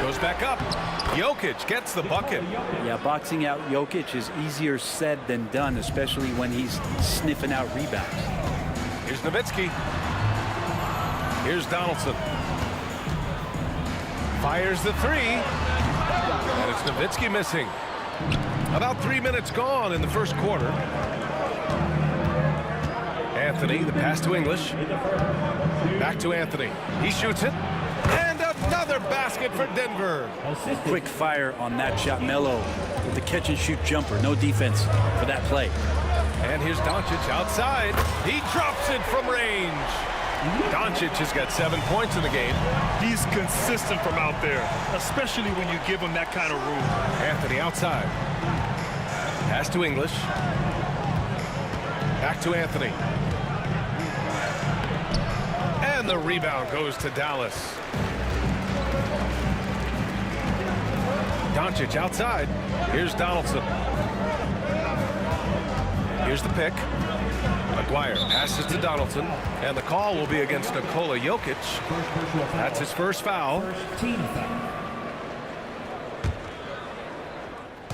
Goes back up. Jokic gets the bucket. Yeah, boxing out Jokic is easier said than done, especially when he's sniffing out rebounds. Here's Nowitzki. Here's Donaldson. Fires the 3. And it's Nowitzki missing. About 3 minutes gone in the first quarter. Anthony, the pass to English. Back to Anthony. He shoots it. And another basket for Denver. Quick fire on that shot. Melo with the catch and shoot jumper. No defense for that play. And here's Doncic outside. He drops it from range. Doncic has got 7 points in the game. He's consistent from out there, especially when you give him that kind of room. Anthony outside. Pass to English. Back to Anthony. And the rebound goes to Dallas. Doncic outside. Here's Donaldson. Here's the pick. McGuire passes to Donaldson. And the call will be against Nikola Jokic. That's his first foul.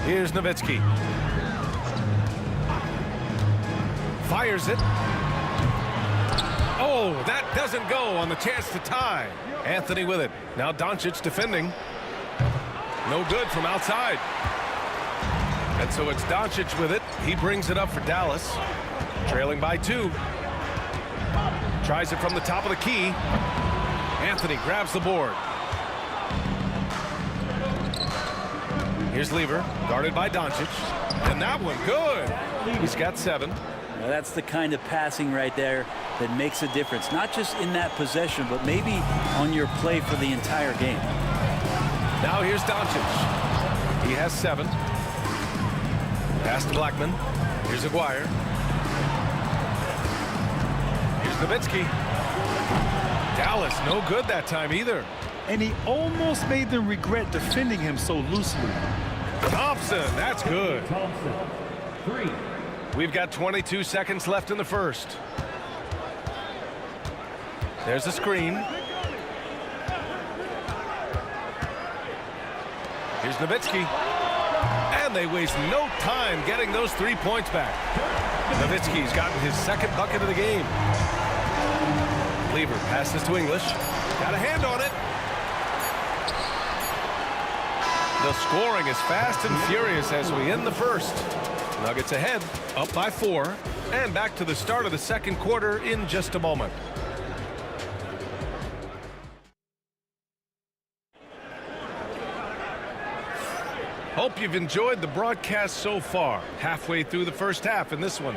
Here's Nowitzki. Fires it. Oh, that doesn't go on the chance to tie. Anthony with it. Now Doncic defending. No good from outside. And so it's Doncic with it. He brings it up for Dallas. Trailing by 2. Tries it from the top of the key. Anthony grabs the board. Here's Lever, guarded by Doncic. And that one good. He's got 7. Now that's the kind of passing right there that makes a difference. Not just in that possession, but maybe on your play for the entire game. Now here's Doncic. He has 7. Pass to Blackman. Here's Aguirre. Here's Nowitzki. Dallas no good that time either. And he almost made them regret defending him so loosely. Thompson, that's good. Thompson, 3. We've got 22 seconds left in the first. There's a screen. Here's Nowitzki. And they waste no time getting those 3 points back. Nowitzki's gotten his 2nd bucket of the game. Lever passes to English. Got a hand on it. The scoring is fast and furious as we end the first. Nuggets ahead, up by 4, and back to the start of the second quarter in just a moment. Hope you've enjoyed the broadcast so far. Halfway through the first half in this one.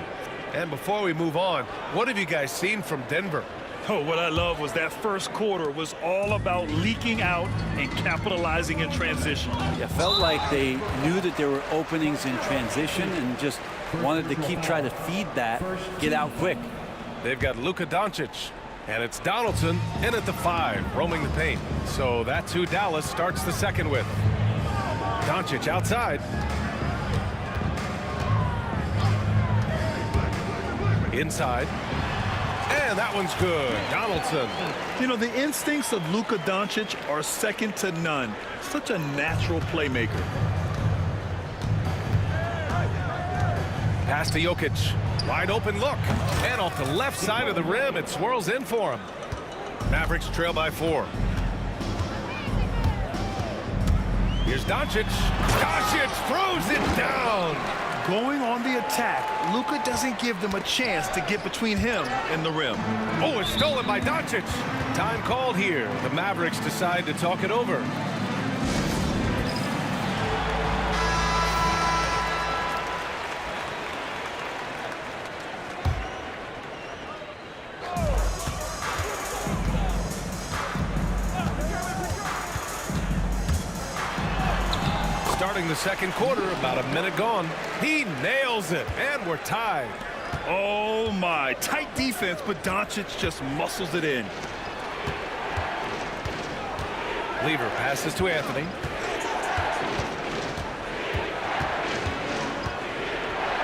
And before we move on, what have you guys seen from Denver? Oh, what I love was that first quarter was all about leaking out and capitalizing in transition. It felt like they knew that there were openings in transition and just wanted to keep trying to feed that, get out quick. They've got Luka Doncic, and it's Donaldson in at the 5, roaming the paint. So that's who Dallas starts the second with. Doncic outside. Inside. And that one's good. Donaldson. You know, the instincts of Luka Doncic are second to none. Such a natural playmaker. Pass to Jokic. Wide open look. And off the left side of the rim, it swirls in for him. Mavericks trail by 4. Here's Doncic. Doncic throws it down. Going on the attack, Luka doesn't give them a chance to get between him and the rim. Oh, it's stolen by Doncic. Time called here. The Mavericks decide to talk it over. Starting the second quarter, about a minute gone. He nails it, and we're tied. Oh, my. Tight defense, but Doncic just muscles it in. Lever passes to Anthony.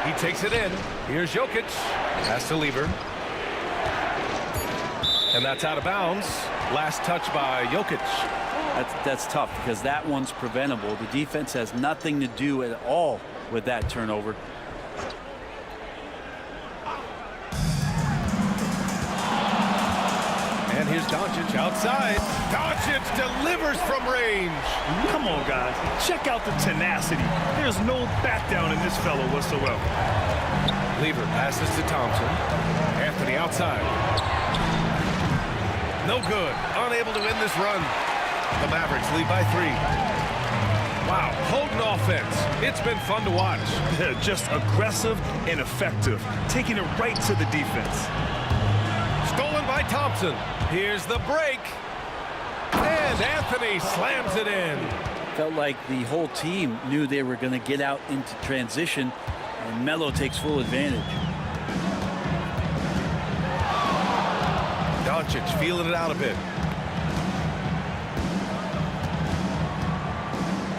He takes it in. Here's Jokic. Pass to Lever. And that's out of bounds. Last touch by Jokic. That's tough because that one's preventable. The defense has nothing to do at all with that turnover. And here's Doncic outside. Doncic delivers from range. Come on, guys. Check out the tenacity. There's no back down in this fellow whatsoever. Lever passes to Thompson. Anthony outside. No good. Unable to win this run. The Mavericks lead by 3. Wow, Holden offense. It's been fun to watch. Just aggressive and effective, taking it right to the defense. Stolen by Thompson. Here's the break. And Anthony slams it in. Felt like the whole team knew they were going to get out into transition, and Melo takes full advantage. Doncic feeling it out a bit.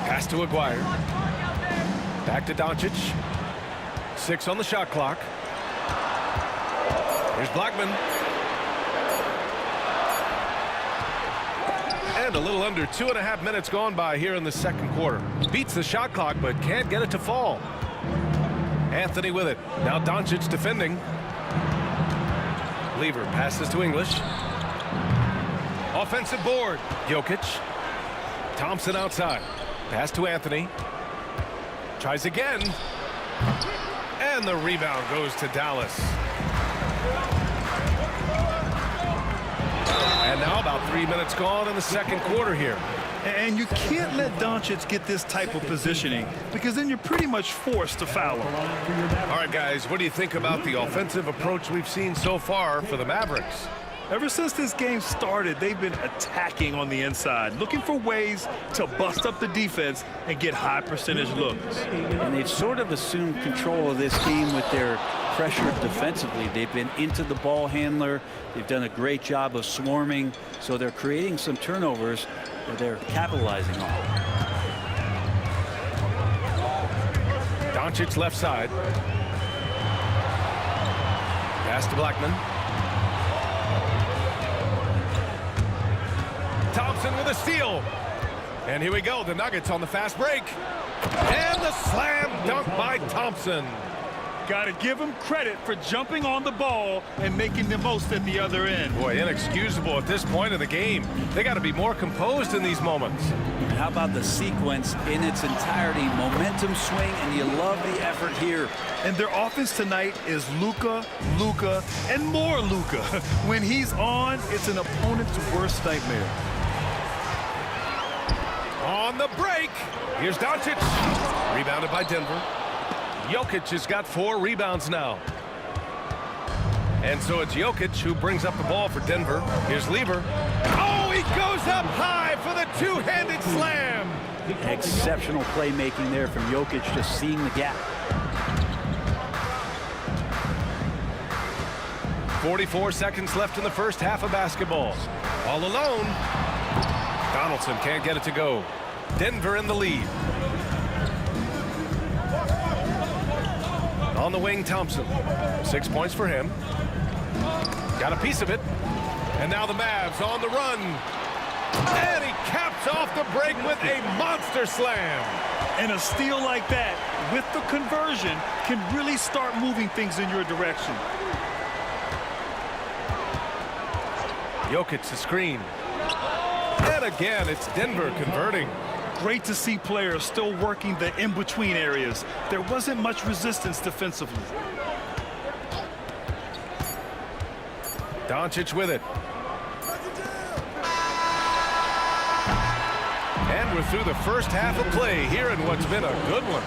Pass to Aguirre. Back to Doncic. 6 on the shot clock. Here's Blackman. And a little under 2.5 minutes gone by here in the second quarter. Beats the shot clock, but can't get it to fall. Anthony with it. Now Doncic defending. Lever passes to English. Offensive board. Jokic. Thompson outside. Pass to Anthony. Tries again. And the rebound goes to Dallas. And now about 3 minutes gone in the second quarter here. And you can't let Doncic get this type of positioning because then you're pretty much forced to foul him. All right, guys, what do you think about the offensive approach we've seen so far for the Mavericks? Ever since this game started, they've been attacking on the inside, looking for ways to bust up the defense and get high percentage looks. And they've sort of assumed control of this game with their pressure defensively. They've been into the ball handler. They've done a great job of swarming, so they're creating some turnovers that they're capitalizing on. Doncic left side. Pass to Blackman. Thompson with a steal. And here we go. The Nuggets on the fast break. And the slam dunk by Thompson. Got to give him credit for jumping on the ball and making the most at the other end. Boy, inexcusable at this point of the game. They got to be more composed in these moments. And how about the sequence in its entirety? Momentum swing, and you love the effort here. And their offense tonight is Luka, Luka, and more Luka. When he's on, it's an opponent's worst nightmare. On the break, here's Doncic. Rebounded by Denver. Jokic has got 4 rebounds now. And so it's Jokic who brings up the ball for Denver. Here's Lever. Oh, he goes up high for the two-handed slam. Exceptional playmaking there from Jokic, just seeing the gap. 44 seconds left in the first half of basketball. All alone. Donaldson can't get it to go. Denver in the lead. On the wing, Thompson. 6 points for him. Got a piece of it. And now the Mavs on the run. And he caps off the break with a monster slam. And a steal like that, with the conversion, can really start moving things in your direction. Jokic the screen. And again, it's Denver converting. Great to see players still working the in-between areas. There wasn't much resistance defensively. Doncic with it. And we're through the first half of play here in what's been a good one.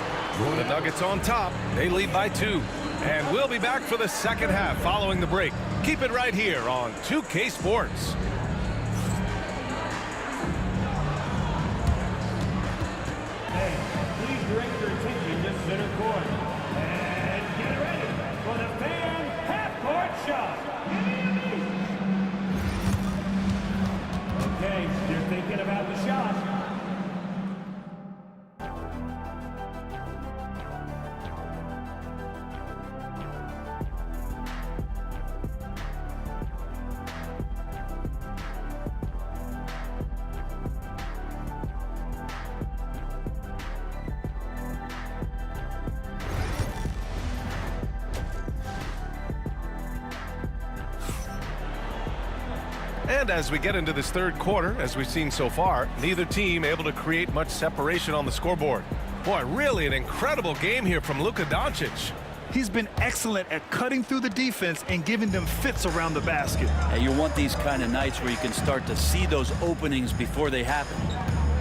The Nuggets on top. They lead by 2. And we'll be back for the second half following the break. Keep it right here on 2K Sports. Please And as we get into this third quarter, as we've seen so far, neither team able to create much separation on the scoreboard. Boy, really an incredible game here from Luka Doncic. He's been excellent at cutting through the defense and giving them fits around the basket. And you want these kind of nights where you can start to see those openings before they happen.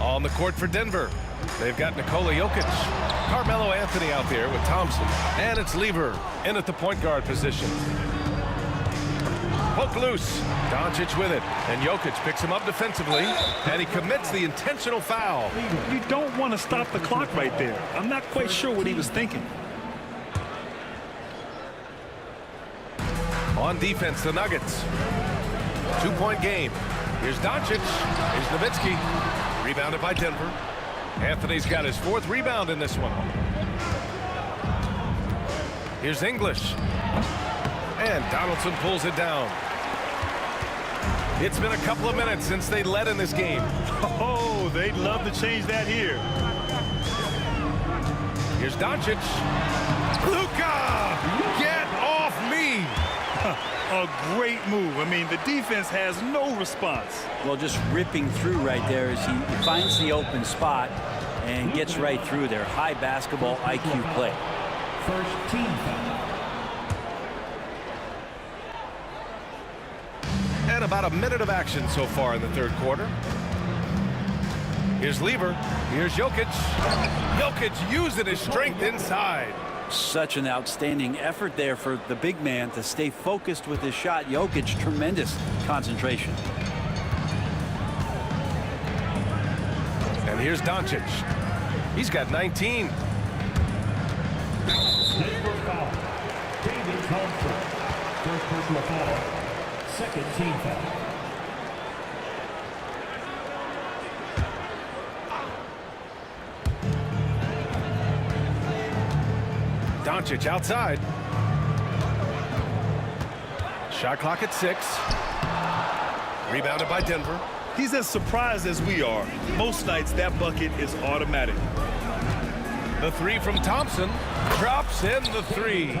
On the court for Denver, they've got Nikola Jokic, Carmelo Anthony out there with Thompson, and it's Lever in at the point guard position. Poke loose, Doncic with it, and Jokic picks him up defensively, and he commits the intentional foul. You don't want to stop the clock right there. I'm not quite sure what he was thinking. On defense, the Nuggets. 2-point game. Here's Doncic. Here's Nowitzki. Rebounded by Denver. Anthony's got his 4th rebound in this one. Here's English. And Donaldson pulls it down. It's been a couple of minutes since they led in this game. Oh, they'd love to change that here. Here's Doncic. Luka! Get off me! A great move. I mean, the defense has no response. Well, just ripping through right there as he finds the open spot and gets right through there. High basketball IQ play. First team foul. And about a minute of action so far in the third quarter. Here's Lever. Here's Jokic. Jokic using his strength inside. Such an outstanding effort there for the big man to stay focused with his shot. Jokic, tremendous concentration. And here's Doncic. He's got 19. Denver foul. David Thompson. First personal foul. Second team foul. Doncic outside. Shot clock at 6. Rebounded by Denver. He's as surprised as we are. Most nights that bucket is automatic. The 3 from Thompson drops in the 3.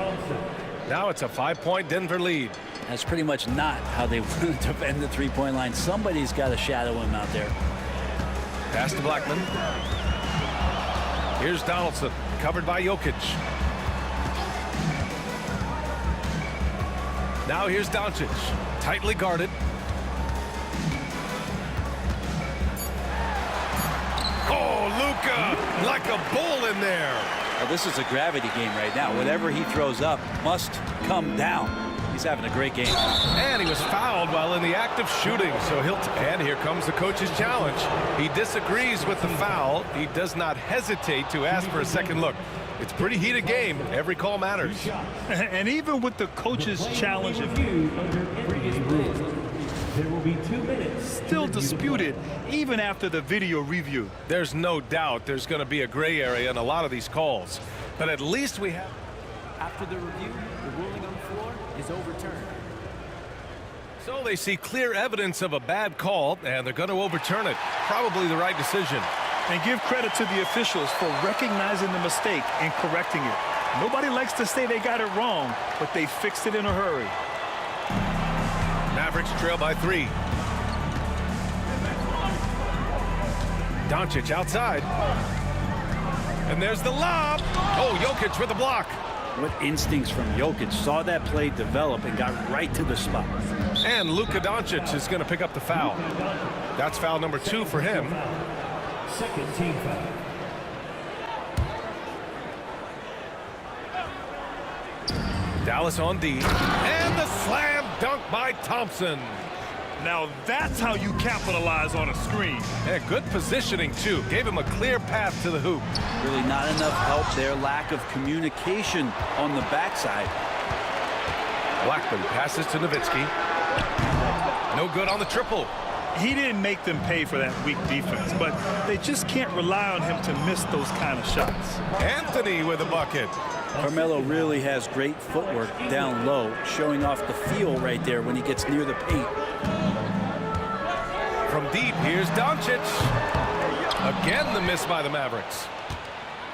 Now it's a 5-point Denver lead. That's pretty much not how they want to defend the three-point line. Somebody's got to shadow him out there. Pass to Blackman. Here's Donaldson, covered by Jokic. Now here's Doncic, tightly guarded. Oh, Luka, like a bull in there. Well, this is a gravity game right now. Whatever he throws up must come down. He's having a great game. And he was fouled while in the act of shooting, so and here comes the coach's challenge. He disagrees with the foul. He does not hesitate to ask for a second look. It's a pretty heated game. Every call matters. And even with the coach's challenge, Under NBA rules, there will be 2 minutes. still disputed even after the video review. There's no doubt there's going to be a gray area in a lot of these calls. But at least we have... After the review, the ruling on the floor is overturned. So they see clear evidence of a bad call, and they're going to overturn it. Probably the right decision. And give credit to the officials for recognizing the mistake and correcting it. Nobody likes to say they got it wrong, but they fixed it in a hurry. Mavericks trail by 3. Doncic outside. And there's the lob. Oh, Jokic with the block. What instincts from Jokic. Saw that play develop and got right to the spot. And Luka Doncic is going to pick up the foul. That's foul number 2 for him. Second team foul. Dallas on D. And the slam dunk by Thompson. Now that's how you capitalize on a screen. And good positioning, too. Gave him a clear path to the hoop. Really not enough help there. Lack of communication on the backside. Blackman passes to Nowitzki. No good on the triple. He didn't make them pay for that weak defense, but they just can't rely on him to miss those kind of shots. Anthony with a bucket. Carmelo really has great footwork down low, showing off the feel right there when he gets near the paint. From deep, here's Doncic. Again, the miss by the Mavericks.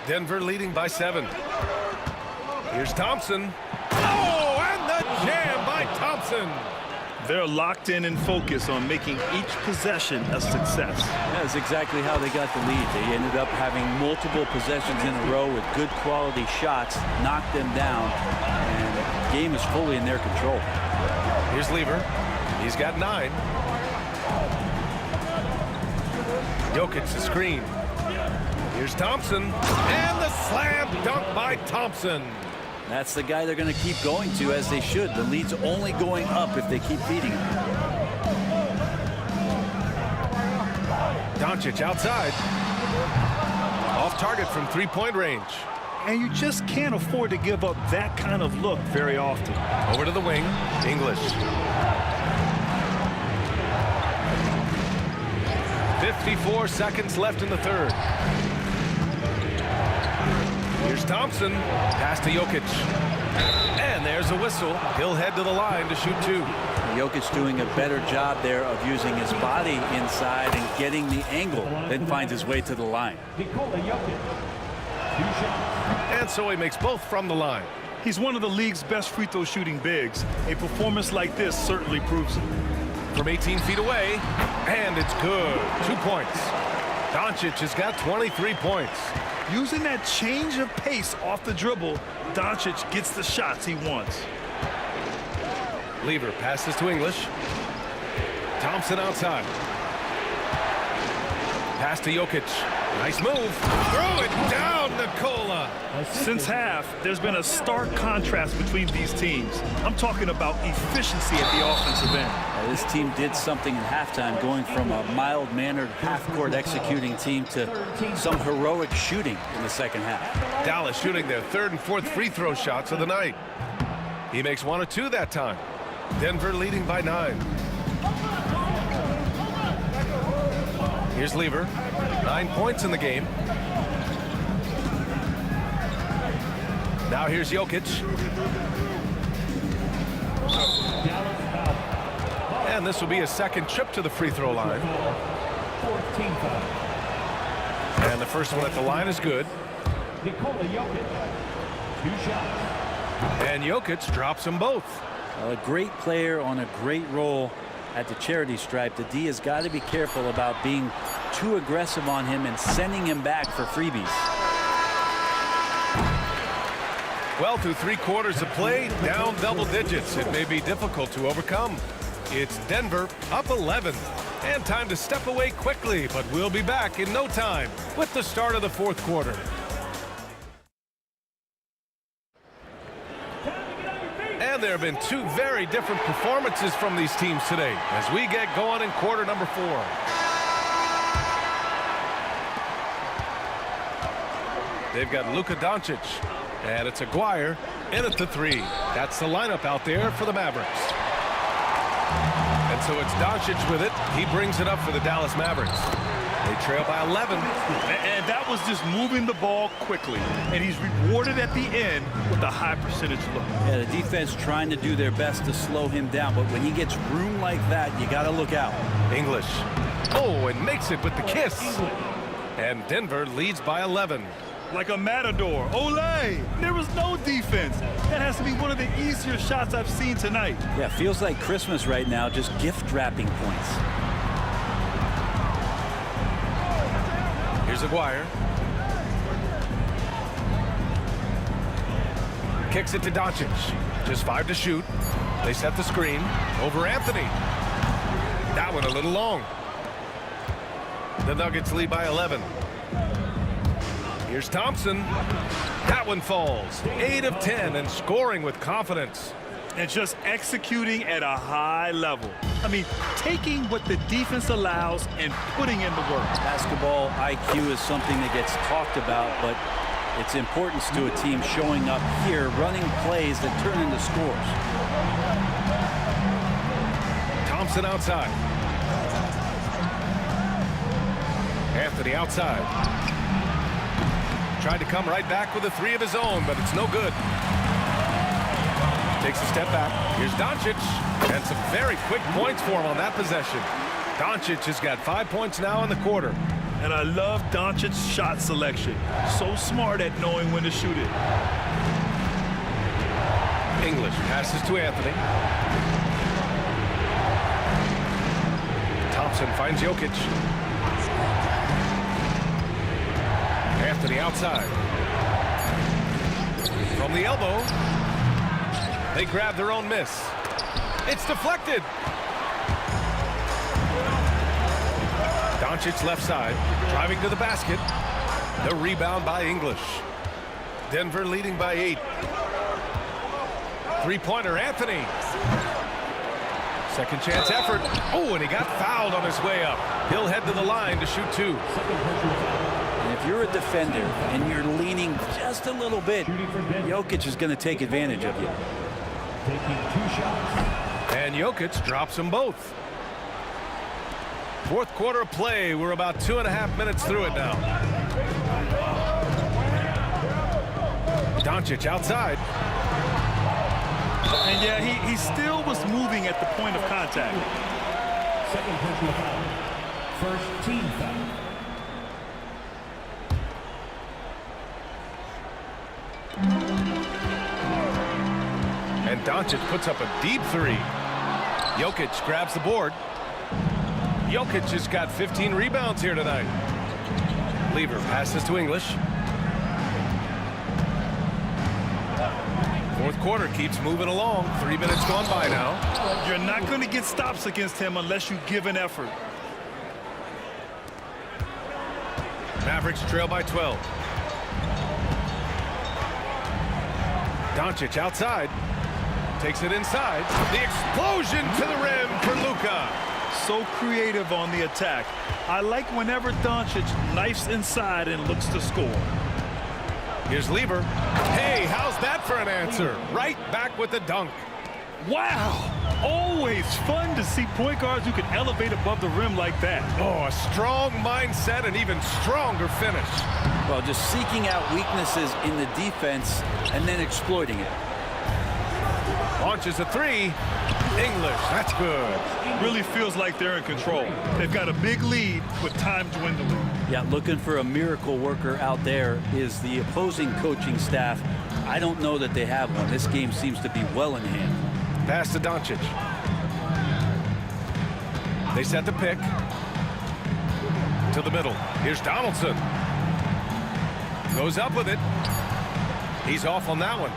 Denver leading by 7. Here's Thompson. Oh, and the jam by Thompson. They're locked in and focused on making each possession a success. That's exactly how they got the lead. They ended up having multiple possessions in a row with good quality shots, knocked them down, and the game is fully in their control. Here's Lever. He's got 9. Jokic the screen. Here's Thompson. And the slam dunk by Thompson. That's the guy they're going to keep going to, as they should. The lead's only going up if they keep feeding him. Doncic outside. Off target from three-point range. And you just can't afford to give up that kind of look very often. Over to the wing. English. 54 seconds left in the third. Here's Thompson. Pass to Jokic. And there's a whistle. He'll head to the line to shoot 2. Jokic doing a better job there of using his body inside and getting the angle, then finds his way to the line. And so he makes both from the line. He's one of the league's best free throw shooting bigs. A performance like this certainly proves it. From 18 feet away, and it's good. 2 points. Doncic has got 23 points. Using that change of pace off the dribble, Doncic gets the shots he wants. Lever passes to English. Thompson outside. Pass to Jokic. Nice move. Throw it down, Nikola. Since half, there's been a stark contrast between these teams. I'm talking about efficiency at the offensive end. This team did something in halftime, going from a mild-mannered half-court executing team to some heroic shooting in the second half. Dallas shooting their 3rd and 4th free throw shots of the night. He makes 1 or 2 that time. Denver leading by 9. Here's Lever. 9 points in the game. Now here's Jokic. And this will be his 2nd trip to the free throw line. And the first one at the line is good. And Jokic drops them both. A great player on a great role at the charity stripe. The D has got to be careful about being too aggressive on him and sending him back for freebies. Well, through 3 quarters of play, down double digits. It may be difficult to overcome. It's Denver up 11. And time to step away quickly, but we'll be back in no time with the start of the 4th quarter. And there have been 2 very different performances from these teams today as we get going in quarter number 4. They've got Luka Doncic, and it's Aguirre in at the 3. That's the lineup out there for the Mavericks. And so it's Doncic with it. He brings it up for the Dallas Mavericks. They trail by 11. And that was just moving the ball quickly. And he's rewarded at the end with a high percentage look. Yeah, the defense trying to do their best to slow him down, but when he gets room like that, you got to look out. English. Oh, and makes it with the kiss. And Denver leads by 11. Like a matador. Olay! There was no defense. That has to be one of the easier shots I've seen tonight. Yeah, feels like Christmas right now, just gift wrapping points. Here's Aguirre. Kicks it to Doncic. Just 5 to shoot. They set the screen over Anthony. That one a little long. The Nuggets lead by 11. Here's Thompson. That one falls. 8 of 10 and scoring with confidence. And just executing at a high level. I mean, taking what the defense allows and putting in the work. Basketball IQ is something that gets talked about, but its importance to a team showing up here, running plays that turn into scores. Thompson outside. Anthony outside. Tried to come right back with a 3 of his own, but it's no good. Takes a step back. Here's Doncic. And some very quick points for him on that possession. Doncic has got 5 points now in the quarter. And I love Doncic's shot selection. So smart at knowing when to shoot it. English passes to Anthony. Thompson finds Jokic. Anthony outside. From the elbow. They grab their own miss. It's deflected. Doncic left side, driving to the basket. The rebound by English. Denver leading by 8. Three-pointer, Anthony. Second chance effort. Oh, and he got fouled on his way up. He'll head to the line to shoot 2. And if you're a defender and you're leaning just a little bit, Jokic is going to take advantage of you. Taking 2 shots. And Jokic drops them both. Fourth quarter of play. We're about 2.5 minutes through it now. Doncic outside. And yeah, he still was moving at the point of contact. Second personal foul. First team foul. And Doncic puts up a deep 3. Jokic grabs the board. Jokic has got 15 rebounds here tonight. Lever passes to English. Fourth quarter keeps moving along. 3 minutes gone by now. You're not going to get stops against him unless you give an effort. Mavericks trail by 12. Doncic outside. Takes it inside. The explosion to the rim for Luka. So creative on the attack. I like whenever Doncic knifes inside and looks to score. Here's Lever. Hey, how's that for an answer? Right back with the dunk. Wow. Always fun to see point guards who can elevate above the rim like that. Oh, a strong mindset and even stronger finish. Well, just seeking out weaknesses in the defense and then exploiting it. Launches a 3. English, that's good. Really feels like they're in control. They've got a big lead with time dwindling. Yeah, looking for a miracle worker out there is the opposing coaching staff. I don't know that they have one. This game seems to be well in hand. Pass to Doncic. They set the pick. To the middle. Here's Donaldson. Goes up with it. He's off on that one.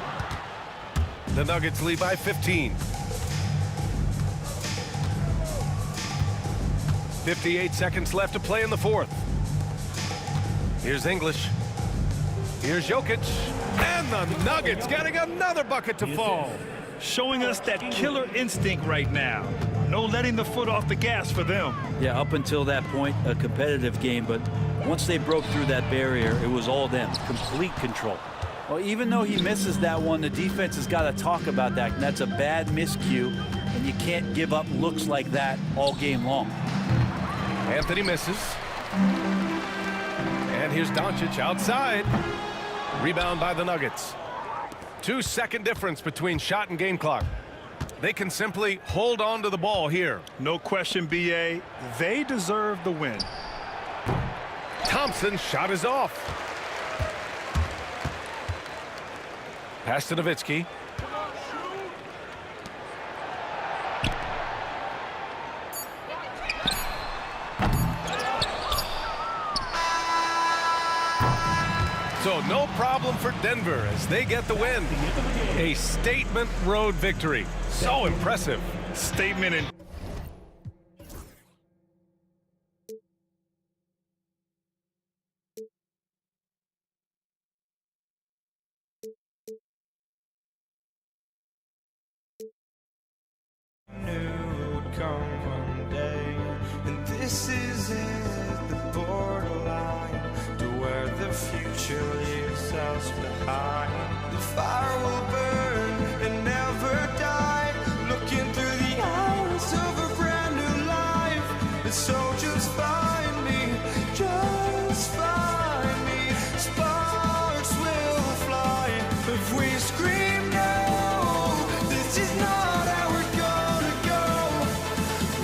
The Nuggets lead by 15. 58 seconds left to play in the fourth. Here's English. Here's Jokic. And the Nuggets getting another bucket to fall. Showing us that killer instinct right now. No letting the foot off the gas for them. Yeah, up until that point, a competitive game, but once they broke through that barrier, it was all them. Complete control. Well, even though he misses that one, the defense has got to talk about that, and that's a bad miscue, and you can't give up looks like that all game long. Anthony misses. And here's Doncic outside. Rebound by the Nuggets. 2-second difference between shot and game clock. They can simply hold on to the ball here. No question, B.A. They deserve the win. Thompson's shot is off. Pass to Nowitzki. So no problem for Denver as they get the win. A statement road victory. So impressive. Statement in. Come one day, and this is it, the borderline to where the future leaves us behind. The fire will burn and never die, looking through the eyes of a brand new life. And so just find me, just find me. Sparks will fly if we scream no. This is not how we're gonna go.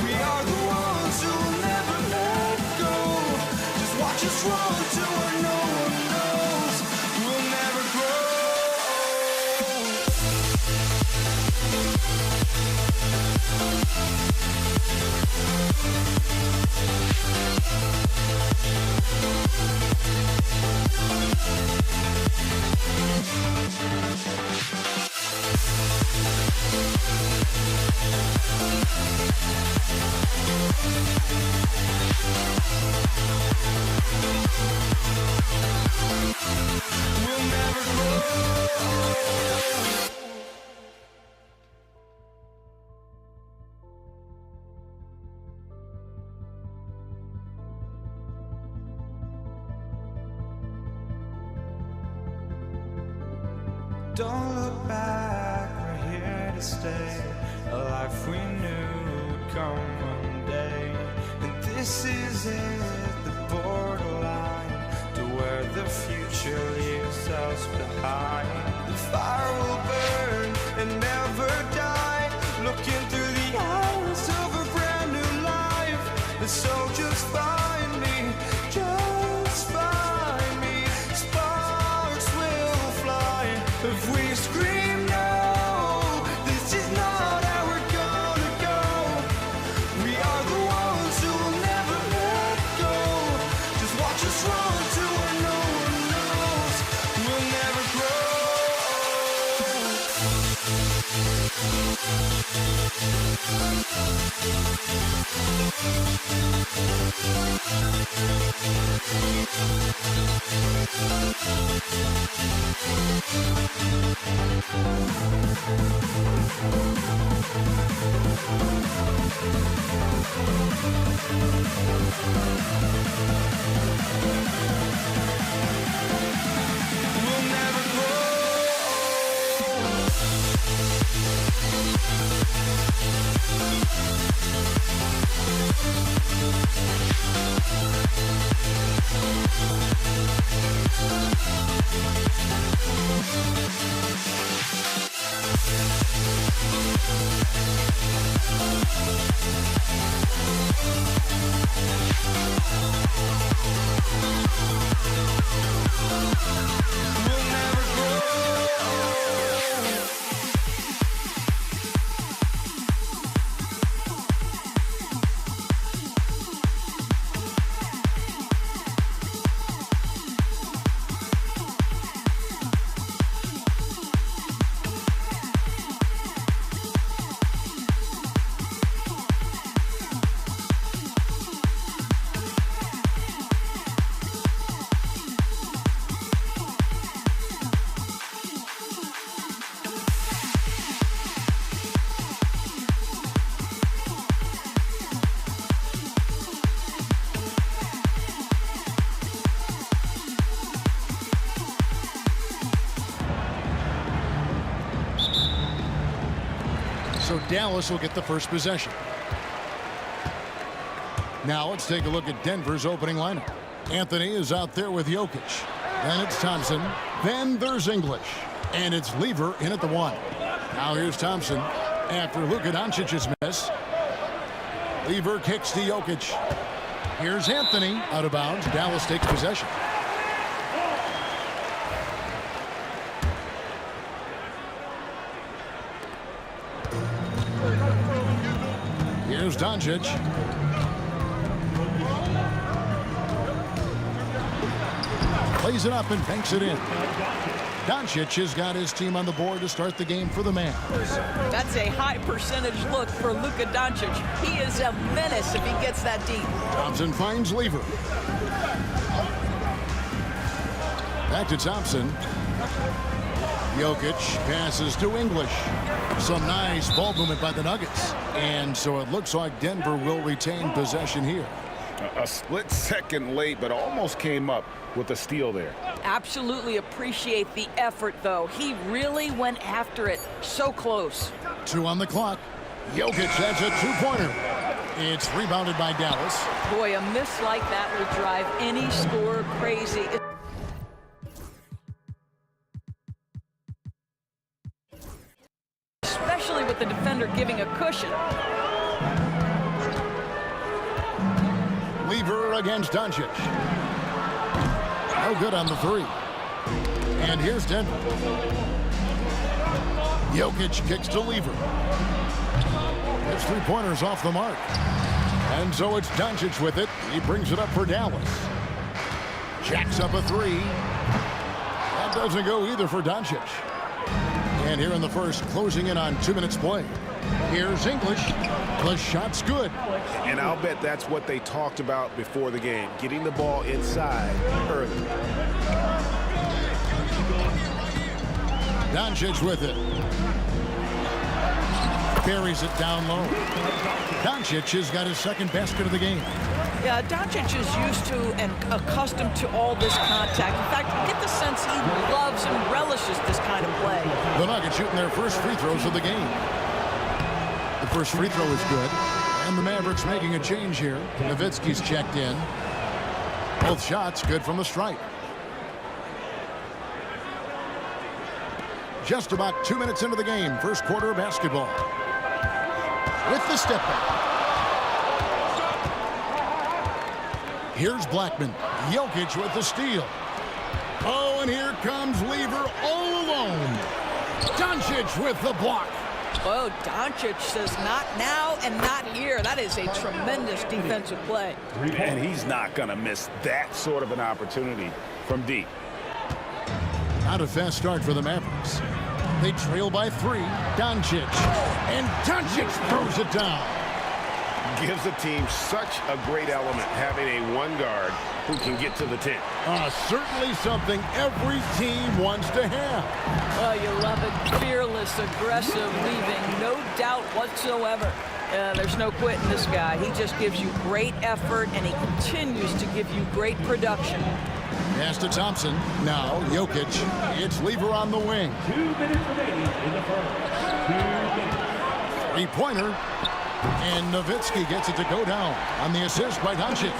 We are the ones who will never let go. Just watch us run to where no one knows. We'll never grow. Don't look back, we're here to stay. A life we knew would come one day. And this is it, the borderline to where the future leaves us behind. The fire will burn and never die, looking through the eyes of a brand new life. And so just find me, just find me. Sparks will fly if we scream no. This is not how we're gonna go. We are the ones who will never let go. Just watch us run to where no one knows. We'll never grow. We'll never grow. So Dallas will get the first possession. Now let's take a look at Denver's opening lineup. Anthony is out there with Jokic. Then it's Thompson. Then there's English. And it's Lever in at the 1. Now here's Thompson after Luka Doncic's miss. Lever kicks to Jokic. Here's Anthony out of bounds. Dallas takes possession. Here's Doncic. Plays it up and banks it in. Doncic has got his team on the board to start the game for the man. That's a high percentage look for Luka Doncic. He is a menace if he gets that deep. Thompson finds Lever. Back to Thompson. Jokic passes to English. Some nice ball movement by the Nuggets. And so it looks like Denver will retain possession here. A split second late, but almost came up with a steal there. Absolutely appreciate the effort, though. He really went after it. So close. 2 on the clock. Jokic has a 2-pointer. It's rebounded by Dallas. Boy, a miss like that will drive any scorer crazy. Especially with the defender giving a cushion. Lever against Doncic. No good on the 3. And here's Denver. Jokic kicks to Lever. His three-pointers off the mark. And so it's Doncic with it. He brings it up for Dallas. Jacks up a three. That doesn't go either for Doncic. And here in the first, closing in on 2 minutes play. Here's English. The shot's good. And I'll bet that's what they talked about before the game, getting the ball inside early. Doncic with it. Buries it down low. Doncic has got his second basket of the game. Yeah, Doncic is used to and accustomed to all this contact. In fact, you get the sense he loves and relishes this kind of play. The Nuggets shooting their first free throws of the game. The first free throw is good. And the Mavericks making a change here. Nowitzki's checked in. Both shots good from the stripe. Just about 2 minutes into the game. First quarter of basketball. With the step back. Here's Blackman. Jokic with the steal. Oh, and here comes Lever all alone. Doncic with the block. Oh, Doncic says not now and not here. That is a tremendous defensive play. And he's not going to miss that sort of an opportunity from deep. Not a fast start for the Mavericks. They trail by 3. Doncic. And Doncic throws it down. Gives a team such a great element having a one guard who can get to the 10. Certainly something every team wants to have. Oh, you love it. Fearless, aggressive, leaving no doubt whatsoever. There's no quitting this guy. He just gives you great effort, and he continues to give you great production. Pass to Thompson. Now Jokic. It's Lever on the wing. 2 minutes remaining in the first. 2 minutes. Three-pointer. And Nowitzki gets it to go down on the assist by Doncic.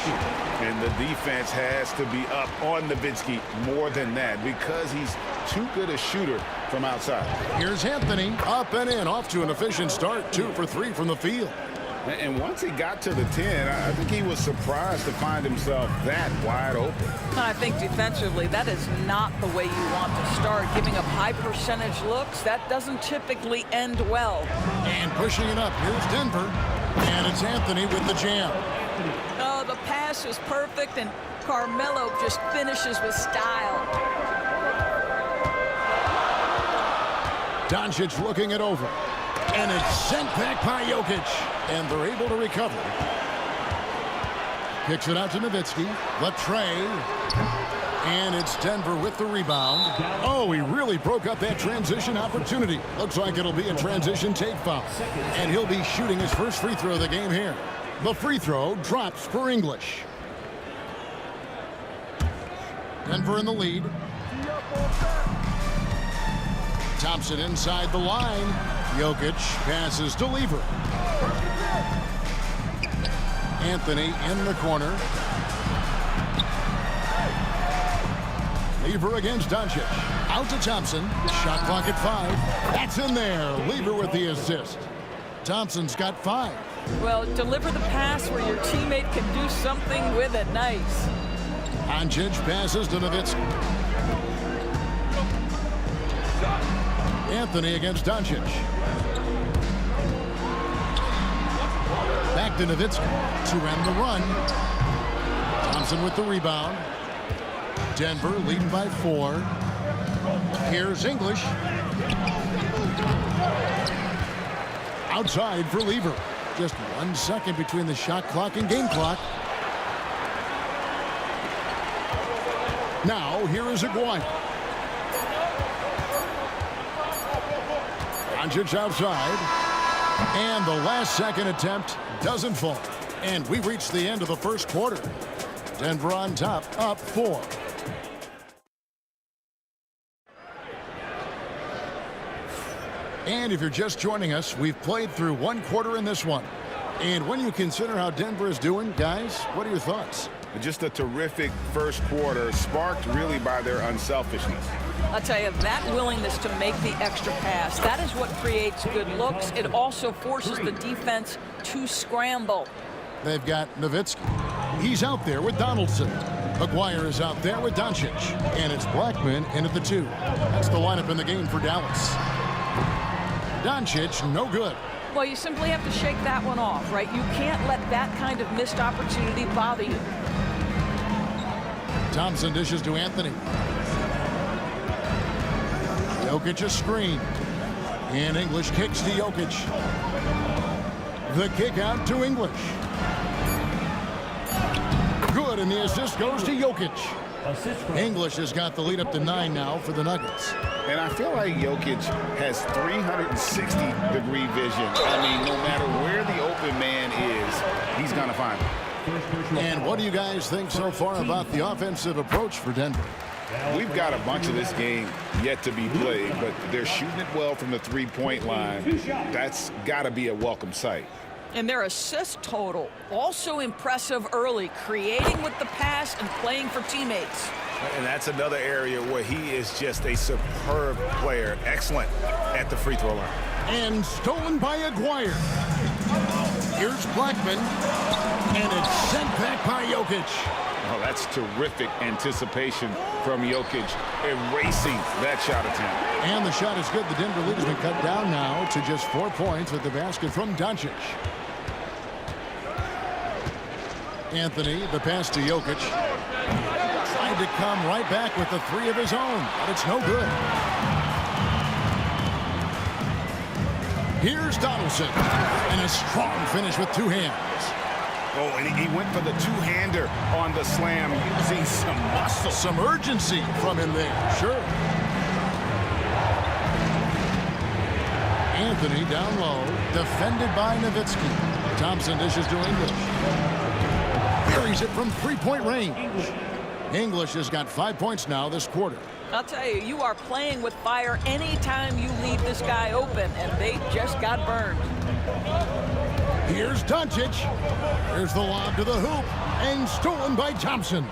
And the defense has to be up on Nowitzki more than that because he's too good a shooter from outside. Here's Anthony. Up and in. Off to an efficient start. 2 for 3 from the field. And once he got to the 10, I think he was surprised to find himself that wide open. I think defensively, that is not the way you want to start. Giving up high percentage looks, that doesn't typically end well. And pushing it up, here's Denver. And it's Anthony with the jam. Oh, the pass is perfect, and Carmelo just finishes with style. Doncic looking it over. And it's sent back by Jokic. And they're able to recover. Kicks it out to Nowitzki. The tray. And it's Denver with the rebound. Oh, he really broke up that transition opportunity. Looks like it'll be a transition take foul. And he'll be shooting his first free throw of the game here. The free throw drops for English. Denver in the lead. Thompson inside the line. Jokic passes to Lever. Anthony in the corner. Lever against Doncic. Out to Thompson. Shot clock at 5. That's in there. Lever with the assist. Thompson's got 5. Well, deliver the pass where your teammate can do something with it. Nice. Doncic passes to Nowitzki. Anthony against Doncic. Back to Nowitzki to end the run. Thompson with the rebound. Denver leading by 4. Here's English. Outside for Lever. Just 1 second between the shot clock and game clock. Now here is Aguirre. Doncic outside. And the last second attempt doesn't fall. And we've reached the end of the first quarter. Denver on top, up 4. And if you're just joining us, we've played through 1 quarter in this one. And when you consider how Denver is doing, guys, what are your thoughts? Just a terrific first quarter, sparked really by their unselfishness. I'll tell you, that willingness to make the extra pass, that is what creates good looks. It also forces the defense to scramble. They've got Nowitzki. He's out there with Donaldson. Aguirre is out there with Doncic. And it's Blackman in at the 2. That's the lineup in the game for Dallas. Doncic, no good. Well, you simply have to shake that one off, right? You can't let that kind of missed opportunity bother you. Thompson dishes to Anthony. Jokic a screen. And English kicks to Jokic. The kick out to English. Good, and the assist goes to Jokic. English has got the lead up to 9 now for the Nuggets. And I feel like Jokic has 360-degree vision. I mean, no matter where the open man is, he's going to find him. And what do you guys think so far about the offensive approach for Denver? We've got a bunch of this game yet to be played, but they're shooting it well from the three-point line. That's got to be a welcome sight. And their assist total, also impressive early, creating with the pass and playing for teammates. And that's another area where he is just a superb player. Excellent at the free throw line. And stolen by Aguirre. Here's Blackman. And it's sent back by Jokic. Oh, that's terrific anticipation from Jokic, erasing that shot attempt. And the shot is good. The Denver lead has been cut down now to just 4 points with the basket from Doncic. Anthony, the pass to Jokic. Tried to come right back with the 3 of his own, but it's no good. Here's Donaldson. And a strong finish with 2 hands. Oh, and he went for the two-hander on the slam, using some muscle. Some urgency from him there, sure. Anthony down low, defended by Nowitzki. Thompson dishes to English. Buries it from 3-point range. English has got 5 points now this quarter. I'll tell you, you are playing with fire anytime you leave this guy open, and they just got burned. Here's Doncic. Here's the lob to the hoop, and stolen by Thompson.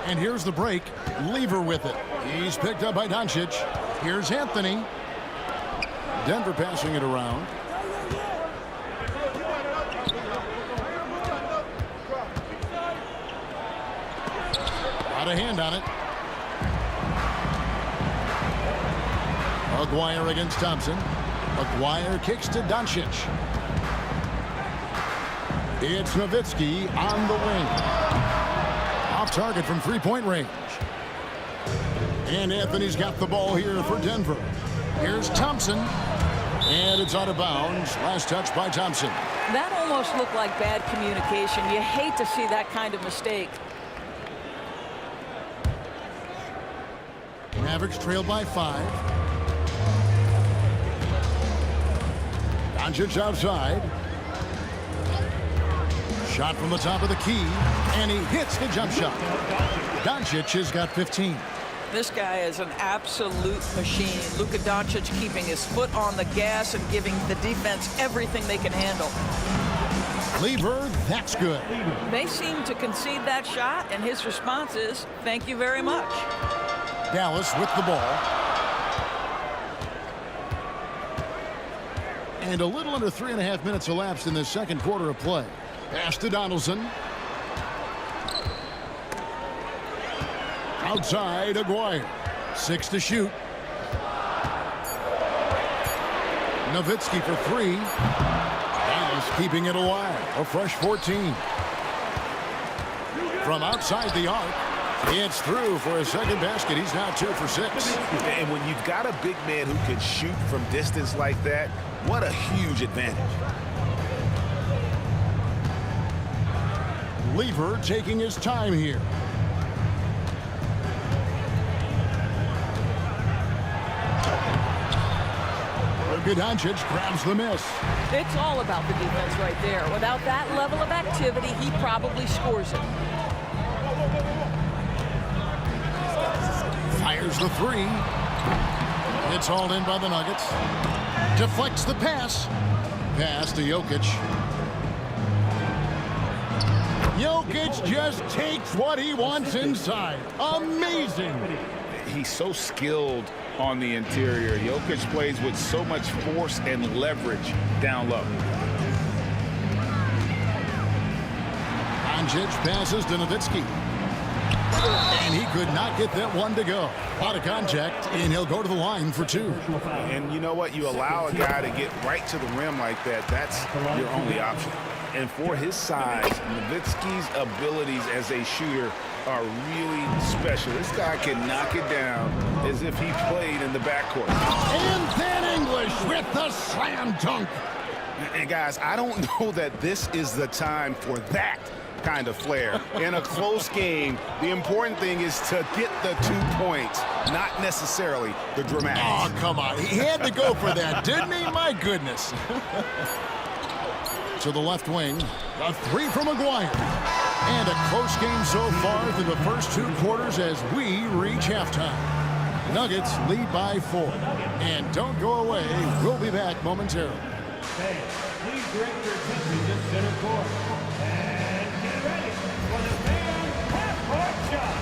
And here's the break. Lever with it. He's picked up by Doncic. Here's Anthony. Denver passing it around. Got a hand on it. Aguirre against Thompson. Aguirre kicks to Doncic. It's Nowitzki on the wing. Off target from 3-point range. And Anthony's got the ball here for Denver. Here's Thompson. And it's out of bounds. Last touch by Thompson. That almost looked like bad communication. You hate to see that kind of mistake. Mavericks trailed by 5. Doncic outside. Shot from the top of the key, and he hits the jump shot. Doncic has got 15. This guy is an absolute machine. Luka Doncic keeping his foot on the gas and giving the defense everything they can handle. Lever, that's good. They seem to concede that shot, and his response is, thank you very much. Dallas with the ball. And a little under 3.5 minutes elapsed in the second quarter of play. Pass to Donaldson. Outside, Aguirre. 6 to shoot. Nowitzki for 3. Dallas keeping it alive. A fresh 14. From outside the arc, it's through for a second basket. He's now 2 for 6. And when you've got a big man who can shoot from distance like that, what a huge advantage. Lever taking his time here. Luka Doncic grabs the miss. It's all about the defense right there. Without that level of activity, he probably scores it. Fires the 3. It's hauled in by the Nuggets. Deflects the pass. Pass to Jokic. Jokic just takes what he wants inside. Amazing. He's so skilled on the interior. Jokic plays with so much force and leverage down low. Doncic passes to Nowitzki. And he could not get that one to go. Out of contact, and he'll go to the line for 2. And you know what? You allow a guy to get right to the rim like that, that's your only option. And for his size, Nowitzki's abilities as a shooter are really special. This guy can knock it down as if he played in the backcourt. And then English with the slam dunk. And guys, I don't know that this is the time for that kind of flair. In a close game, the important thing is to get the 2 points, not necessarily the dramatics. Oh, come on. He had to go for that, didn't he? My goodness. To the left wing, a 3 from McGuire. And a close game so far through the first 2 quarters as we reach halftime. Nuggets lead by 4. And don't go away. We'll be back momentarily. Okay, please direct your attention to center court. And get ready for the fan half-court shot.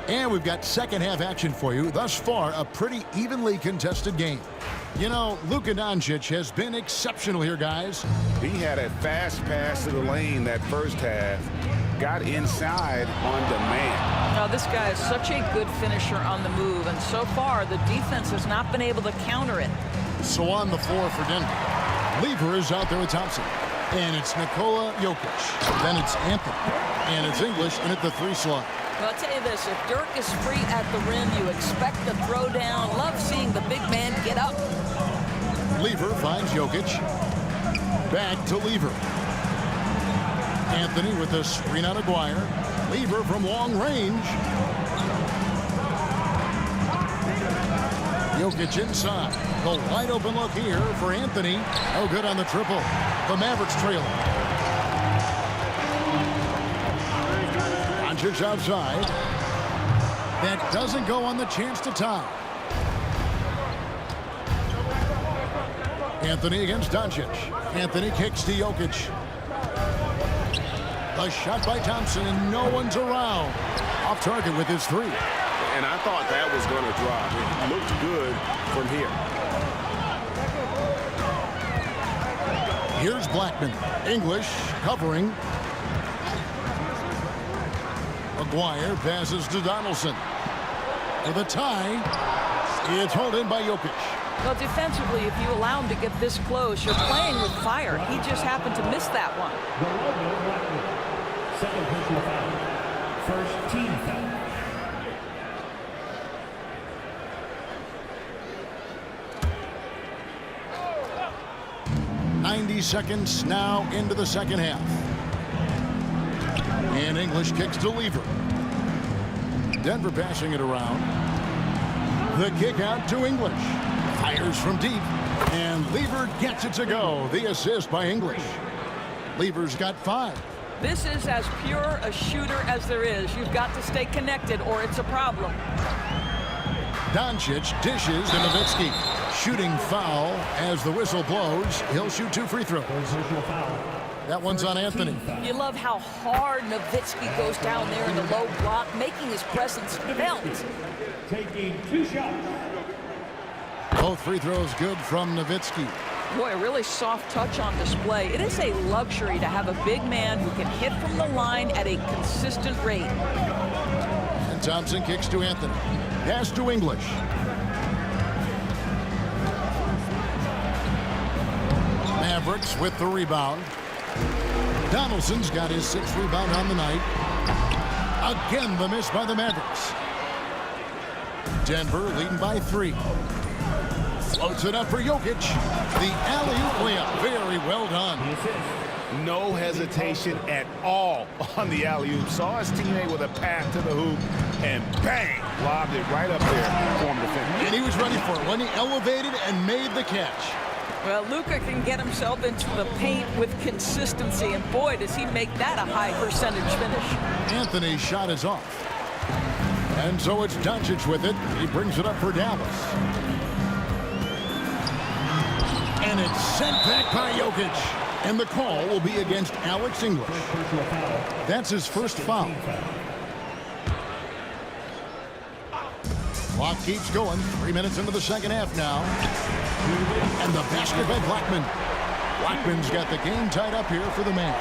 And we've got second half action for you. Thus far, a pretty evenly contested game. You know, Luka Doncic has been exceptional here, guys. He had a fast pass to the lane that first half. Got inside on demand. Now, this guy is such a good finisher on the move, and so far, the defense has not been able to counter it. So on the floor for Denver, Lever is out there with Thompson. And it's Nikola Jokic. Then it's Anthony. And it's English in at the 3 slot. Well, I'll tell you this, if Dirk is free at the rim, you expect the throwdown. Love seeing the big man get up. Lever finds Jokic. Back to Lever. Anthony with the screen on Aguirre. Lever from long range. Jokic inside. The wide open look here for Anthony. No good on the triple. The Mavericks trailing. Doncic outside. That doesn't go on the chance to tie. Anthony against Doncic. Anthony kicks to Jokic. A shot by Thompson, and no one's around. Off target with his 3. And I thought that was going to drop. It looked good from here. Here's Blackman. English covering. Aguirre passes to Donaldson. For the tie, it's held in by Jokic. Well, defensively, if you allow him to get this close, you're playing with fire. He just happened to miss that one. Second personal foul. First team foul. Seconds now into the second half. And English kicks to Lever. Denver passing it around. The kick out to English. Fires from deep. And Lever gets it to go. The assist by English. Lever's got 5. This is as pure a shooter as there is. You've got to stay connected or it's a problem. Doncic dishes to Nowitzki. Shooting foul as the whistle blows. He'll shoot 2 free throws. That one's on Anthony. You love how hard Nowitzki goes down there in the low block, making his presence felt. Taking 2 shots. Both free throws good from Nowitzki. Boy, a really soft touch on display. It is a luxury to have a big man who can hit from the line at a consistent rate. And Thompson kicks to Anthony. Pass to English. Mavericks with the rebound. Donaldson's got his 6th rebound on the night. Again, the miss by the Mavericks. Denver leading by 3. Floats it up for Jokic. The alley-oop layup. Very well done. No hesitation at all on the alley-oop. Saw his teammate with a path to the hoop, and bang, lobbed it right up there for him to finish. And he was ready for it when he elevated and made the catch. Well, Luka can get himself into the paint with consistency, and boy, does he make that a high percentage finish. Anthony's shot is off. And so it's Doncic with it. He brings it up for Dallas. And it's sent back by Jokic. And the call will be against Alex English. That's his first foul. Clock keeps going. 3 minutes into the second half now. And the basket by Blackman. Blackman's got the game tied up here for the man.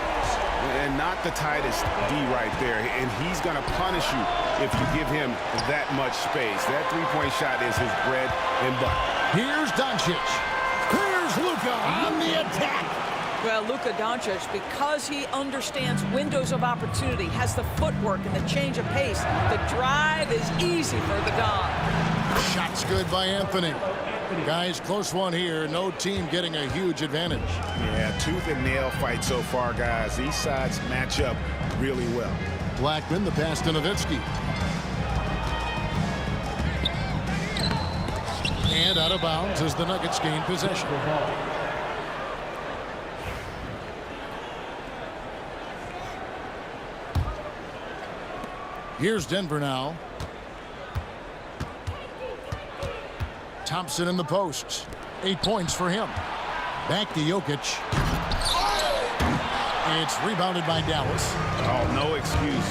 And not the tightest D right there. And he's going to punish you if you give him that much space. That three-point shot is his bread and butter. Here's Doncic. Here's Luka on the attack. Well, Luka Doncic, because he understands windows of opportunity, has the footwork and the change of pace, the drive is easy for the Dom. Shot's good by Anthony. Guys, close one here. No team getting a huge advantage. Yeah, tooth and nail fight so far, guys. These sides match up really well. Blackman, the pass to Nowitzki. And out of bounds as the Nuggets gain possession. Here's Denver now. Thompson in the posts. 8 points for him. Back to Jokic. It's rebounded by Dallas. Oh, no excuse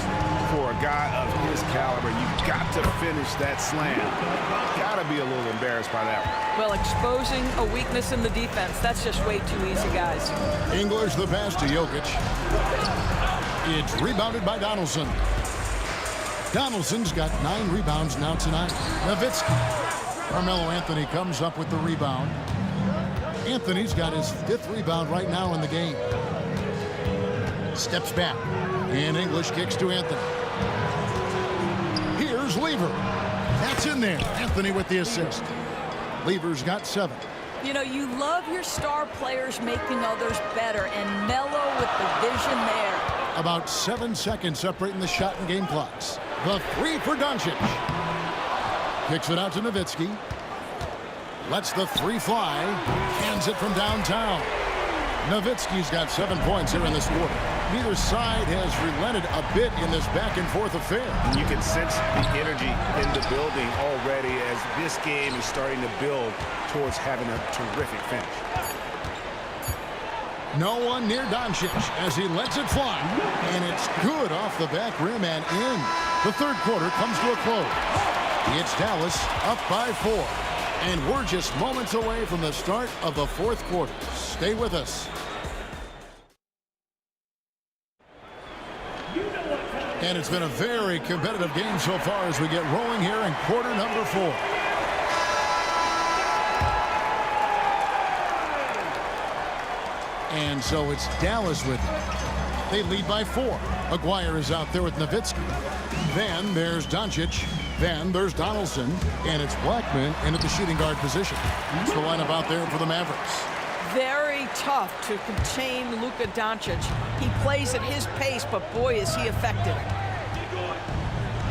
for a guy of his caliber. You've got to finish that slam. Got to be a little embarrassed by that one. Well, exposing a weakness in the defense, that's just way too easy, guys. English the pass to Jokic. It's rebounded by Donaldson. Donaldson's got 9 rebounds now tonight. Nowitzki. Carmelo Anthony comes up with the rebound. Anthony's got his 5th rebound right now in the game. Steps back. And English kicks to Anthony. Here's Lever. That's in there. Anthony with the assist. Lever's got 7. You know, you love your star players making others better, and Melo with the vision there. About 7 seconds separating the shot and game clocks. The 3 for Doncic. Kicks it out to Nowitzki. Lets the 3 fly. Hands it from downtown. Nowitzki's got 7 points here in this quarter. Neither side has relented a bit in this back-and-forth affair. And you can sense the energy in the building already as this game is starting to build towards having a terrific finish. No one near Doncic as he lets it fly. And it's good off the back rim and in. The third quarter comes to a close. It's Dallas up by 4. And we're just moments away from the start of the fourth quarter. Stay with us. And it's been a very competitive game so far as we get rolling here in quarter number 4. And so it's Dallas with it. They lead by 4. Aguirre is out there with Nowitzki. Then there's Doncic. Then there's Donaldson. And it's Blackman in at the shooting guard position. That's the lineup out there for the Mavericks. Very tough to contain Luka Doncic. He plays at his pace, but boy, is he effective.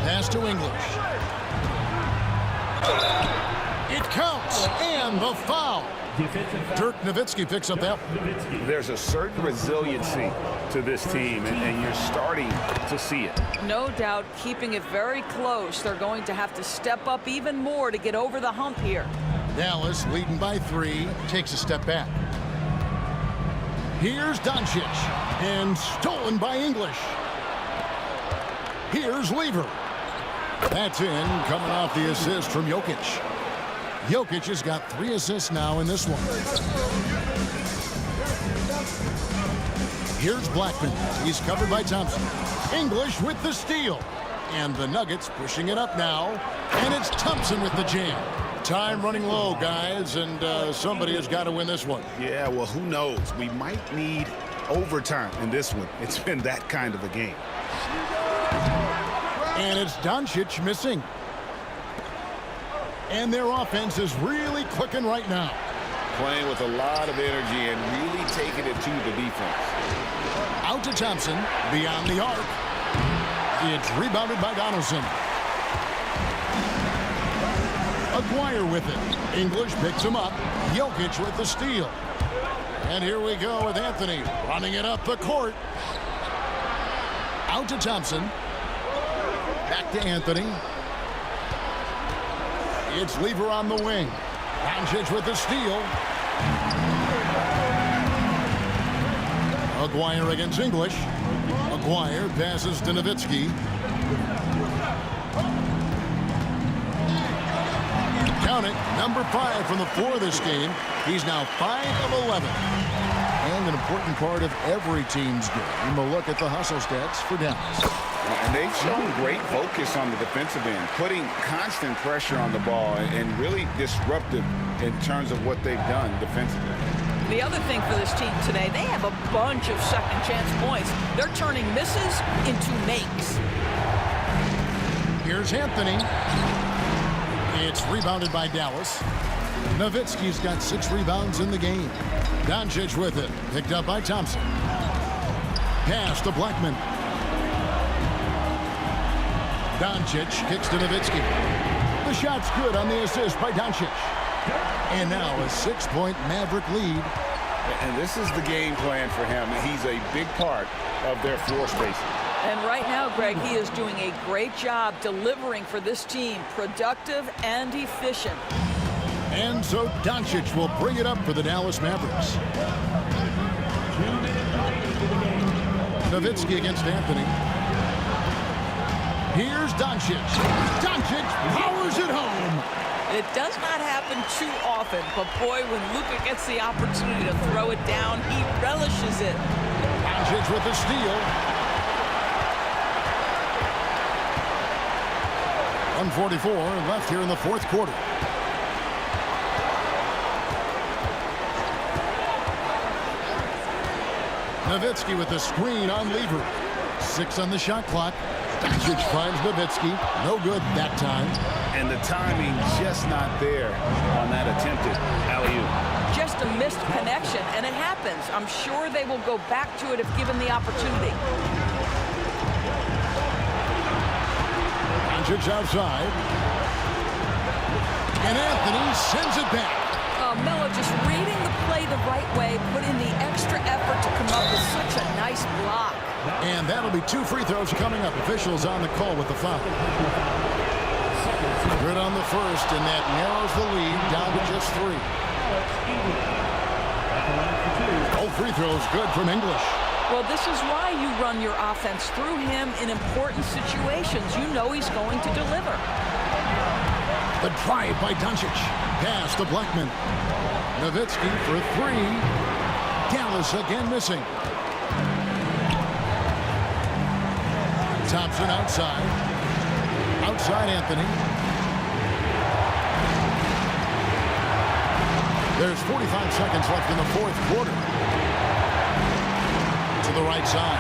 Pass to English. It counts, and the foul. Dirk Nowitzki picks up that one. There's a certain resiliency to this team, and you're starting to see it. No doubt, keeping it very close. They're going to have to step up even more to get over the hump here. Dallas leading by 3, takes a step back. Here's Doncic, and stolen by English. Here's Lever. That's in, coming off the assist from Jokic. Jokic has got 3 assists now in this one. Here's Blackman. He's covered by Thompson. English with the steal. And the Nuggets pushing it up now. And it's Thompson with the jam. Time running low, guys, and somebody has got to win this one. Yeah, well, who knows? We might need overtime in this one. It's been that kind of a game. And it's Doncic missing. And their offense is really clicking right now. Playing with a lot of energy and really taking it to the defense. Out to Thompson, beyond the arc. It's rebounded by Donaldson. Aguirre with it. English picks him up. Jokic with the steal. And here we go with Anthony running it up the court. Out to Thompson. Back to Anthony. It's Lever on the wing. Doncic with the steal. Aguirre against English. Aguirre passes to Nowitzki. Count it, number 5 from the floor this game. He's now 5 of 11. And an important part of every team's game. We'll look at the hustle stats for Dallas. And they've shown great focus on the defensive end, putting constant pressure on the ball and really disruptive in terms of what they've done defensively. The other thing for this team today, they have a bunch of second chance points. They're turning misses into makes. Here's Anthony. It's rebounded by Dallas. Nowitzki's got 6 rebounds in the game. Doncic with it. Picked up by Thompson. Pass to Blackman. Doncic kicks to Nowitzki. The shot's good on the assist by Doncic. And now a 6-point Maverick lead. And this is the game plan for him. He's a big part of their floor spacing. And right now, Greg, he is doing a great job delivering for this team, productive and efficient. And so Doncic will bring it up for the Dallas Mavericks. Nowitzki against Anthony. Here's Doncic. Doncic powers it home. It does not happen too often, but boy, when Luka gets the opportunity to throw it down, he relishes it. Doncic with the steal. 1:44 left here in the fourth quarter. Nowitzki with the screen on Lever. 6 on the shot clock. Doncic finds Nowitzki. No good that time. And the timing just not there on that attempted alley-oop. Just a missed connection, and it happens. I'm sure they will go back to it if given the opportunity. Doncic outside. And Anthony sends it back. Melo just reading the play the right way, put in the extra effort to come up with such a nice block. And that'll be 2 free throws coming up. Officials on the call with the foul. Good on the first, and that narrows the lead down to just 3. All free throws good from English. Well, this is why you run your offense through him in important situations. You know he's going to deliver. The drive by Doncic. Pass to Blackman. Nowitzki for 3. Dallas again missing. Thompson outside. Outside Anthony. There's 45 seconds left in the fourth quarter. To the right side.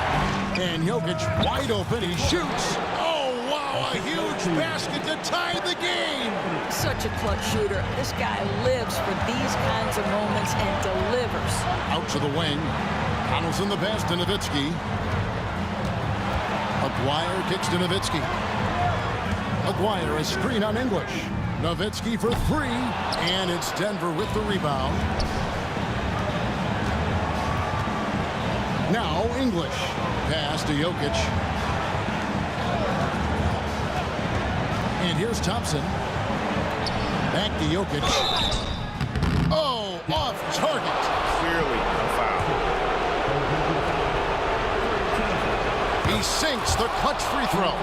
And Jokic wide open. He shoots. Oh, wow. A huge basket to tie the game. Such a clutch shooter. This guy lives for these kinds of moments and delivers. Out to the wing. Donaldson the pass to Nowitzki. Aguirre kicks to Nowitzki. Aguirre a screen on English. Nowitzki for 3. And it's Denver with the rebound. Now English. Pass to Jokic. And here's Thompson. Back to Jokic. Oh, off target. Clearly a foul. He sinks the clutch free throw.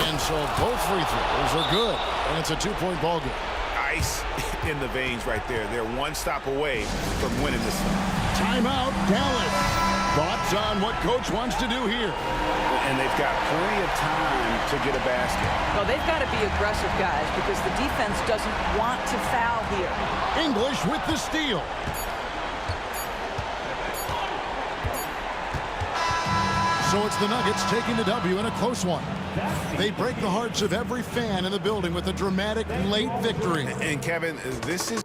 And so both free throws are good. And it's a 2-point ball game. Ice in the veins right there. They're one stop away from winning this one. Timeout, Dallas. Thoughts on what coach wants to do here? And they've got plenty of time to get a basket. Well, they've got to be aggressive, guys, because the defense doesn't want to foul here. English with the steal. So it's the Nuggets taking the W in a close one. They break the hearts of every fan in the building with a dramatic late victory. And Kevin, this is...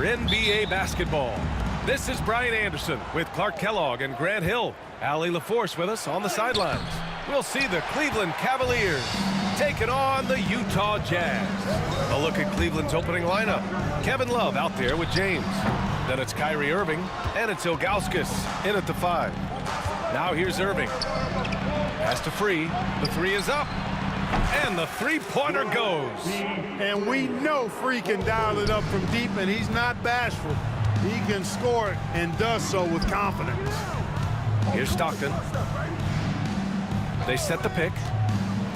For NBA basketball, this is Brian Anderson with Clark Kellogg and Grant Hill. Allie LaForce with us on the sidelines. We'll see the Cleveland Cavaliers taking on the Utah Jazz. A look at Cleveland's opening lineup. Kevin Love out there with James. Then it's Kyrie Irving, and it's Ilgauskas in at the 5. Now here's Irving. Pass to Free. The 3 is up. And the three-pointer goes. And we know Free can dial it up from deep, and he's not bashful. He can score it and does so with confidence. Here's Stockton. They set the pick.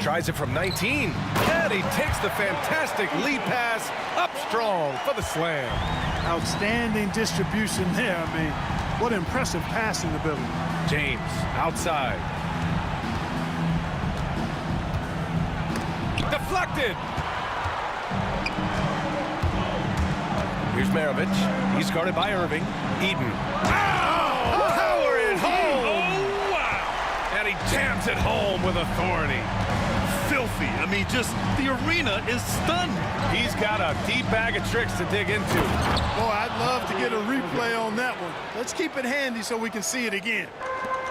Tries it from 19. And he takes the fantastic lead pass up strong for the slam. Outstanding distribution there. I mean, what impressive passing ability. James outside. Deflected. Here's Maravich. He's guarded by Irving. Eden. Oh! Power it home! Oh, wow! And he jams it home with authority. Filthy. I mean, just the arena is stunned. He's got a deep bag of tricks to dig into. Boy, I'd love to get a replay on that one. Let's keep it handy so we can see it again.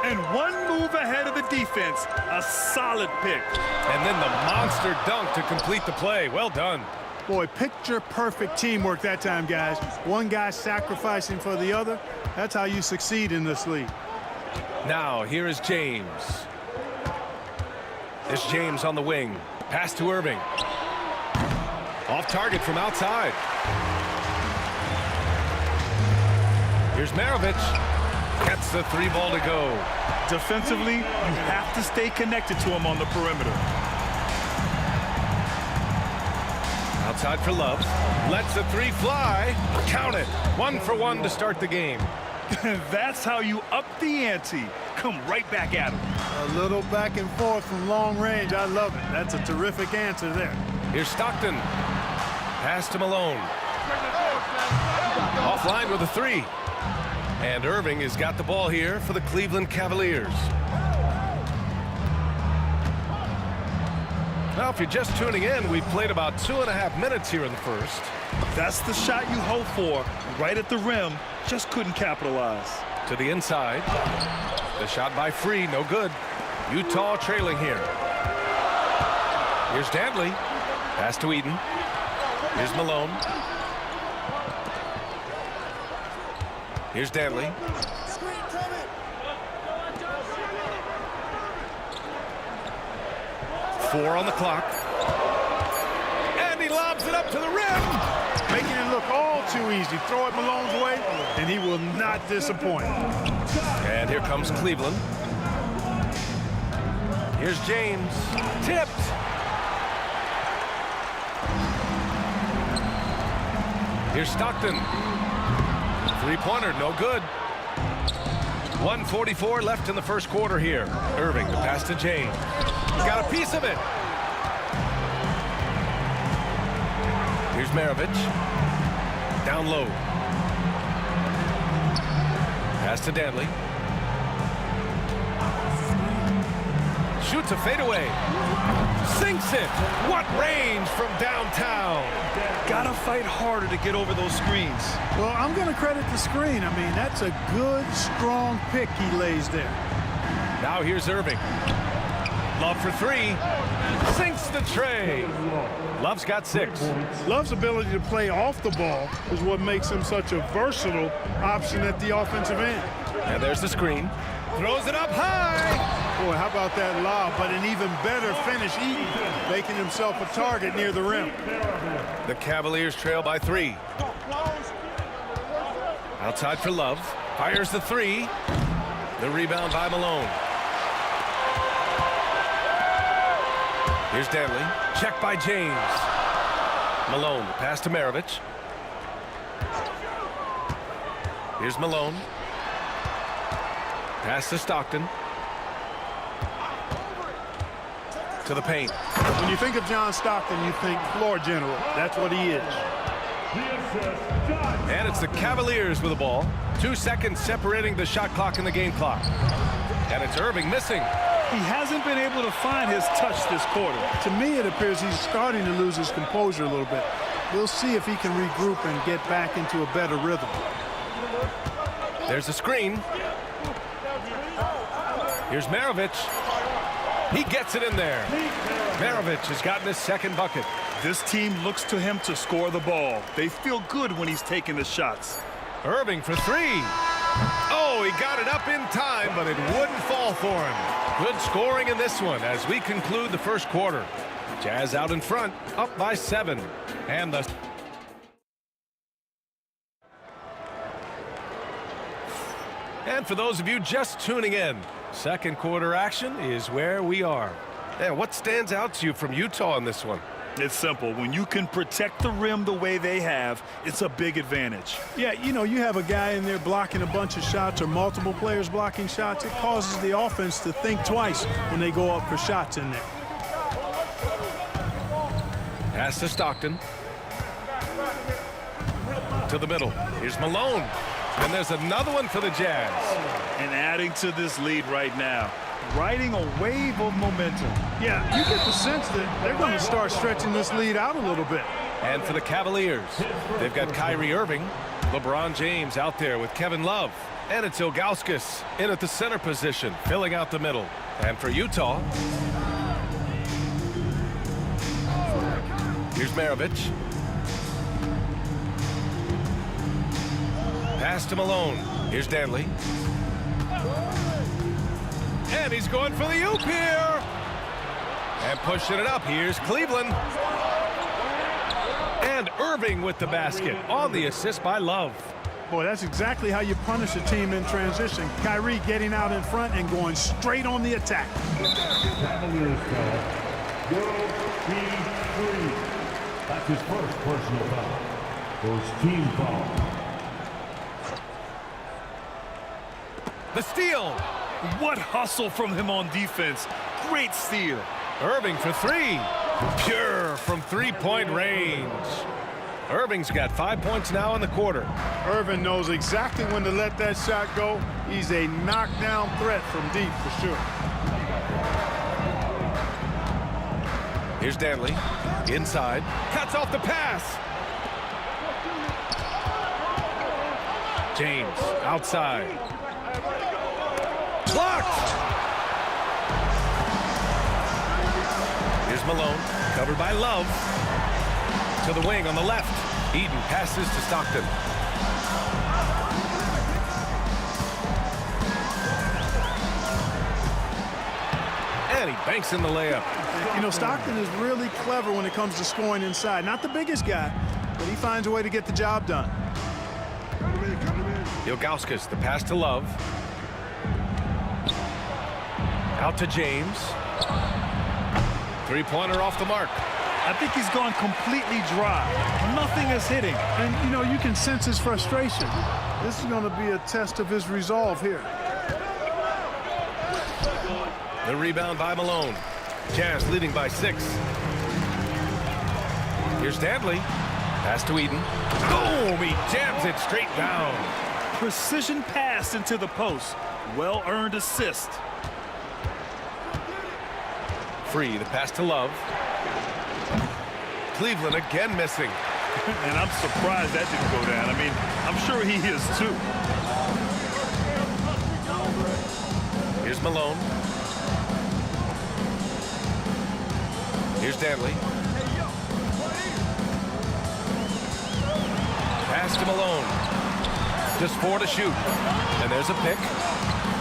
And one move ahead of the defense. A solid pick. And then the monster dunk to complete the play. Well done. Boy, picture-perfect teamwork that time, guys. One guy sacrificing for the other. That's how you succeed in this league. Now, here is James. It's James on the wing. Pass to Irving. Off target from outside. Here's Maravich. Gets the 3 ball to go. Defensively, you have to stay connected to him on the perimeter. Outside for Love. Lets the 3 fly. Count it. 1 for 1 to start the game. That's how you up the ante. Come right back at him. A little back and forth from long range. I love it. That's a terrific answer there. Here's Stockton. Pass to Malone. Offline with a 3. And Irving has got the ball here for the Cleveland Cavaliers. Now, if you're just tuning in, we've played about 2.5 minutes here in the first. That's the shot you hope for. Right at the rim. Just couldn't capitalize. To the inside. The shot by Free, no good. Utah trailing here. Here's Dantley. Pass to Eden. Here's Malone. Here's Dantley. 4 on the clock. And he lobs it up to the rim. Making it look all too easy. Throw it Malone's way, and he will not disappoint. And here comes Cleveland. Here's James. Tipped. Here's Stockton. 3-pointer, no good. 1:44 left in the first quarter here. Irving, the pass to James. Got a piece of it. Here's Maravich. Down low. Pass to Dantley. Shoots a fadeaway. Sinks it. What range from downtown. Gotta fight harder to get over those screens. Well, I'm going to credit the screen. I mean, that's a good, strong pick he lays there. Now here's Irving. Love for 3. Sinks the tray. Love's got 6. Love's ability to play off the ball is what makes him such a versatile option at the offensive end. And there's the screen. Throws it up high. Boy, how about that lob? But an even better finish, Eaton, making himself a target near the rim. The Cavaliers trail by 3. Outside for Love. Fires the 3. The rebound by Malone. Here's Danley. Check by James. Malone, pass to Maravich. Here's Malone. Pass to Stockton. To the paint. When you think of John Stockton, you think floor general. That's what he is. And it's the Cavaliers with the ball. 2 seconds separating the shot clock and the game clock. And it's Irving missing. He hasn't been able to find his touch this quarter. To me, it appears he's starting to lose his composure a little bit. We'll see if he can regroup and get back into a better rhythm. There's a screen. Here's Maravich. He gets it in there. Maravich has gotten his second bucket. This team looks to him to score the ball. They feel good when he's taking the shots. Irving for 3. Oh, he got it up in time, but it wouldn't fall for him. Good scoring in this one as we conclude the first quarter. Jazz out in front, up by 7. And the... And for those of you just tuning in, second quarter action is where we are. And what stands out to you from Utah in this one? It's simple. When you can protect the rim the way they have, it's a big advantage. Yeah, you know, you have a guy in there blocking a bunch of shots or multiple players blocking shots. It causes the offense to think twice when they go up for shots in there. Pass to Stockton. To the middle. Here's Malone. And there's another one for the Jazz. And adding to this lead right now, riding a wave of momentum. Yeah, you get the sense that they're going to start stretching this lead out a little bit. And for the Cavaliers, they've got Kyrie Irving, LeBron James out there with Kevin Love. And it's Ilgauskas in at the center position, filling out the middle. And for Utah, here's Maravich. Pass to Malone. Here's Danley. And he's going for the oop here. And pushing it up. Here's Cleveland. And Irving with the basket on the assist by Love. Boy, that's exactly how you punish a team in transition. Kyrie getting out in front and going straight on the attack. Cavaliers foul. Will be 3. That's his first personal foul. First team foul. The steal. What hustle from him on defense. Great steal. Irving for 3. Pure from three-point range. Irving's got 5 points now in the quarter. Irving knows exactly when to let that shot go. He's a knockdown threat from deep for sure. Here's Danley. Inside. Cuts off the pass. James outside. Blocked. Here's Malone, covered by Love. To the wing on the left. Eden passes to Stockton. And he banks in the layup. You know, Stockton is really clever when it comes to scoring inside. Not the biggest guy, but he finds a way to get the job done. Ilgauskas, the pass to Love. Out to James. Three-pointer off the mark. I think he's gone completely dry. Nothing is hitting. And, you know, you can sense his frustration. This is going to be a test of his resolve here. The rebound by Malone. Jazz leading by 6. Here's Danley. Pass to Eden. Boom! He jams it straight down. Precision pass into the post. Well-earned assist. Free, the pass to Love. Cleveland again missing. And I'm surprised that didn't go down. I mean, I'm sure he is too. Here's Malone. Here's Danley. Pass to Malone. Just 4 to shoot. And there's a pick.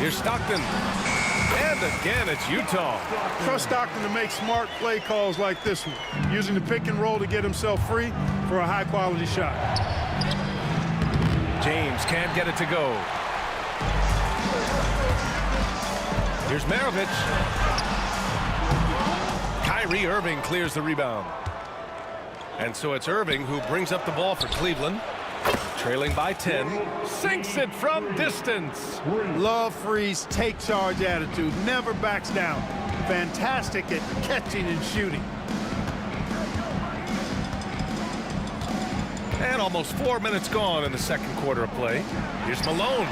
Here's Stockton. And again, it's Utah. Trust Stockton to make smart play calls like this one, using the pick and roll to get himself free for a high-quality shot. James can't get it to go. Here's Maravich. Kyrie Irving clears the rebound. And so it's Irving who brings up the ball for Cleveland. Trailing by 10. Sinks it from distance. Love Free's take charge attitude. Never backs down. Fantastic at catching and shooting. And almost 4 minutes gone in the second quarter of play. Here's Malone.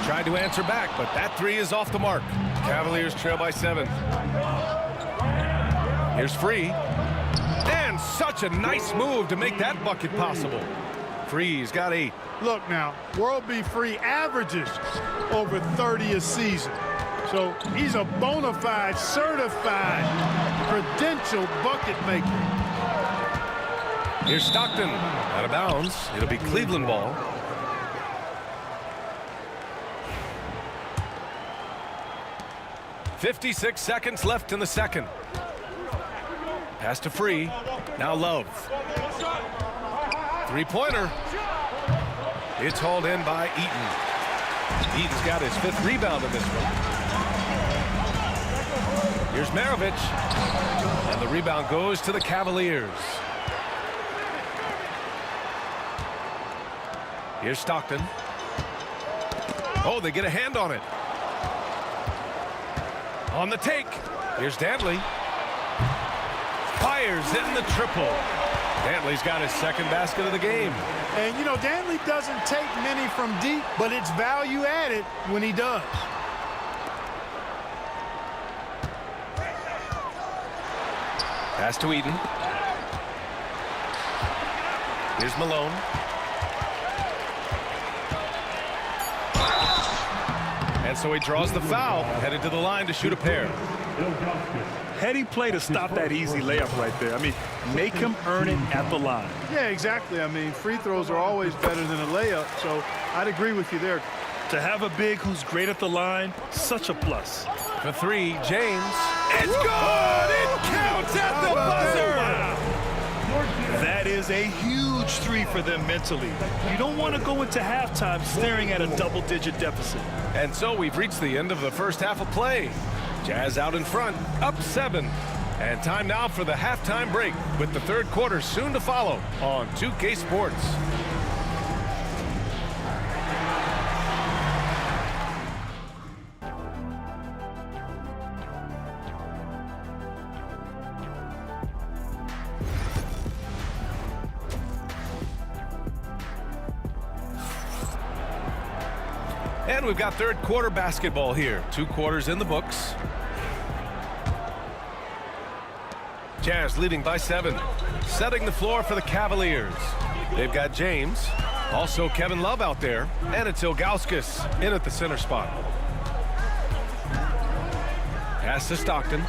Tried to answer back, but that three is off the mark. Cavaliers trail by 7. Here's Free. And such a nice move to make that bucket possible. Free's got 8. Look now, World B. Free averages over 30 a season. So he's a bona fide, certified, credentialed bucket maker. Here's Stockton. Out of bounds. It'll be Cleveland ball. .56 seconds left in the second. Pass to Free. Now Love. Three-pointer. It's hauled in by Eaton. Eaton's got his 5th rebound in this one. Here's Maravich. And the rebound goes to the Cavaliers. Here's Stockton. Oh, they get a hand on it. On the take. Here's Dantley. Fires in the triple. Dantley's got his 2nd basket of the game. And, you know, Dantley doesn't take many from deep, but it's value added when he does. Pass to Eaton. Here's Malone. And so he draws the foul, headed to the line to shoot a pair. Heady play to stop that easy layup right there. I mean, make him earn it at the line. Yeah, exactly. I mean, free throws are always better than a layup, so I'd agree with you there. To have a big who's great at the line, such a plus. For 3, James. It's good! It counts at the buzzer! Wow. That is a huge 3 for them mentally. You don't want to go into halftime staring at a double-digit deficit. And so we've reached the end of the first half of play. Jazz out in front, up 7. And time now for the halftime break, with the third quarter soon to follow on 2K Sports. And we've got third quarter basketball here. 2 quarters in the books. Jazz leading by 7. Setting the floor for the Cavaliers. They've got James. Also Kevin Love out there. And it's Ilgauskas in at the center spot. Pass to Stockton.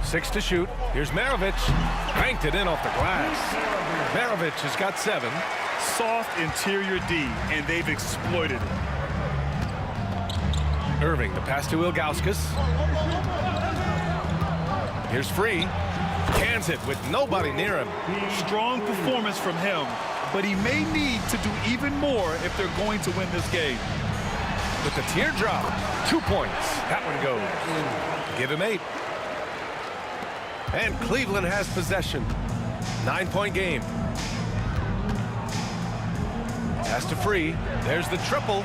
6 to shoot. Here's Maravich. Banked it in off the glass. Maravich has got 7. Soft interior D, and they've exploited it. Irving, the pass to Ilgauskas. Here's Free. Cans it with nobody near him. Strong performance from him, but he may need to do even more if they're going to win this game. With the teardrop, 2 points. That one goes. Give him 8. And Cleveland has possession. 9-point game. Pass to Free. There's the triple.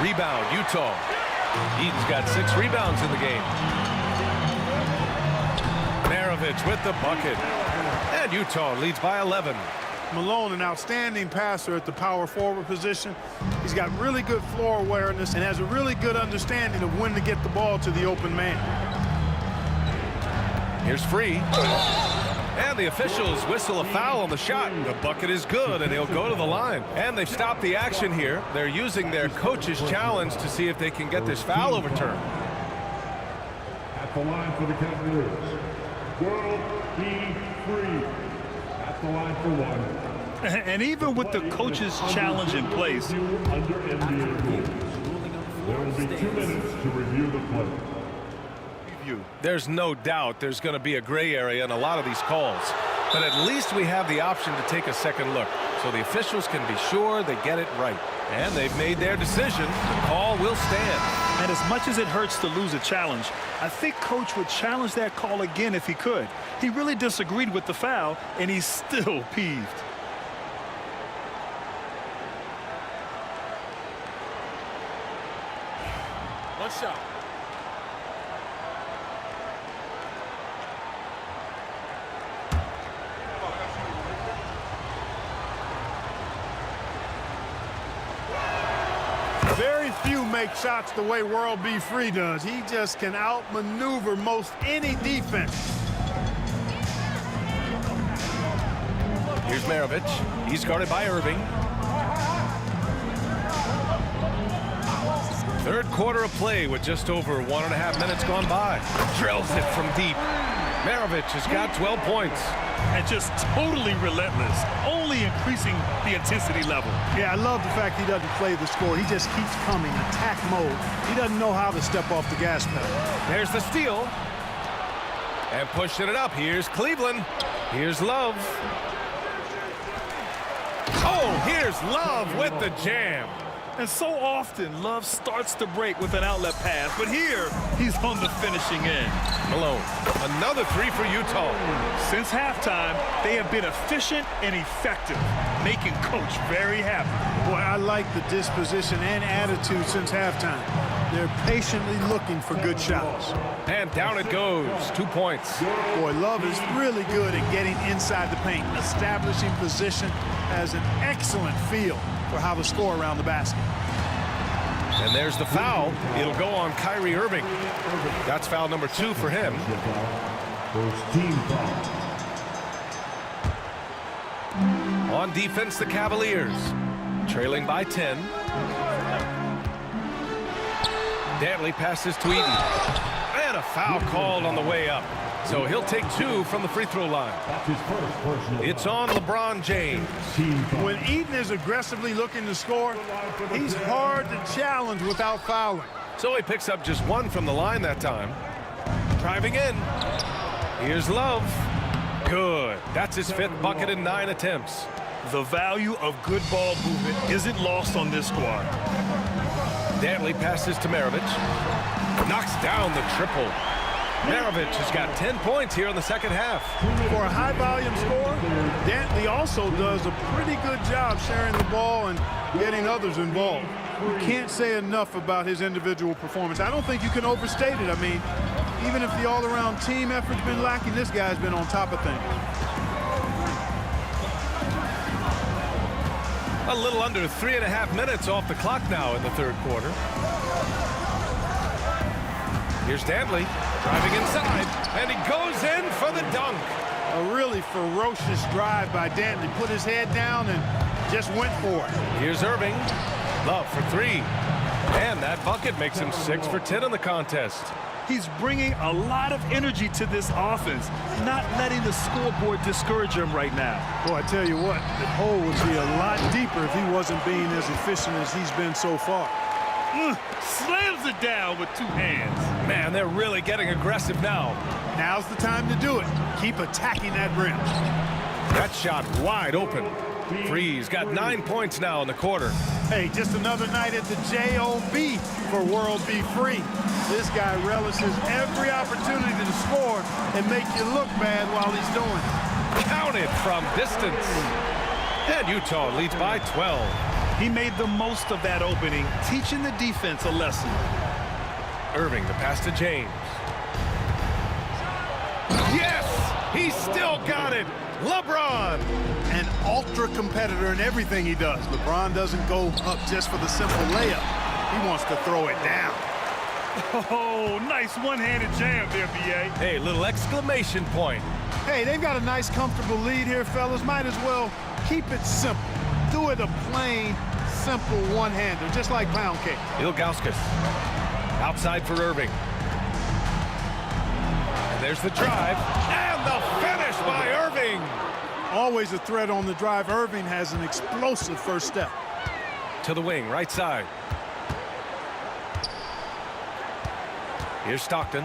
Rebound, Utah. Eaton's got 6 rebounds in the game. Maravich with the bucket. And Utah leads by 11. Malone, an outstanding passer at the power forward position. He's got really good floor awareness and has a really good understanding of when to get the ball to the open man. Here's Free. And the officials whistle a foul on the shot. The bucket is good, and he'll go to the line. And they've stopped the action here. They're using their coach's challenge to see if they can get this foul overturned. At the line for the Cavaliers, World B. Free. At the line for 1. And even with the coach's challenge in place, Under NBA rules, there will be 2 minutes to review the play. There's no doubt there's going to be a gray area in a lot of these calls. But at least we have the option to take a second look, so the officials can be sure they get it right. And they've made their decision. The call will stand. and as much as it hurts to lose a challenge, I think Coach would challenge that call again if he could. He really disagreed with the foul, and he's still peeved. One shot. Very few make shots the way World B. Free does. He just can outmaneuver most any defense. Here's Maravich. He's guarded by Irving. Third quarter of play with just over 1.5 minutes gone by. Drills it from deep. Maravich has got 12 points. And just totally relentless, only increasing the intensity level. Yeah, I love the fact he doesn't play the score. He just keeps coming, attack mode. He doesn't know how to step off the gas pedal. There's the steal. And pushing it up. Here's Cleveland. Here's Love. Oh, here's Love with the jam. And so often, Love starts to break with an outlet pass, but here, he's on the finishing end. Malone, another three for Utah. Since halftime, they have been efficient and effective, making Coach very happy. Boy, I like the disposition and attitude since halftime. They're patiently looking for good shots. And down it goes. 2 points. Boy, Love is really good at getting inside the paint, establishing position, has an excellent feel for how to score around the basket. And there's the foul. It'll go on Kyrie Irving. That's foul number 2 for him. First team foul. On defense, the Cavaliers. Trailing by 10. Dantley passes to Eden. And a foul called on the way up. So he'll take 2 from the free throw line. That's his first personal It's on LeBron James. When Eden is aggressively looking to score, he's hard to challenge without fouling. So he picks up just 1 from the line that time. Driving in. Here's Love. Good. That's his 5th bucket in 9 attempts. The value of good ball movement isn't lost on this squad. Dantley passes to Maravich. Knocks down the triple. Maravich has got 10 points here in the second half. For a high-volume score, Dantley also does a pretty good job sharing the ball and getting others involved. You can't say enough about his individual performance. I don't think you can overstate it. I mean, even if the all-around team effort's been lacking, this guy's been on top of things. A little under 3.5 minutes off the clock now in the third quarter. Here's Dantley driving inside, and he goes in for the dunk. A really ferocious drive by Dantley. Put his head down and just went for it. Here's Irving. Love for 3. And that bucket makes him 6 for 10 in the contest. He's bringing a lot of energy to this offense, not letting the scoreboard discourage him right now. Boy, I tell you what, the hole would be a lot deeper if he wasn't being as efficient as he's been so far. Slams it down with 2 hands. Man, they're really getting aggressive now. Now's the time to do it. Keep attacking that rim. That shot wide open. Free's got 9 points now in the quarter. Hey, just another night at the J.O.B. for World B. Free. This guy relishes every opportunity to score and make you look bad while he's doing it. Counted from distance. And Utah leads by 12. He made the most of that opening, teaching the defense a lesson. Irving, the pass to James. Yes! He still got it! LeBron! An ultra competitor in everything he does. LeBron doesn't go up just for the simple layup. He wants to throw it down. Oh, nice one-handed jam there, B.A. Hey, little exclamation point. Hey, they've got a nice, comfortable lead here, fellas. Might as well keep it simple. Do it a plain, simple one-hander, just like pound cake. Ilgauskas. Outside for Irving. And there's the drive. And the finish by Irving. always a threat on the drive. Irving has an explosive first step. To the wing, right side. Here's Stockton.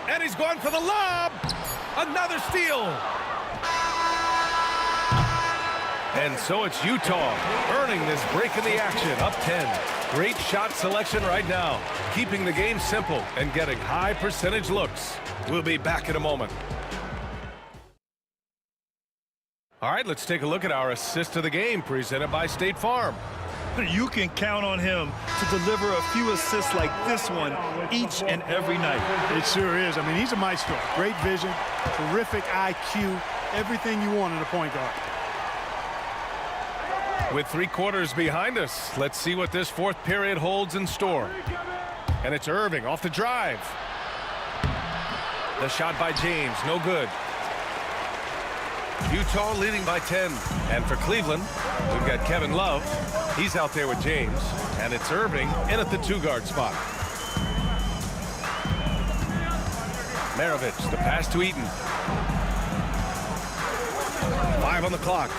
And he's going for the lob. Another steal. And so it's Utah earning this break in the action, up 10. Great shot selection right now, keeping the game simple and getting high percentage looks. We'll be back in a moment. All right, let's take a look at our assist of the game presented by State Farm. You can count on him to deliver a few assists like this one each and every night. It sure is. I mean, he's a maestro. Great vision, terrific IQ, everything you want in a point guard. With 3 quarters behind us, let's see what this fourth period holds in store. And it's Irving off the drive. The shot by James, no good. Utah leading by 10. And for Cleveland, we've got Kevin Love. He's out there with James. And it's Irving in at the 2-guard spot. Maravich, the pass to Eaton. 5 on the clock.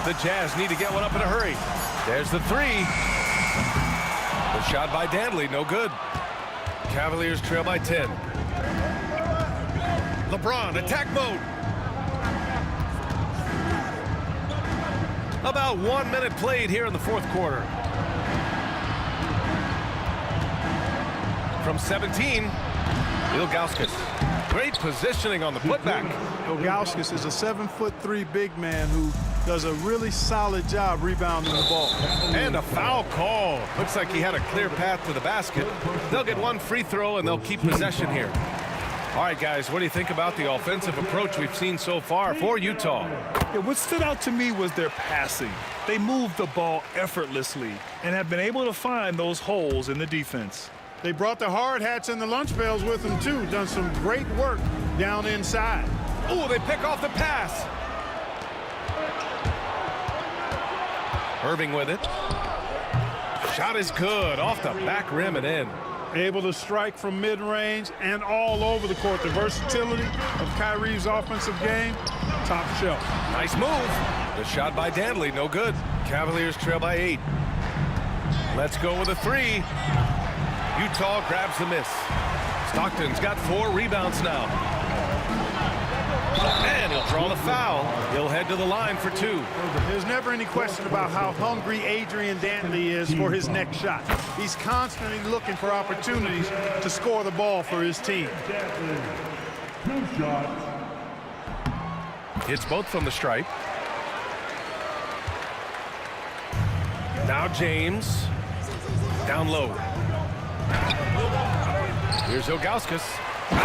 The Jazz need to get one up in a hurry. There's the 3. The shot by Dantley, no good. Cavaliers trail by 10. LeBron, attack mode. About 1 minute played here in the fourth quarter. From 17, Ilgauskas. Great positioning on the putback. Ilgauskas is a 7'3" big man who does a really solid job rebounding the ball. And a foul call. Looks like he had a clear path to the basket. They'll get 1 free throw and they'll keep possession here. All right, guys, what do you think about the offensive approach we've seen so far for Utah? Yeah, what stood out to me was their passing. They moved the ball effortlessly and have been able to find those holes in the defense. They brought the hard hats and the lunch pails with them, too. Done some great work down inside. Oh, they pick off the pass. Irving with it. Shot is good. Off the back rim and in. Able to strike from mid-range and all over the court. The versatility of Kyrie's offensive game, top shelf. Nice move. The shot by Dantley, no good. Cavaliers trail by 8. Let's go with a 3. Utah grabs the miss. Stockton's got 4 rebounds now. And he'll draw the foul. He'll head to the line for 2. There's never any question about how hungry Adrian Dantley is for his next shot. He's constantly looking for opportunities to score the ball for his team. 2 shots. Hits both from the stripe. Now James. Down low. Here's Ilgauskas. Oh,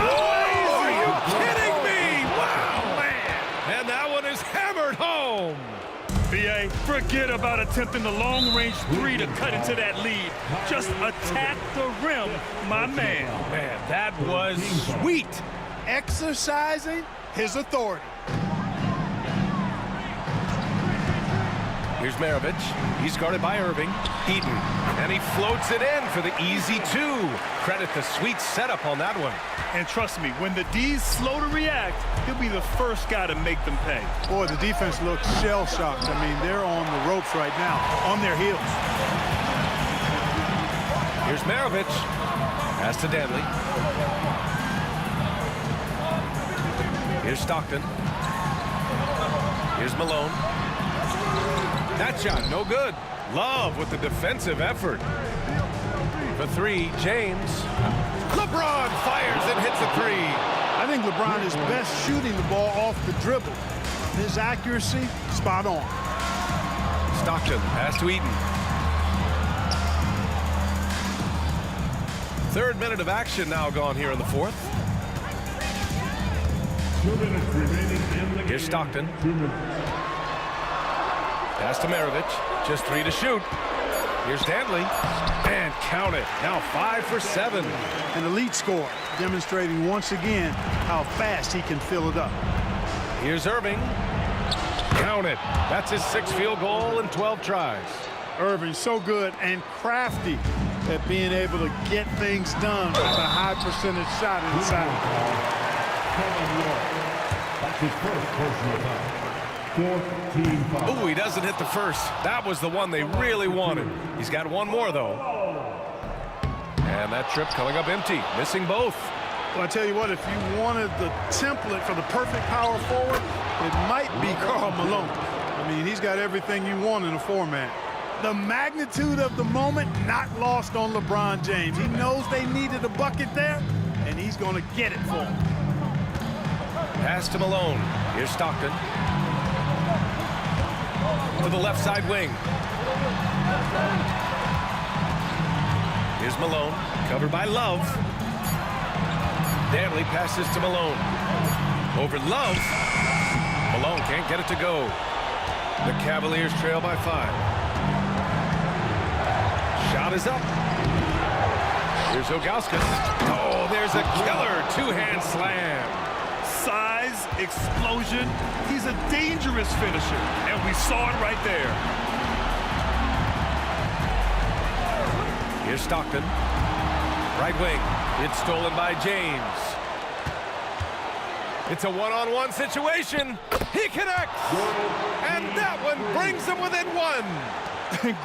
are you kidding me? Wow, man. And that one is hammered home. BA, forget about attempting the long-range 3 to cut into that lead. Just attack the rim, my man. Man, that was sweet. Exercising his authority. Here's Maravich. He's guarded by Irving. Eaton. And he floats it in for the easy 2. Credit the sweet setup on that one. And trust me, when the D's slow to react, he'll be the first guy to make them pay. Boy, the defense looks shell-shocked. I mean, they're on the ropes right now, on their heels. Here's Maravich. Pass to Dantley. Here's Stockton. Here's Malone. That shot, no good. Love with the defensive effort. For 3, James. LeBron fires and hits a 3. I think LeBron is best shooting the ball off the dribble. His accuracy, spot on. Stockton, pass to Eaton. 3rd minute of action now gone here in the 4th. 2 minutes remaining in the game. Here's Stockton. 2 minutes. Pass to Maravich. Just 3 to shoot. Here's Dantley. And count it. Now 5 for 7. An elite score, demonstrating once again how fast he can fill it up. Here's Irving. Count it. That's his 6th field goal in 12 tries. Irving so good and crafty at being able to get things done with a high percentage shot inside. That's his first personal foul. Fourth team foul. Ooh, he doesn't hit the first. That was the one they really wanted. He's got one more, though. And that trip coming up empty, missing both. Well, I tell you what, if you wanted the template for the perfect power forward, it might be Karl Malone. I mean, he's got everything you want in a format. The magnitude of the moment not lost on LeBron James. He knows they needed a bucket there, and he's going to get it for them. Pass to Malone. Here's Stockton. To the left side wing. Here's Malone, covered by Love. Danley passes to Malone. Over Love. Malone can't get it to go. The Cavaliers trail by 5. Shot is up. Here's Ilgauskas. Oh, there's a killer two-hand slam. Size, explosion. He's a dangerous finisher, and we saw it right there. Here's Stockton. Right wing. It's stolen by James. It's a one-on-one situation. He connects. And that one brings them within 1.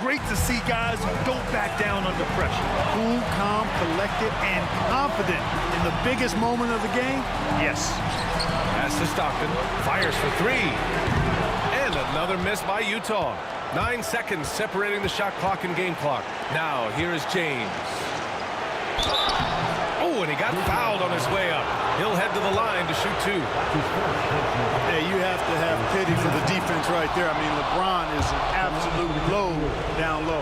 Great to see guys who don't back down under pressure. Cool, calm, collected, and confident in the biggest moment of the game. Yes. Pass to Stockton. Fires for 3. And another miss by Utah. 9 seconds separating the shot clock and game clock. Now, here is James. Oh, and he got fouled on his way up. He'll head to the line to shoot 2. Yeah, you have to have pity for the defense right there. I mean, LeBron is an absolute load down low.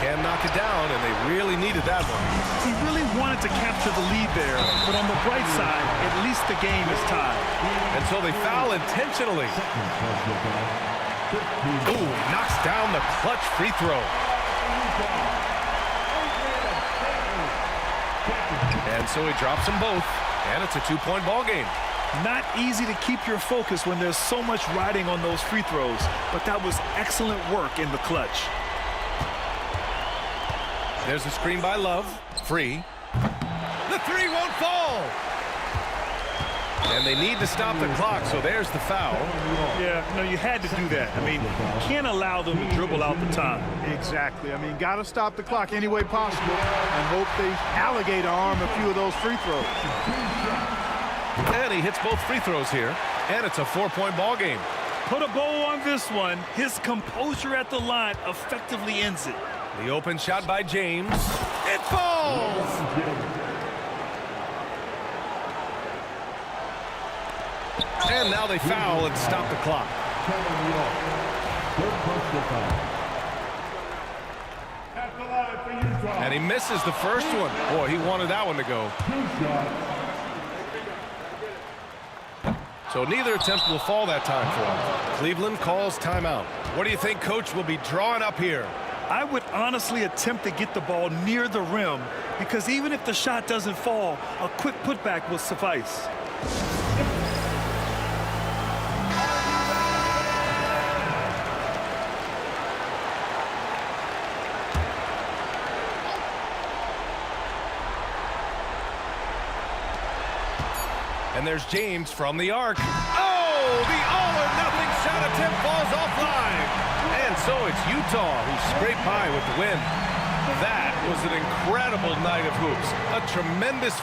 Can knock it down, and they really needed that one. He really wanted to capture the lead there, but on the bright side, at least the game is tied. And so they foul intentionally. Ooh, knocks down the clutch free throw. And so he drops them both, and it's a 2-point ball game. Not easy to keep your focus when there's so much riding on those free throws, but that was excellent work in the clutch. There's a screen by Love. Free. The 3 won't fall. And they need to stop the clock, so there's the foul. Yeah, no, you had to do that. I mean, you can't allow them to dribble out the time. Exactly. I mean, got to stop the clock any way possible and hope they alligator arm a few of those free throws. And he hits both free throws here, and it's a 4-point ball game. Put a bow on this one. His composure at the line effectively ends it. The open shot by James. It falls! And now they foul and stop the clock. And he misses the first one. Boy, he wanted that one to go. So neither attempt will fall that time for him. Cleveland calls timeout. What do you think Coach will be drawing up here? I would honestly attempt to get the ball near the rim, because even if the shot doesn't fall, a quick putback will suffice. And there's James from the arc. Oh, the all-or-nothing shot attempt falls offline. And so it's Utah who scraped by with the win. That was an incredible night of hoops. A tremendous...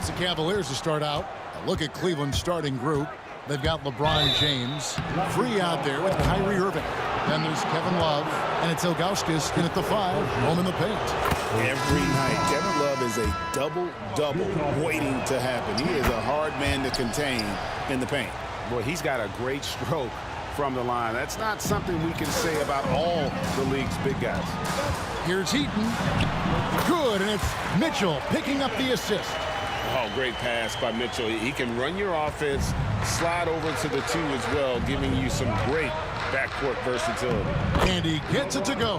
It's the Cavaliers to start out. A look at Cleveland's starting group. They've got LeBron James free out there with Kyrie Irving. Then there's Kevin Love, and it's Ilgauskas in at the 5, home in the paint. Every night, Kevin Love is a double-double waiting to happen. He is a hard man to contain in the paint. Boy, he's got a great stroke from the line. That's not something we can say about all the league's big guys. Here's Heaton. Good, and it's Mitchell picking up the assist. Oh, great pass by Mitchell. He can run your offense, slide over to the 2 as well, giving you some great backcourt versatility. And he gets it to go.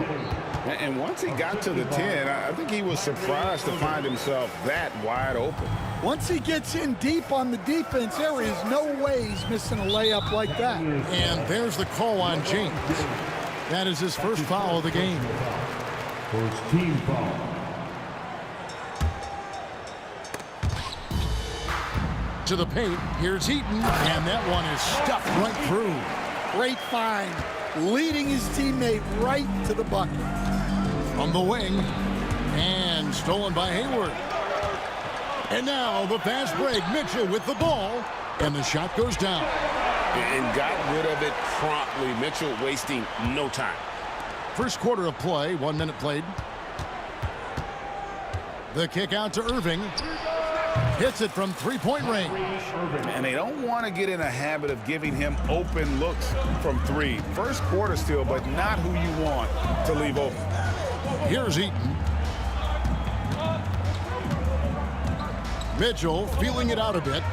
And once he got to the 10, I think he was surprised to find himself that wide open. Once he gets in deep on the defense, there is no way he's missing a layup like that. And there's the call on James. That is his first foul of the game. First team foul. To the paint, here's Heaton, and that one is stuffed right through. Great find, leading his teammate right to the bucket. From the wing, and stolen by Hayward. And now the fast break, Mitchell with the ball, and the shot goes down. And got rid of it promptly. Mitchell wasting no time. First quarter of play, 1 minute played. The kick out to Irving. Hits it from three-point range. And they don't want to get in a habit of giving him open looks from 3. First quarter still, but not who you want to leave open. Here's Eaton. Mitchell feeling it out a bit.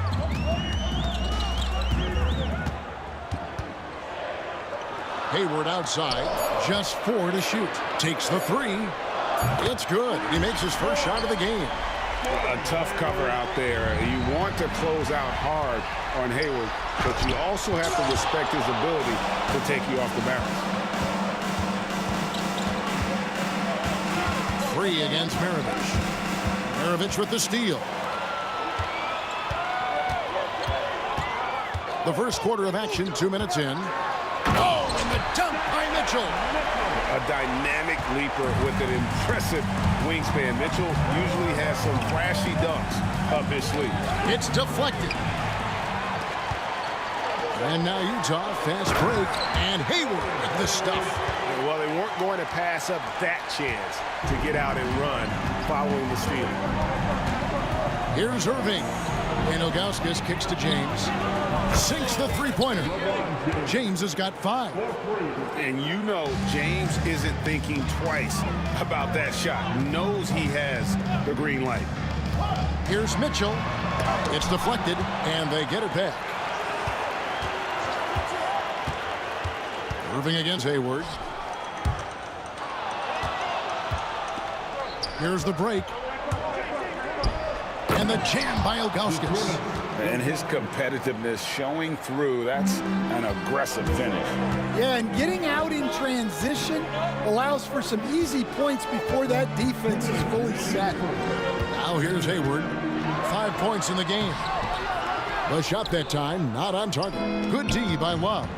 Hayward outside, just 4 to shoot. Takes the 3. It's good. He makes his first shot of the game. A tough cover out there. You want to close out hard on Hayward, but you also have to respect his ability to take you off the bounce. 3 against Maravich. Maravich with the steal. The first quarter of action, 2 minutes in. Oh, and the dunk by Mitchell. A dynamic leaper with an impressive wingspan. Mitchell usually has some flashy dunks up his sleeve. It's deflected. And now Utah, fast break, and Hayward with the stuff. Well, they weren't going to pass up that chance to get out and run following the steal. Here's Irving. And Ilgauskas kicks to James. Sinks the three-pointer. James has got 5. And you know James isn't thinking twice about that shot. Knows he has the green light. Here's Mitchell. It's deflected, and they get it back. Irving against Hayward. Here's the break. And the jam by Ilgauskas. And his competitiveness showing through. That's an aggressive finish. Yeah, and getting out in transition allows for some easy points before that defense is fully set. Now here's Hayward. 5 points in the game. The shot that time, not on target. Good D by Love.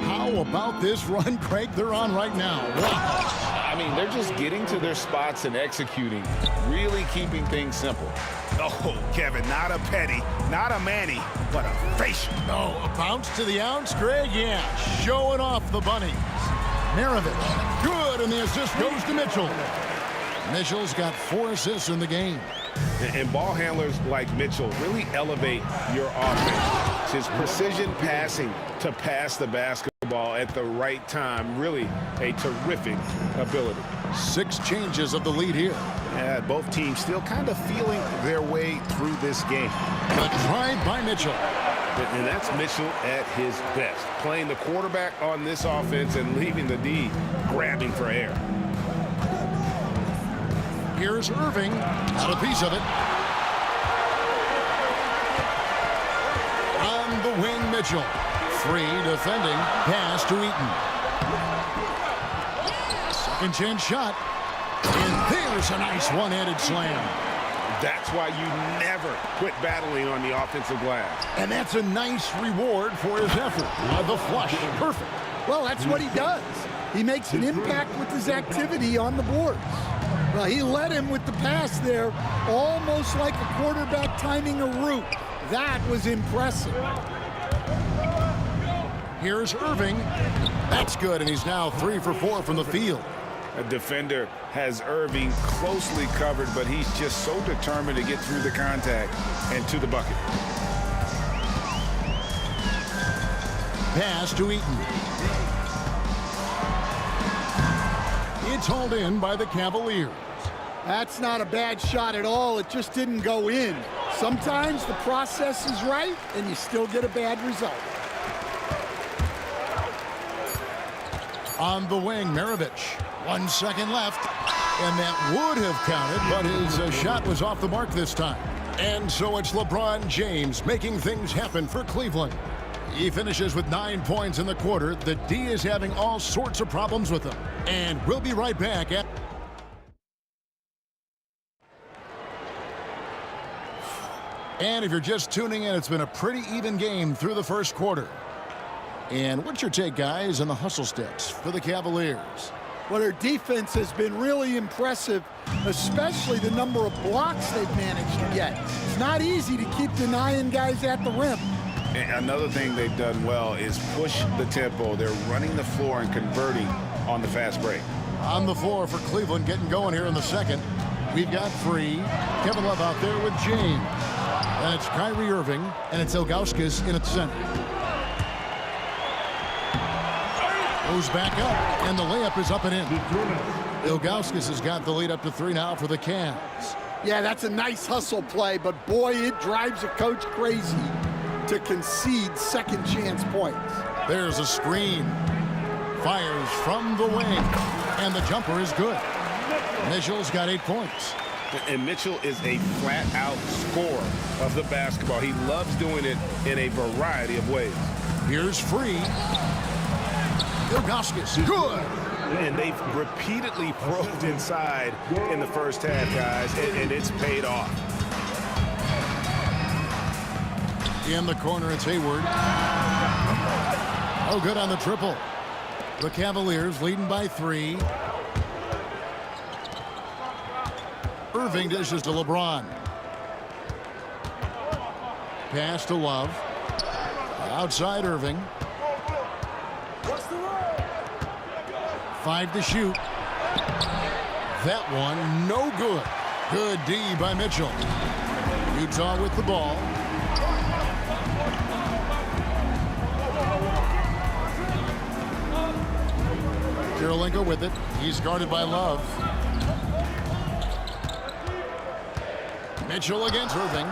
How about this run, Craig, they're on right now? Wow. I mean, they're just getting to their spots and executing, really keeping things simple. Oh, Kevin, not a petty, not a Manny, but a facial. No, a bounce to the ounce, Greg, yeah, showing off the bunnies. Maravich, good, and the assist goes to Mitchell. Mitchell's got 4 assists in the game. And ball handlers like Mitchell really elevate your offense. It's his precision passing to pass the basketball at the right time, really a terrific ability. 6 changes of the lead here. Yeah, both teams still kind of feeling their way through this game. The drive by Mitchell. And that's Mitchell at his best, playing the quarterback on this offense and leaving the D grabbing for air. Here's Irving, got a piece of it. On the wing, Mitchell. Free defending, pass to Eaton. Second chance shot. And there's a nice one-handed slam. That's why you never quit battling on the offensive glass. And that's a nice reward for his effort. The flush, perfect. Well, that's what he does. He makes an impact with his activity on the boards. Well, he led him with the pass there, almost like a quarterback timing a route. That was impressive. Here's Irving. That's good, and he's now 3 for 4 from the field. A defender has Irving closely covered, but he's just so determined to get through the contact and to the bucket. Pass to Eaton. It's hauled in by the Cavaliers. That's not a bad shot at all. It just didn't go in. Sometimes the process is right, and you still get a bad result. On the wing, Maravich. 1 second left, and that would have counted, but his shot was off the mark this time. And so it's LeBron James making things happen for Cleveland. He finishes with 9 points in the quarter. The D is having all sorts of problems with him. And we'll be right back at... And if you're just tuning in, it's been a pretty even game through the first quarter. And what's your take, guys, on the hustle sticks for the Cavaliers? Well, their defense has been really impressive, especially the number of blocks they've managed to get. It's not easy to keep denying guys at the rim. And another thing they've done well is push the tempo. They're running the floor and converting on the fast break. On the floor for Cleveland, getting going here in the second. We've got Free, Kevin Love out there with James. And it's Kyrie Irving, and it's Ilgauskas in its center. Goes back up, and the layup is up and in. Ilgauskas has got the lead up to 3 now for the Cavs. Yeah, that's a nice hustle play, but boy, it drives a coach crazy to concede second chance points. There's a screen. Fires from the wing, and the jumper is good. Mitchell's got 8 points. And Mitchell is a flat-out scorer of the basketball. He loves doing it in a variety of ways. Here's Free. Ilgauskas, good. And they've repeatedly probed inside in the first half, guys, and it's paid off. In the corner, it's Hayward. Oh, good on the triple. The Cavaliers leading by 3. Irving dishes to LeBron. Pass to Love. Outside Irving. 5 to shoot. That one, no good. Good D by Mitchell. Utah with the ball. Kirilenko with it. He's guarded by Love. Mitchell against Irving.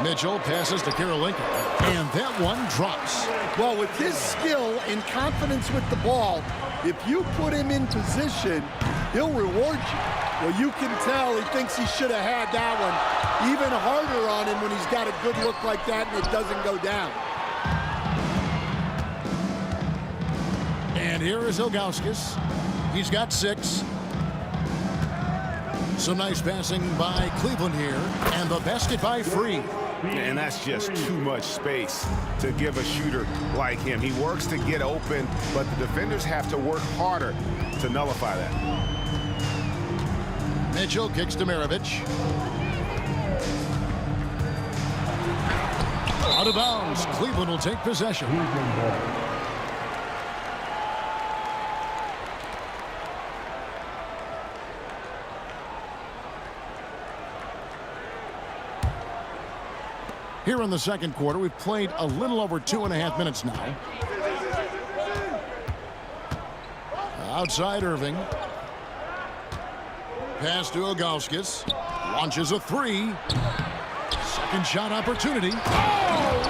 Mitchell passes to Kirilenko. And that one drops. Well, with his skill and confidence with the ball, if you put him in position, he'll reward you. Well, you can tell he thinks he should have had that one. Even harder on him when he's got a good look like that and it doesn't go down. And here is Ilgauskas. He's got 6. Some nice passing by Cleveland here. And the basket by Free. And that's just too much space to give a shooter like him. He works to get open, but the defenders have to work harder to nullify that. Mitchell kicks to Maravich. Out of bounds. Cleveland will take possession. Here in the second quarter, we've played a little over 2.5 minutes now. Outside Irving. Pass to Ilgauskas. Launches a 3. Second shot opportunity. Oh,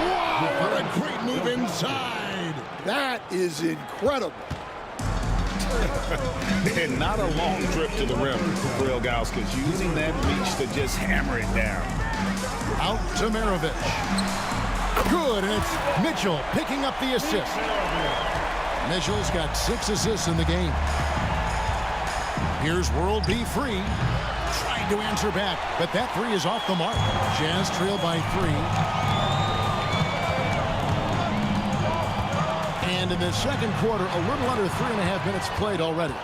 wow! What a great move inside. That is incredible. And not a long trip to the rim for Ilgauskas, using that reach to just hammer it down. Out to Maravich. Good, and it's Mitchell picking up the assist. Mitchell's got 6 assists in the game. Here's World B Free. Trying to answer back, but that 3 is off the mark. Jazz trail by 3. And in the second quarter, a little under 3.5 minutes played already.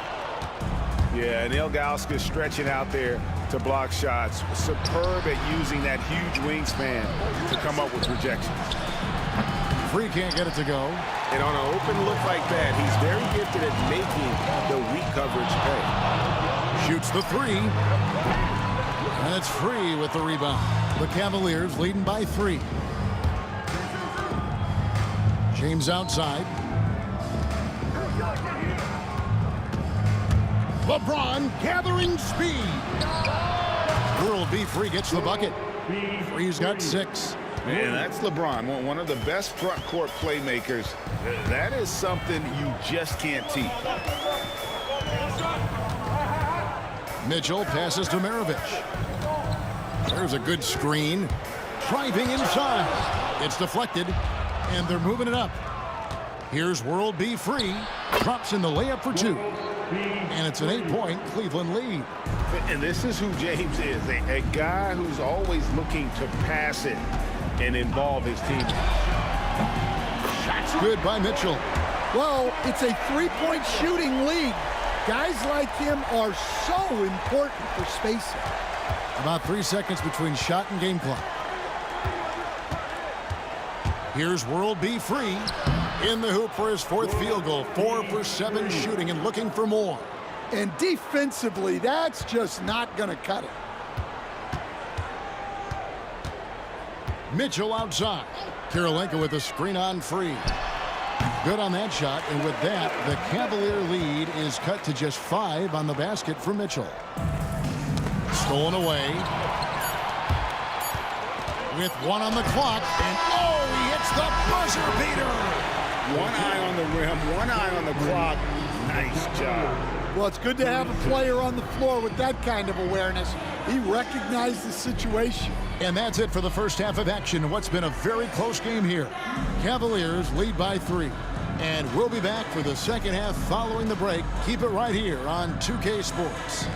Yeah, and Ilgauskas stretching out there to block shots. Superb at using that huge wingspan to come up with rejections. Free can't get it to go. And on an open look like that, he's very gifted at making the weak coverage pay. Shoots the three. And it's Free with the rebound. The Cavaliers leading by 3. James outside. LeBron gathering speed. World B. Free gets the bucket. Free's got 6. Man, that's LeBron, one of the best front court playmakers. That is something you just can't teach. Mitchell passes to Maravich. There's a good screen. Driving inside. It's deflected, and they're moving it up. Here's World B. Free. Drops in the layup for 2. And it's an 8-point Cleveland lead. And this is who James is, a guy who's always looking to pass it and involve his team. Shots good by Mitchell. Well, it's a 3-point shooting league. Guys like him are so important for spacing. About 3 seconds between shot and game clock. Here's World B. Free in the hoop for his 4th field goal. 4 for 7 shooting and looking for more. And defensively, that's just not going to cut it. Mitchell outside. Kirilenko with a screen on Free. Good on that shot, and with that, the Cavalier lead is cut to just 5 on the basket for Mitchell. Stolen away. With 1 on the clock, and oh, he hits the buzzer beater! 1 eye on the rim, 1 eye on the clock. Nice job. Well, it's good to have a player on the floor with that kind of awareness. He recognized the situation. And that's it for the first half of action. What's been a very close game here. Cavaliers lead by 3. And we'll be back for the second half following the break. Keep it right here on 2K Sports.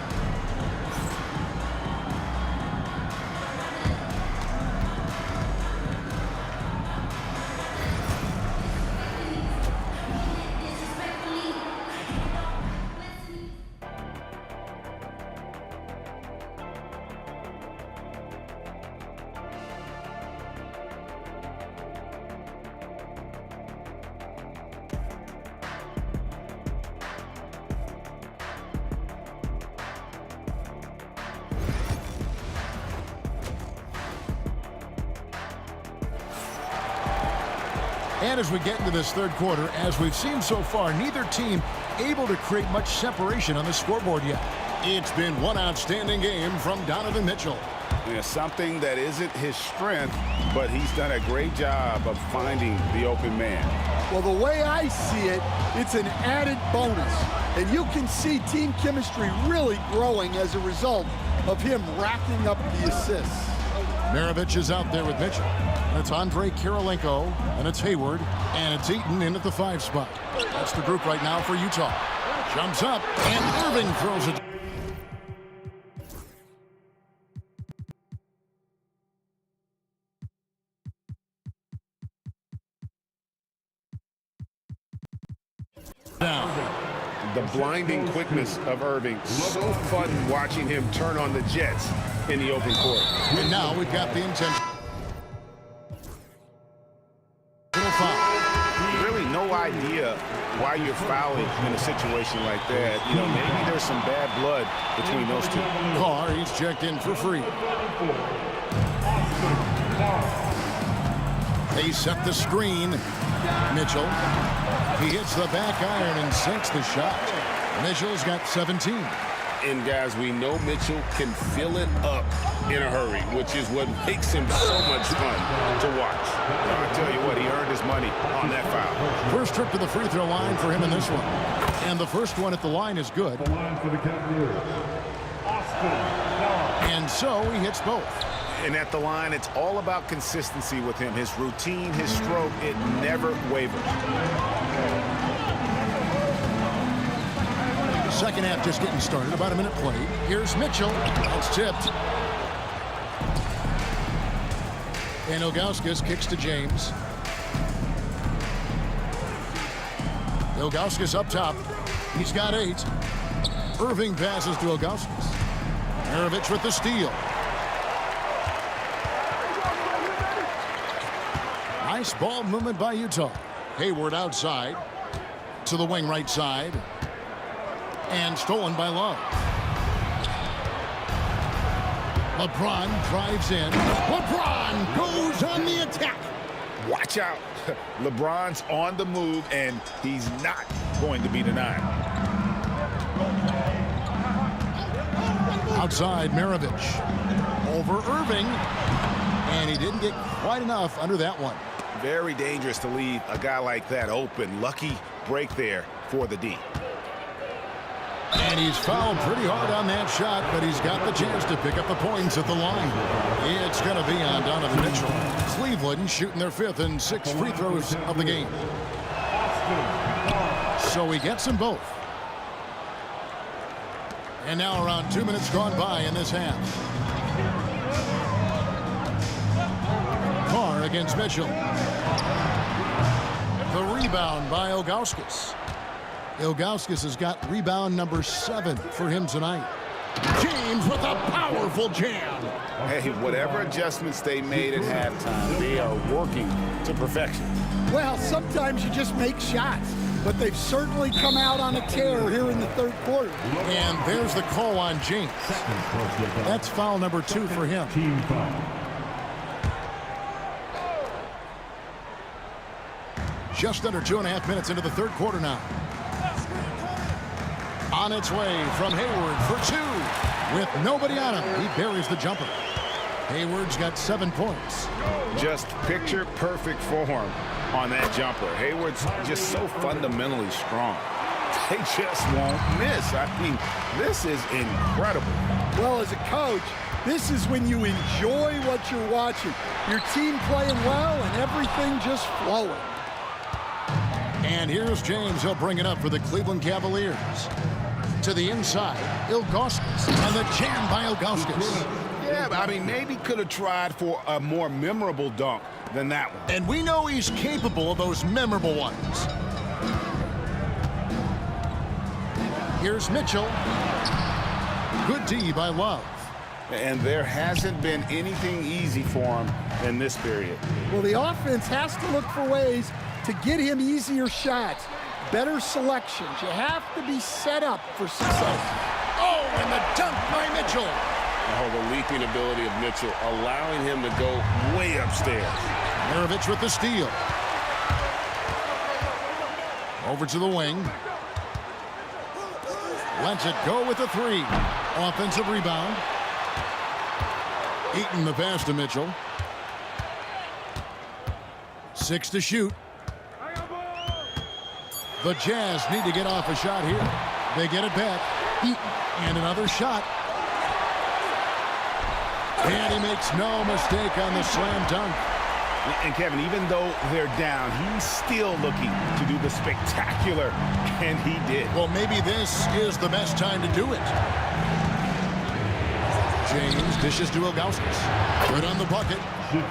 And as we get into this third quarter, as we've seen so far, neither team able to create much separation on the scoreboard yet. It's been one outstanding game from Donovan Mitchell. Yeah, something that isn't his strength, but he's done a great job of finding the open man. Well, the way I see it, it's an added bonus. And you can see team chemistry really growing as a result of him racking up the assists. Maravich is out there with Mitchell. It's Andre Kirilenko, and it's Hayward, and it's Eaton in at the 5 spot. That's the group right now for Utah. Jumps up, and Irving throws it. Down. The blinding quickness of Irving. So fun watching him turn on the Jets in the open court. And now we've got the intention. Really no idea why you're fouling in a situation like that. You know, maybe there's some bad blood between those two. Carr, he's checked in for Free. They set the screen. Mitchell. He hits the back iron and sinks the shot. Mitchell's got 17. And guys, we know Mitchell can fill it up in a hurry, which is what makes him so much fun to watch. I tell you what, he earned his money on that foul. First trip to the free throw line for him in this one. And the first one at the line is good. And so he hits both. And at the line, it's all about consistency with him. His routine, his stroke, it never wavers. Second half just getting started. About a minute played. Here's Mitchell. It's tipped. And Ilgauskas kicks to James. Ilgauskas up top. He's got 8. Irving passes to Ilgauskas. Maravich with the steal. Nice ball movement by Utah. Hayward outside to the wing right side. And stolen by Love. LeBron drives in. LeBron goes on the attack. Watch out. LeBron's on the move, and he's not going to be denied. Outside, Maravich. Over Irving. And he didn't get quite enough under that one. Very dangerous to leave a guy like that open. Lucky break there for the D. And he's fouled pretty hard on that shot, but he's got the chance to pick up the points at the line. It's going to be on Donovan Mitchell. Cleveland shooting their 5th and 6th free throws of the game. So he gets them both. And now around 2 minutes gone by in this half. Carr against Mitchell. The rebound by Ilgauskas. Ilgauskas has got rebound number 7 for him tonight. James with a powerful jam. Hey, whatever adjustments they made at halftime, they are working to perfection. Well, sometimes you just make shots, but they've certainly come out on a tear here in the 3rd quarter. And there's the call on James. That's foul number 2 for him. Team foul. Just under 2.5 minutes into the 3rd quarter now. On its way from Hayward for 2. With nobody on him, he buries the jumper. Hayward's got 7 points. Just picture perfect form on that jumper. Hayward's just so fundamentally strong. They just won't miss. I mean, this is incredible. Well, as a coach, this is when you enjoy what you're watching. Your team playing well and everything just flowing. And here's James. He'll bring it up for the Cleveland Cavaliers. To the inside, Ilgauskas. And the jam by Ilgauskas. Yeah, I mean, maybe could have tried for a more memorable dunk than that one. And we know he's capable of those memorable ones. Here's Mitchell. Good D by Love. And there hasn't been anything easy for him in this period. Well, the offense has to look for ways to get him easier shots, better selections. You have to be set up for success. Oh, and the dunk by Mitchell. Oh, the leaping ability of Mitchell, allowing him to go way upstairs. Maravich with the steal. Over to the wing. Lets it go with the 3. Offensive rebound. Eaton the pass to Mitchell. 6 to shoot. The Jazz need to get off a shot here. They get it back. And another shot. And he makes no mistake on the slam dunk. And Kevin, even though they're down, he's still looking to do the spectacular, and he did. Well, maybe this is the best time to do it. James dishes to Ilgauskas. Good on the bucket.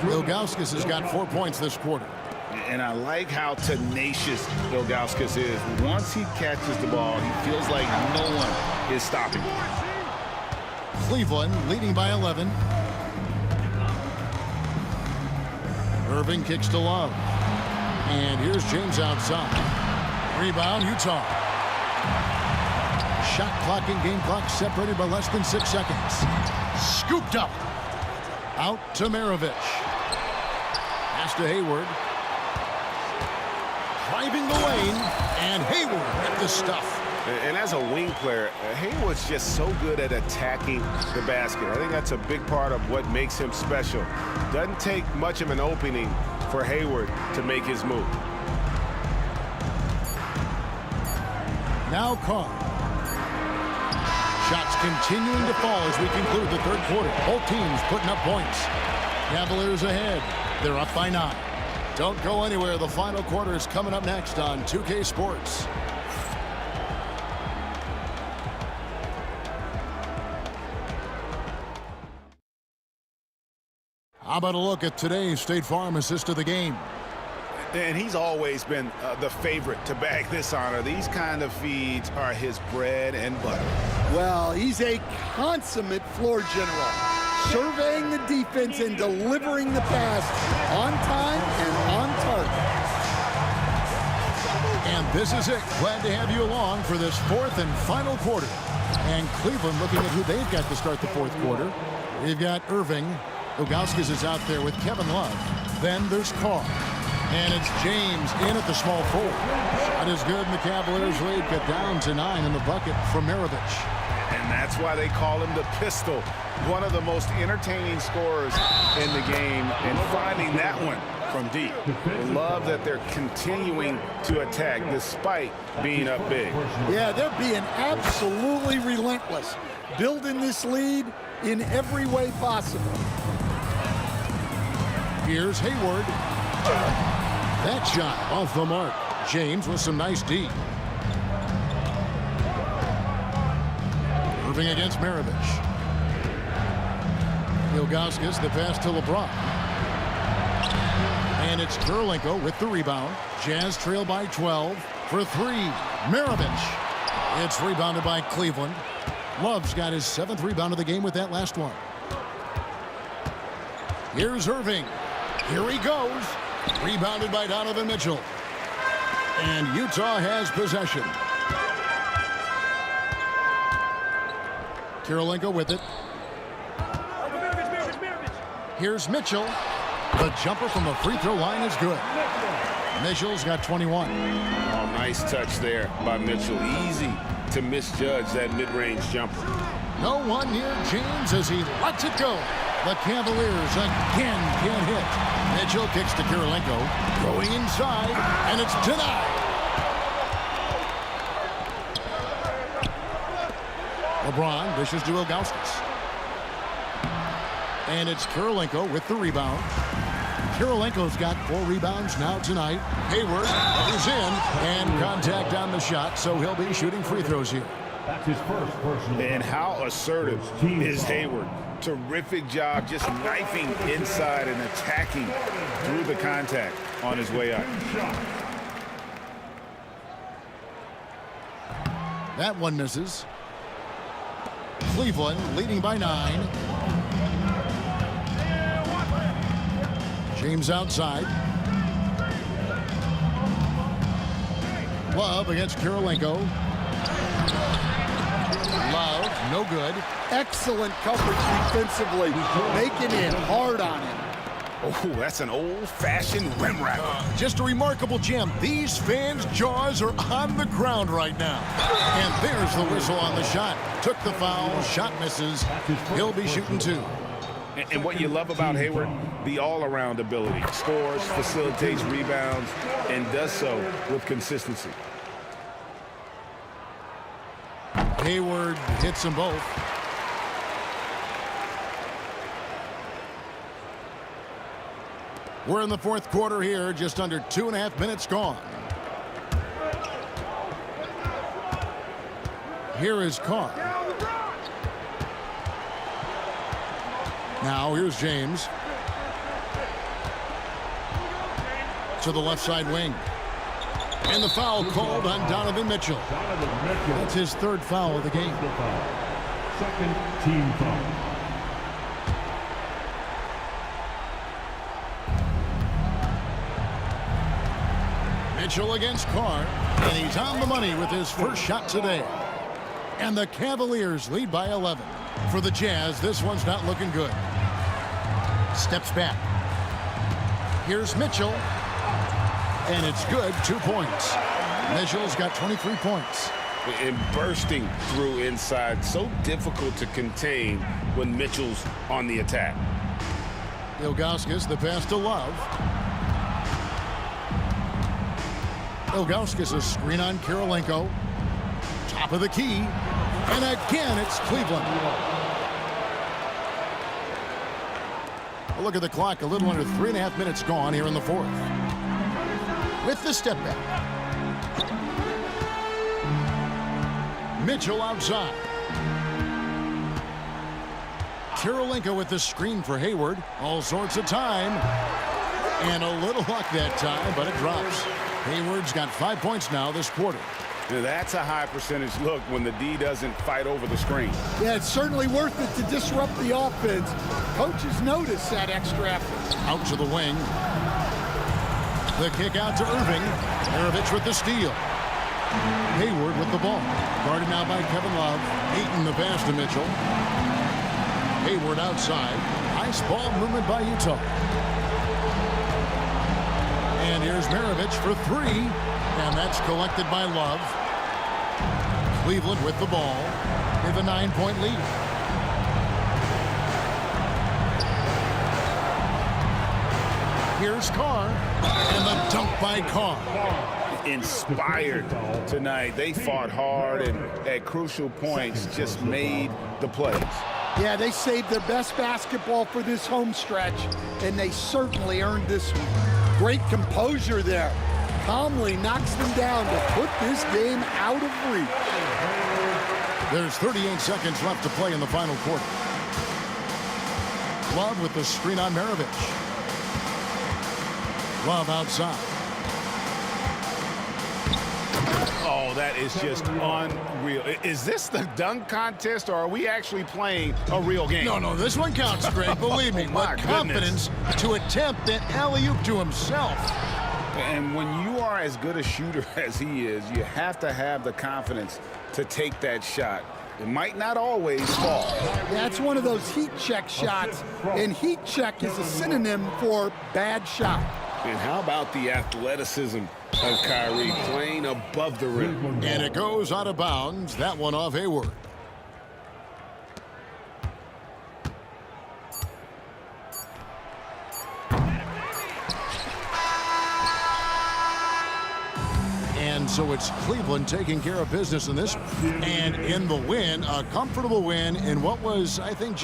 Ilgauskas has got 4 points this quarter. And I like how tenacious Ilgauskas is. Once he catches the ball, he feels like no one is stopping him. Cleveland leading by 11. Irving kicks to Love. And here's James outside. Rebound, Utah. Shot clock and game clock separated by less than 6 seconds. Scooped up. Out to Maravich. Pass to Hayward. Driving the lane, and Hayward at the stuff. And as a wing player, Hayward's just so good at attacking the basket. I think that's a big part of what makes him special. Doesn't take much of an opening for Hayward to make his move. Now Carr. Shots continuing to fall as we conclude the 3rd quarter. Both teams putting up points. Cavaliers ahead. They're up by 9. Don't go anywhere. The final quarter is coming up next on 2K Sports. How about a look at today's State Farm assist of the game? And he's always been the favorite to bag this honor. These kind of feeds are his bread and butter. Well, he's a consummate floor general, surveying the defense and delivering the pass on time and on target. And this is it. Glad to have you along for this fourth and final quarter. And Cleveland looking at who they've got to start the fourth quarter. We've got Irving. Ilgauskas is out there with Kevin Love. Then there's Carr. And it's James in at the small forward. Shot is good, and the Cavaliers lead get down to 9 in the bucket from Maravich. And that's why they call him the pistol. One of the most entertaining scorers in the game, and finding that one from deep. Love that they're continuing to attack despite being up big. Yeah, they're being absolutely relentless, building this lead in every way possible. Here's Hayward. That shot off the mark. James with some nice D. Irving against Maravich. Ilgauskas, the pass to LeBron. And it's Kirilenko with the rebound. Jazz trail by 12 for 3. Maravich. It's rebounded by Cleveland. Love's got his 7th rebound of the game with that last one. Here's Irving. Here he goes. Rebounded by Donovan Mitchell. And Utah has possession. Kirilenko with it. Here's Mitchell. The jumper from the free throw line is good. Mitchell's got 21. Oh, nice touch there by Mitchell. Easy to misjudge that mid-range jumper. No one near James as he lets it go. The Cavaliers again can't hit. Mitchell kicks to Kirilenko. Going inside, and it's denied. LeBron dishes to Ilgauskas. And it's Kirilenko with the rebound. Kirilenko's got 4 rebounds now tonight. Hayward is in, and contact on the shot, so he'll be shooting free throws here. That's his first personal. And how assertive is Hayward? Terrific job just knifing inside and attacking through the contact on his way out. That one misses. Cleveland leading by 9. James outside. Love against Kirilenko. Love, no good. Excellent coverage defensively, making it hard on him. Oh, that's an old-fashioned rim wrap. Just a remarkable gem. These fans' jaws are on the ground right now. And there's the whistle on the shot. Took the foul, shot misses. He'll be shooting 2. And what you love about Hayward, the all-around ability. Scores, facilitates rebounds, and does so with consistency. Hayward hits them both. We're in the fourth quarter here, just under 2.5 minutes gone. Here is Carr. Now here's James. To the left side wing. And the foul called on Donovan Mitchell. That's his 3rd foul of the game. Second team foul. Mitchell against Carr, and he's on the money with his first shot today. And the Cavaliers lead by 11. For the Jazz, this one's not looking good. Steps back. Here's Mitchell. And it's good, 2 points. Mitchell's got 23 points. And bursting through inside, so difficult to contain when Mitchell's on the attack. Ilgauskas, the pass to Love. Ilgauskas, a screen on Kirilenko. Top of the key. And again, it's Cleveland. A look at the clock, a little under 3.5 minutes gone here in the fourth. With the step back. Mitchell outside. Kirilenko with the screen for Hayward. All sorts of time. And a little luck that time, but it drops. Hayward's got 5 points now this quarter. Now that's a high percentage look when the D doesn't fight over the screen. Yeah, it's certainly worth it to disrupt the offense. Coaches notice that extra effort. Out to the wing. The kick out to Irving. Maravich with the steal. Hayward with the ball. Guarded now by Kevin Love. Eaton the pass to Mitchell. Hayward outside. Nice ball movement by Utah. And here's Maravich for three. And that's collected by Love. Cleveland with the ball. They have a 9-point lead. Here's Carr. And the dunk by Carr. Inspired tonight. They fought hard and at crucial points just made the plays. Yeah, they saved their best basketball for this home stretch, and they certainly earned this one. Great composure there. Calmly knocks them down to put this game out of reach. There's 38 seconds left to play in the final quarter. Love with the screen on Maravich. Love outside. Oh, that is just unreal. Is this the dunk contest, or are we actually playing a real game? No, this one counts, Greg. Believe me. What confidence to attempt that alley-oop to himself. And when you are as good a shooter as he is, you have to have the confidence to take that shot. It might not always fall. That's one of those heat check shots, and heat check is a synonym for bad shot. And how about the athleticism of Kyrie playing above the rim? And it goes out of bounds. That one off Hayward. And so it's Cleveland taking care of business in this. And in the win, a comfortable win in what was, I think,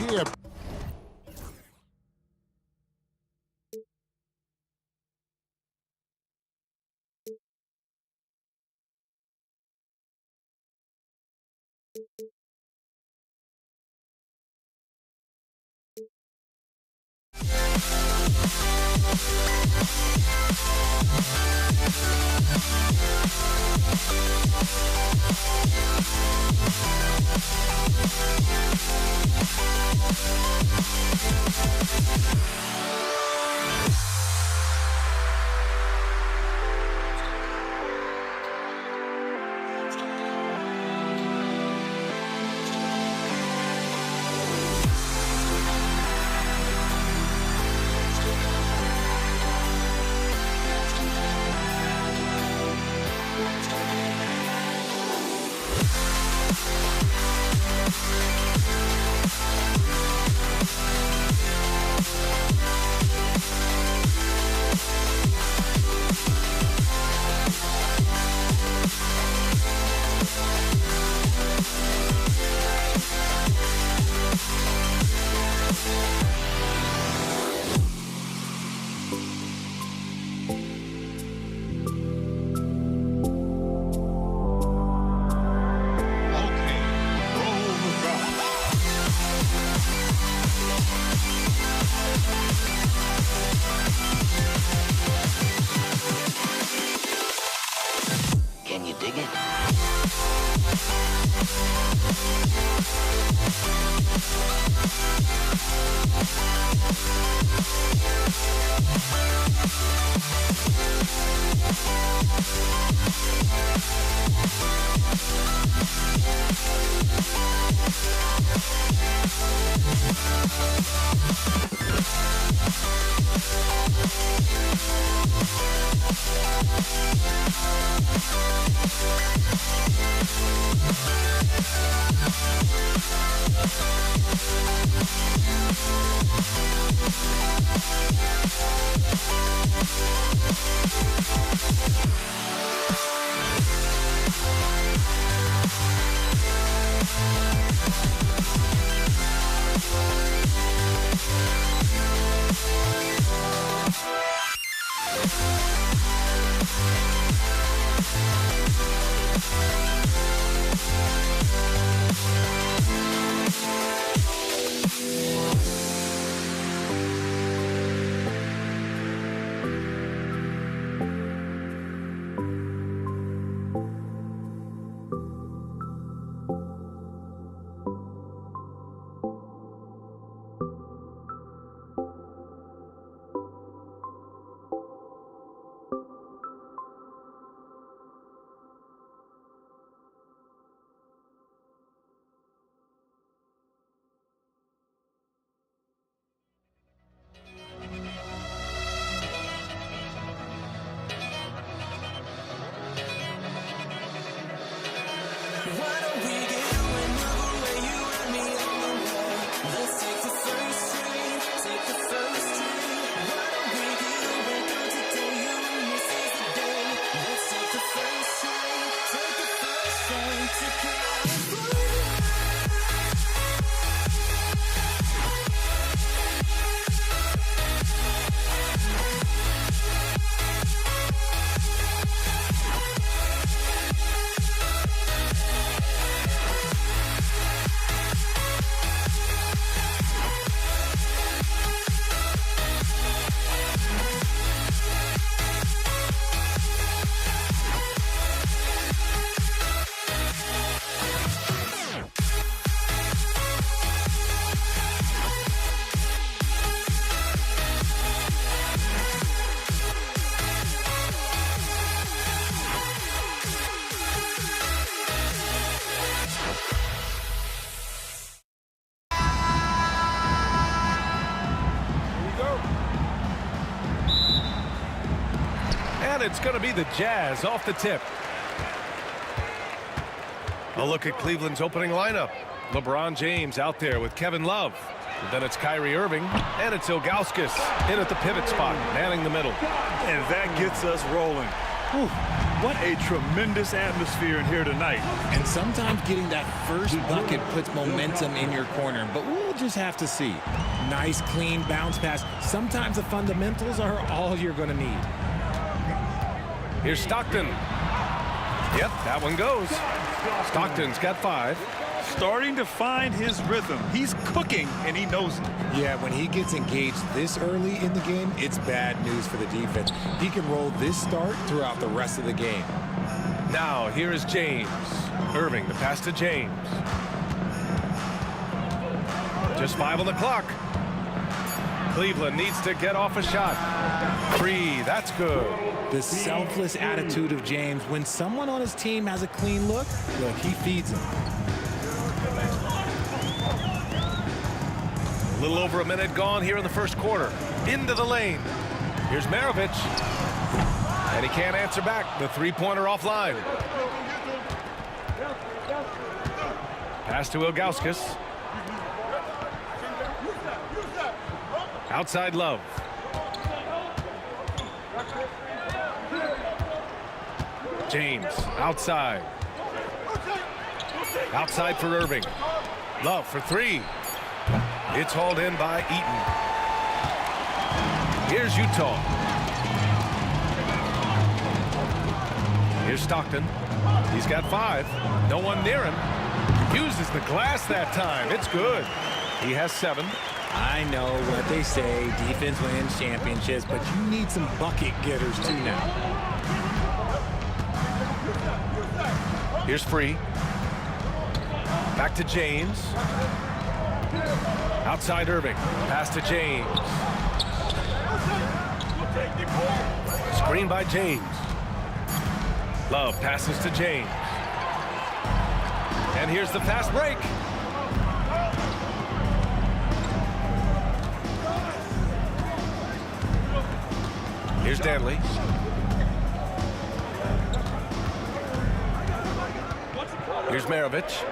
Can you dig it? it's going to be the Jazz off the tip. A look at Cleveland's opening lineup. LeBron James out there with Kevin Love. And then it's Kyrie Irving, and it's Ilgauskas in at the pivot spot, manning the middle. And that gets us rolling. Whew, what a tremendous atmosphere in here tonight. And sometimes getting that first bucket puts momentum in your corner, but we'll just have to see. Nice, clean bounce pass. Sometimes the fundamentals are all you're going to need. Here's Stockton. Yep, that one goes. Stockton's got 5. Starting to find his rhythm. He's cooking, and he knows it. Yeah, when he gets engaged this early in the game, it's bad news for the defense. He can roll this start throughout the rest of the game. Now, here is James. Irving, the pass to James. Just 5 on the clock. Cleveland needs to get off a shot. 3, that's good. The selfless attitude of James. When someone on his team has a clean look, he feeds him. A little over a minute gone here in the first quarter. Into the lane. Here's Maravich. And he can't answer back. The three-pointer offline. Pass to Ilgauskas. Outside Love. James outside. Outside for Irving. Love for 3. It's hauled in by Eaton. Here's Utah. Here's Stockton. He's got 5. No one near him. Uses the glass that time. It's good. He has 7. I know what they say, defense wins championships, but you need some bucket getters too now. Here's Free. Back to James. Outside Irving. Pass to James. Screen by James. Love passes to James. And here's the fast break. Here's Danley. Here's Maravich.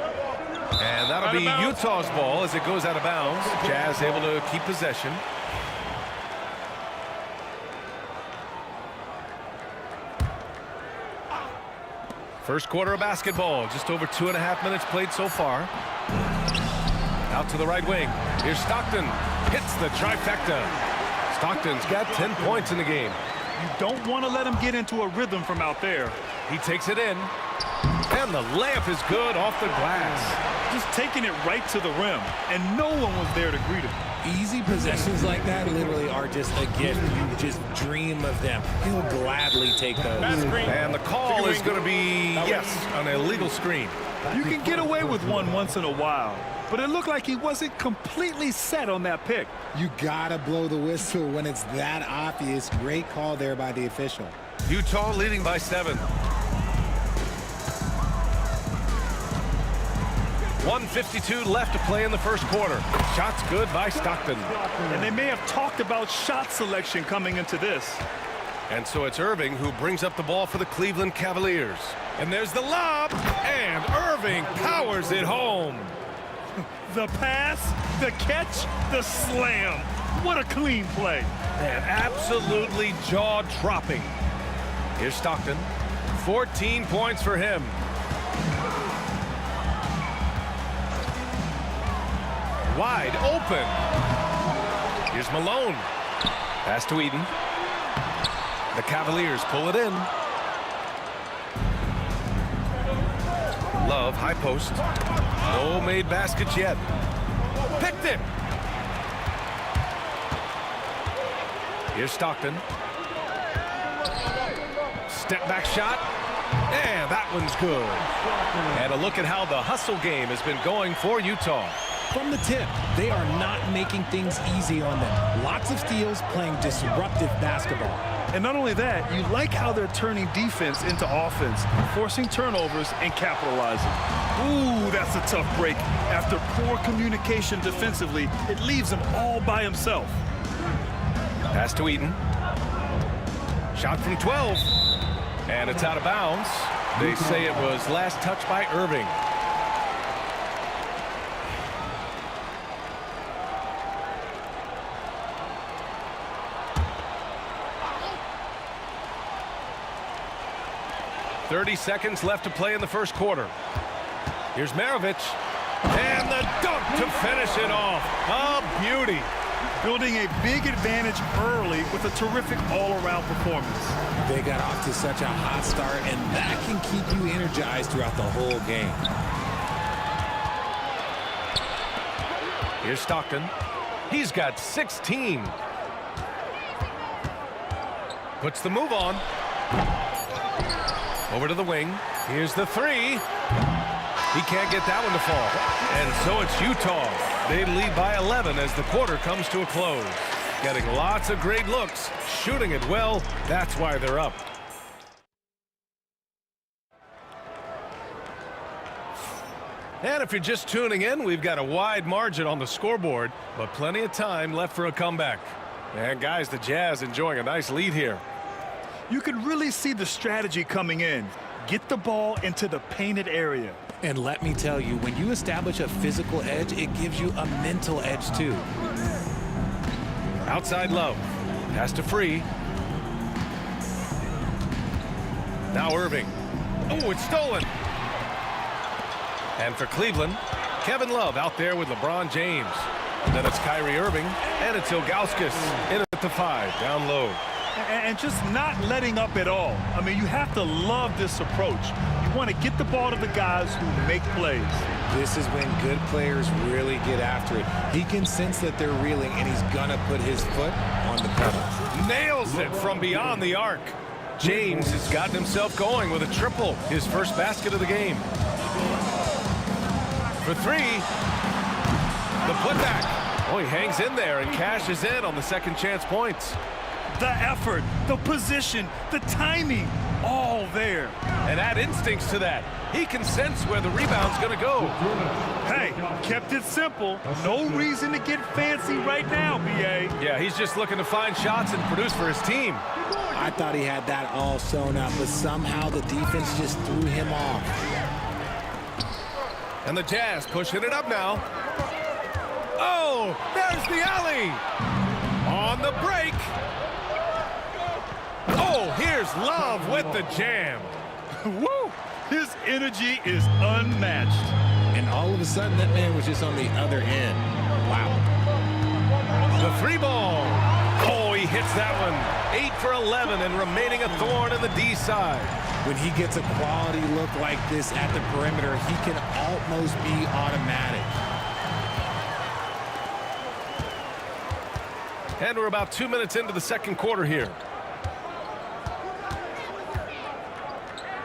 And that'll be Utah's ball as it goes out of bounds. Jazz able to keep possession. First quarter of basketball. Just over 2.5 minutes played so far. Out to the right wing. Here's Stockton. Hits the trifecta. Stockton's got 10 points in the game. You don't want to let him get into a rhythm from out there. He takes it in. And the layup is good off the glass. Just taking it right to the rim, and no one was there to greet him. Easy possessions like that literally are just a gift. You just dream of them. He'll gladly take those. And the call is going to be, yes, an illegal screen. You can get away with one once in a while, but it looked like he wasn't completely set on that pick. You gotta blow the whistle when it's that obvious. Great call there by the official. Utah leading by 7. 1:52 left to play in the first quarter. Shots good by Stockton. And they may have talked about shot selection coming into this. And so it's Irving who brings up the ball for the Cleveland Cavaliers. And there's the lob, and Irving powers it home. The pass, the catch, the slam. What a clean play. Man, absolutely jaw-dropping. Here's Stockton. 14 points for him. Wide open. Here's Malone. Pass to Eden. The Cavaliers pull it in. Love, high post. No made baskets yet. Picked it. Here's Stockton. Step back shot. And that one's good. And a look at how the hustle game has been going for Utah. From the tip, they are not making things easy on them. Lots of steals, playing disruptive basketball. And not only that, you like how they're turning defense into offense, forcing turnovers and capitalizing. Ooh, that's a tough break. After poor communication defensively, it leaves him all by himself. Pass to Eden. Shot from 12. And it's out of bounds. They say it was last touched by Irving. .30 seconds left to play in the first quarter. Here's Maravich. And the dunk to finish it off. A beauty. Building a big advantage early with a terrific all-around performance. They got off to such a hot start, and that can keep you energized throughout the whole game. Here's Stockton. He's got 16. Puts the move on. Over to the wing. Here's the three. He can't get that one to fall. And so it's Utah. They lead by 11 as the quarter comes to a close. Getting lots of great looks, shooting it well. That's why they're up. And if you're just tuning in, we've got a wide margin on the scoreboard, but plenty of time left for a comeback. And guys, the Jazz enjoying a nice lead here. You can really see the strategy coming in. Get the ball into the painted area. And let me tell you, when you establish a physical edge, it gives you a mental edge too. Outside Love. Pass to Free. Now Irving. Oh, it's stolen. And for Cleveland, Kevin Love out there with LeBron James. And then it's Kyrie Irving, and it's Ilgauskas in at the 5, down low. And just not letting up at all. I mean, you have to love this approach. You want to get the ball to the guys who make plays. This is when good players really get after it. He can sense that they're reeling, and he's going to put his foot on the pedal. Nails it from beyond the arc. James has gotten himself going with a triple, his first basket of the game. For three, the putback. Oh, he hangs in there and cashes in on the second chance points. The effort, the position, the timing, all there. And add instincts to that. He can sense where the rebound's going to go. Hey, kept it simple. No reason to get fancy right now, B.A. Yeah, he's just looking to find shots and produce for his team. I thought he had that all sewn up, but somehow the defense just threw him off. And the Jazz pushing it up now. Oh, there's the alley. On the break. Oh, here's Love with the jam. Woo! His energy is unmatched. And all of a sudden, that man was just on the other end. Wow. The three ball. Oh, he hits that one. 8 for 11 and remaining a thorn in the D side. When he gets a quality look like this at the perimeter, he can almost be automatic. And we're about 2 minutes into the second quarter here.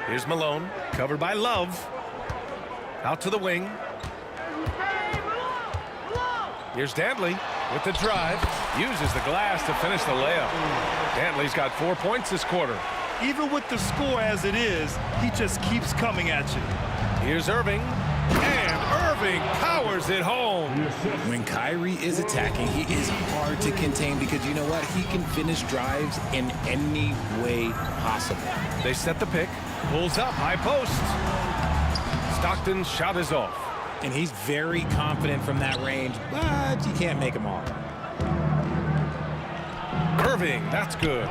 Here's Malone, covered by Love. Out to the wing. Here's Dantley with the drive. Uses the glass to finish the layup. Dantley's got 4 points this quarter. Even with the score as it is, he just keeps coming at you. Here's Irving. And Irving powers it home. When Kyrie is attacking, he is hard to contain because you know what? He can finish drives in any way possible. They set the pick. Pulls up, high post. Stockton's shot is off. And he's very confident from that range, but you can't make him all. Irving, that's good.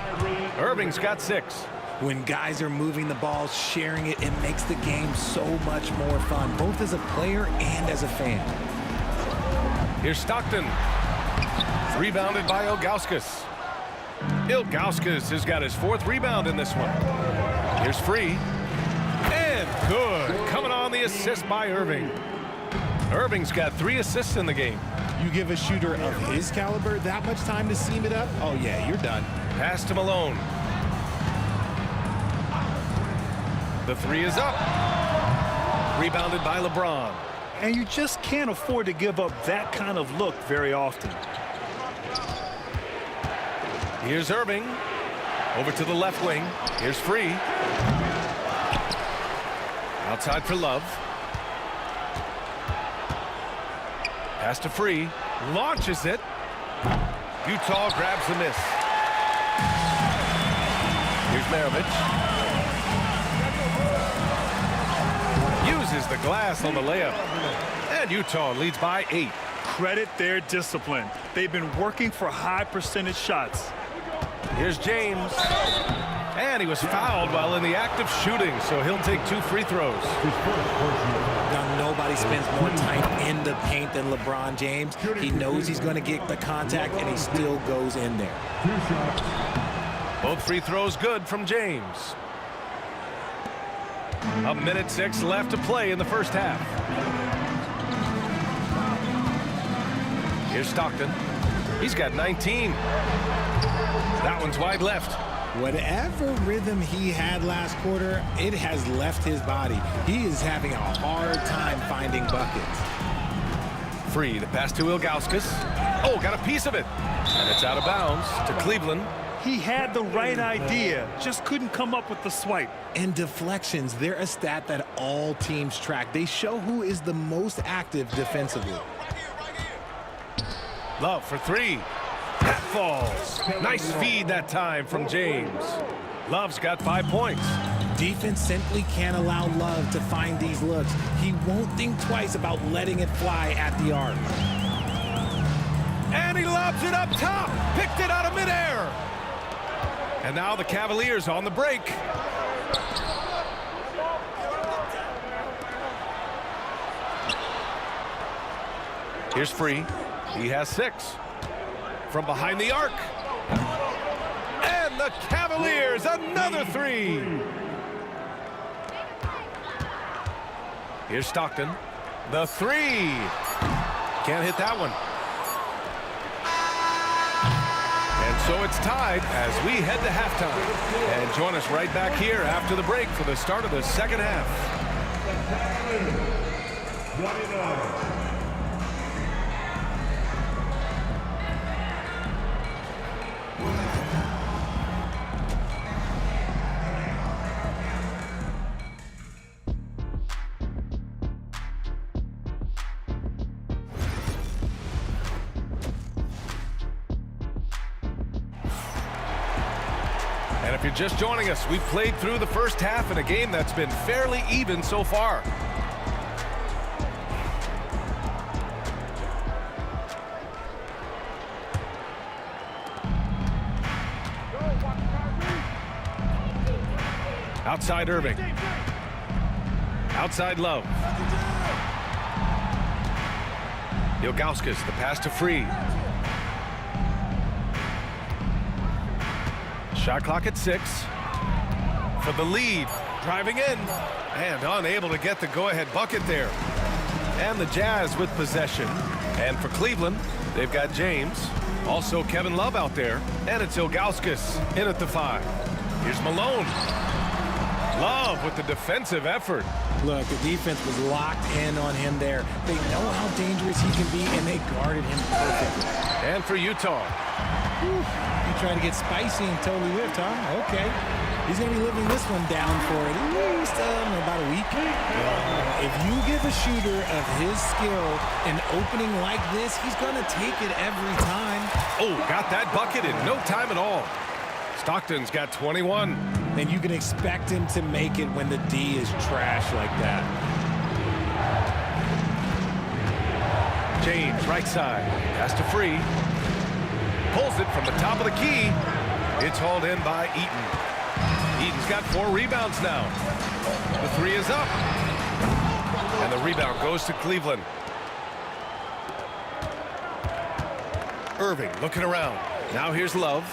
Irving's got 6. When guys are moving the ball, sharing it, it makes the game so much more fun, both as a player and as a fan. Here's Stockton. Rebounded by Ilgauskas. Ilgauskas has got his 4th rebound in this one. Here's Free. And good. Coming on the assist by Irving. Irving's got 3 assists in the game. You give a shooter of his caliber that much time to seam it up? Oh, yeah, you're done. Pass to Malone. The 3 is up. Rebounded by LeBron. And you just can't afford to give up that kind of look very often. Here's Irving. Over to the left wing. Here's Free. Outside for Love. Pass to Free. Launches it. Utah grabs the miss. Here's Maravich. misses the glass on the layup. And Utah leads by 8. Credit their discipline. They've been working for high percentage shots. Here's James. And he was fouled while in the act of shooting, so he'll take 2 free throws. Now, nobody spends more time in the paint than LeBron James. He knows he's going to get the contact, and he still goes in there. Both free throws good from James. 1:06 left to play in the first half. Here's Stockton. He's got 19. That one's wide left. Whatever rhythm he had last quarter, it has left his body. He is having a hard time finding buckets. Free, the pass to Ilgauskas. Oh, got a piece of it. And it's out of bounds to Cleveland. He had the right idea, just couldn't come up with the swipe. And deflections, they're a stat that all teams track. They show who is the most active defensively. Love for 3. That falls. Nice feed that time from James. Love's got 5 points. Defense simply can't allow Love to find these looks. He won't think twice about letting it fly at the arc. And he lobs it up top. Picked it out of midair. And now the Cavaliers on the break. Here's Free. He has 6. From behind the arc. And the Cavaliers, another 3. Here's Stockton. The 3. Can't hit that one. And so it's tied as we head to halftime. And join us right back here after the break for the start of the second half. And if you're just joining us, we've played through the first half in a game that's been fairly even so far. Outside Irving. Outside Love. Ilgauskas, the pass to Free. Shot clock at 6. For the lead. Driving in. And unable to get the go-ahead bucket there. And the Jazz with possession. And for Cleveland, they've got James. Also Kevin Love out there. And it's Ilgauskas in at the 5. Here's Malone. Love with the defensive effort. Look, the defense was locked in on him there. They know how dangerous he can be, and they guarded him perfectly. And for Utah. You try to get spicy and totally whipped, huh? Okay. He's going to be living this one down for at least about a week. If you give a shooter of his skill an opening like this, he's going to take it every time. Oh, got that bucket in no time at all. Stockton's got 21. And you can expect him to make it when the D is trash like that. James, right side. Pass to Free. Pulls it from the top of the key. It's hauled in by Eaton. Eaton's got 4 rebounds now. The 3 is up. And the rebound goes to Cleveland. Irving looking around. Now here's Love.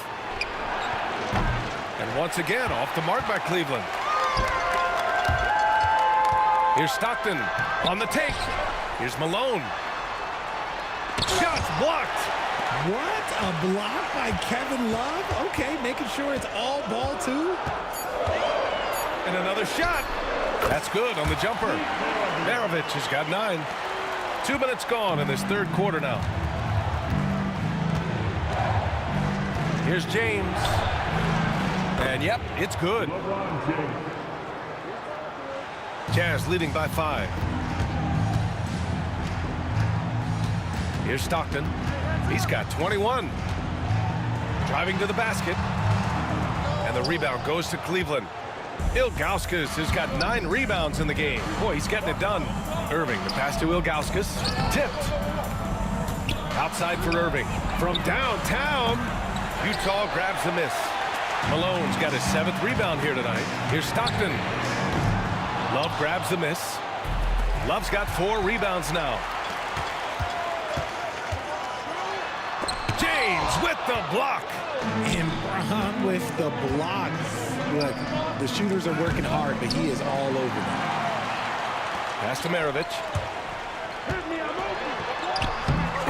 And once again, off the mark by Cleveland. Here's Stockton on the take. Here's Malone. Shots blocked. What? A block by Kevin Love? Okay, making sure it's all ball 2. And another shot. That's good on the jumper. Maravich has got 9. 2 minutes gone in this third quarter now. Here's James. And yep, it's good. Jazz leading by 5. Here's Stockton. He's got 21. Driving to the basket. And the rebound goes to Cleveland. Ilgauskas has got 9 rebounds in the game. Boy, he's getting it done. Irving, the pass to Ilgauskas. Tipped. Outside for Irving. From downtown, Utah grabs the miss. Malone's got his 7th rebound here tonight. Here's Stockton. Love grabs the miss. Love's got 4 rebounds now. James with the block. And Braun with the block. Look, the shooters are working hard, but he is all over them. Pass to Maravich.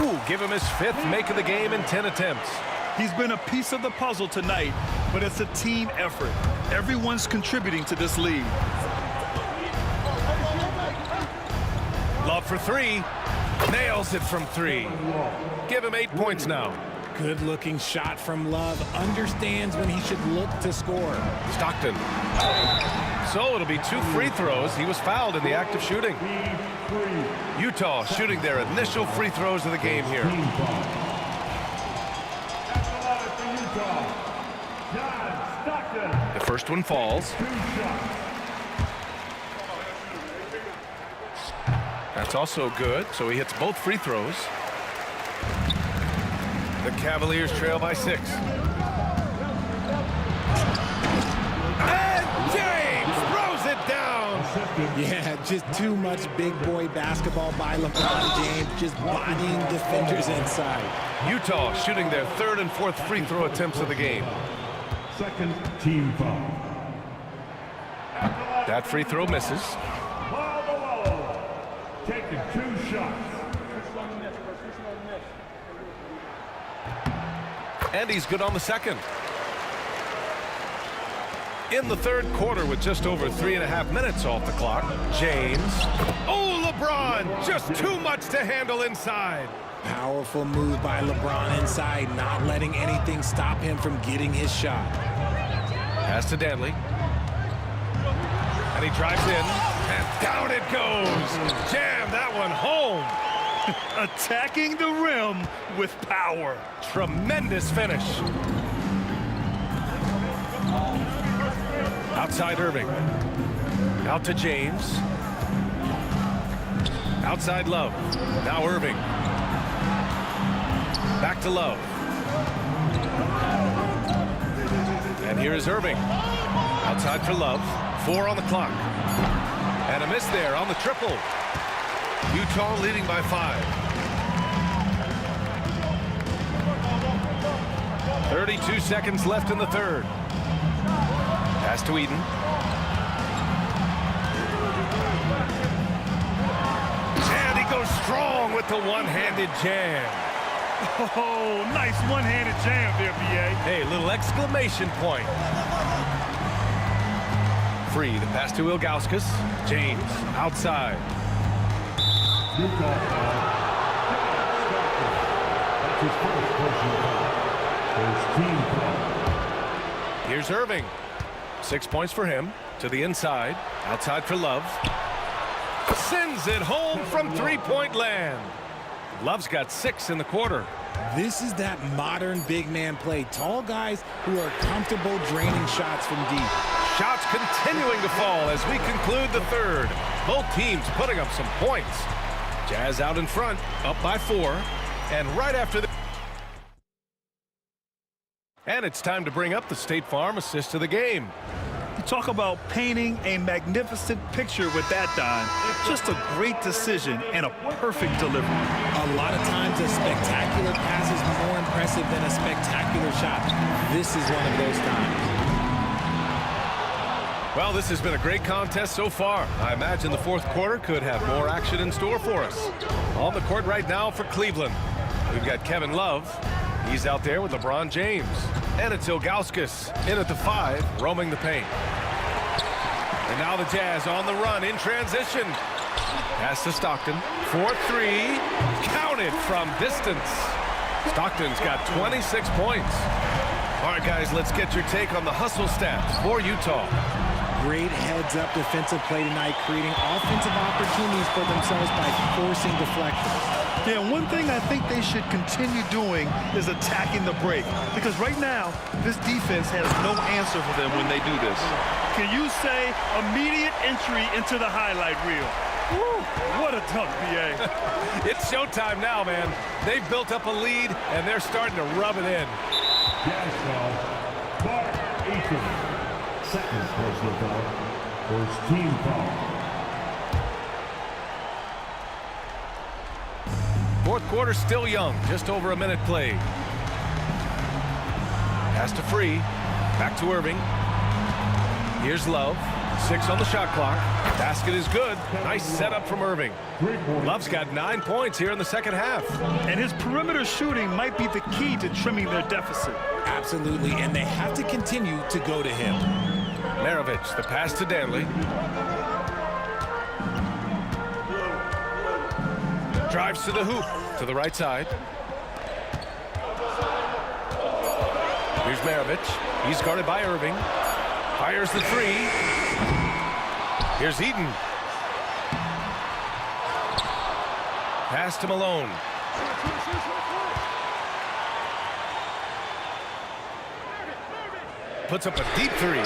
Ooh, give him his 5th make of the game in 10 attempts. He's been a piece of the puzzle tonight, but it's a team effort. Everyone's contributing to this lead. Love for 3. Nails it from 3. Give him 8 points now. Good-looking shot from Love. Understands when he should look to score. Stockton. So it'll be 2 free throws. He was fouled in the act of shooting. Utah shooting their initial free throws of the game here. The first one falls. That's also good, so he hits both free throws. The Cavaliers trail by 6. And James throws it down. Yeah, just too much big boy basketball by LeBron James, just bodying defenders inside. Utah shooting their 3rd and 4th free throw attempts of the game. Second team foul. That free throw misses. Taking 2 shots. And he's good on the second. In the 3rd quarter with just over 3.5 minutes off the clock, James. Oh, LeBron, just too much to handle inside. Powerful move by LeBron inside, not letting anything stop him from getting his shot. Pass to Danley. And he drives in, and down it goes. Jam that one home. Attacking the rim with power. Tremendous finish. Outside Irving. Out to James. Outside Love. Now Irving. Back to Love. And here is Irving. Outside for Love. 4 on the clock. And a miss there on the triple. Utah leading by 5. 32 seconds left in the 3rd. Pass to Eden. And he goes strong with the one-handed jam. Oh, nice one-handed jam there, B.A. Hey, little exclamation point. Free, the pass to Ilgauskas. James, outside. Utah foul. That's his 1st personal foul. His team foul. Here's Irving. 6 points for him. To the inside. Outside for Love. Sends it home from 3-point land. Love's got 6 in the quarter. This is that modern big man play. Tall guys who are comfortable draining shots from deep. Shots continuing to fall as we conclude the 3rd. Both teams putting up some points. Jazz out in front, up by 4. And right after the... And it's time to bring up the State Farm assist of the game. You talk about painting a magnificent picture with that, Don. Just a great decision and a perfect delivery. A lot of times a spectacular pass is more impressive than a spectacular shot. This is one of those times. Well, this has been a great contest so far. I imagine the 4th quarter could have more action in store for us. On the court right now for Cleveland, we've got Kevin Love. He's out there with LeBron James. And it's Ilgauskas in at the 5, roaming the paint. And now the Jazz on the run in transition. Pass to Stockton. 4-3. Counted from distance. Stockton's got 26 points. All right, guys, let's get your take on the hustle stats for Utah. Great heads-up defensive play tonight, creating offensive opportunities for themselves by forcing deflections. Yeah, and one thing I think they should continue doing is attacking the break. Because right now, this defense has no answer for them when they do this. Can you say immediate entry into the highlight reel? Woo, what a dunk, BA. It's showtime now, man. They've built up a lead, and they're starting to rub it in. Gas foul. Mark Eaton. Second personal foul. First team foul. Fourth quarter still young, just over a minute played. Pass to Free, back to Irving. Here's Love, 6 on the shot clock. Basket is good, nice setup from Irving. Love's got 9 points here in the second half. And his perimeter shooting might be the key to trimming their deficit. Absolutely, and they have to continue to go to him. Maravich, the pass to Danley. Drives to the hoop, to the right side. Here's Maravich. He's guarded by Irving. Fires the three. Here's Eaton. Pass to Malone. Puts up a deep three.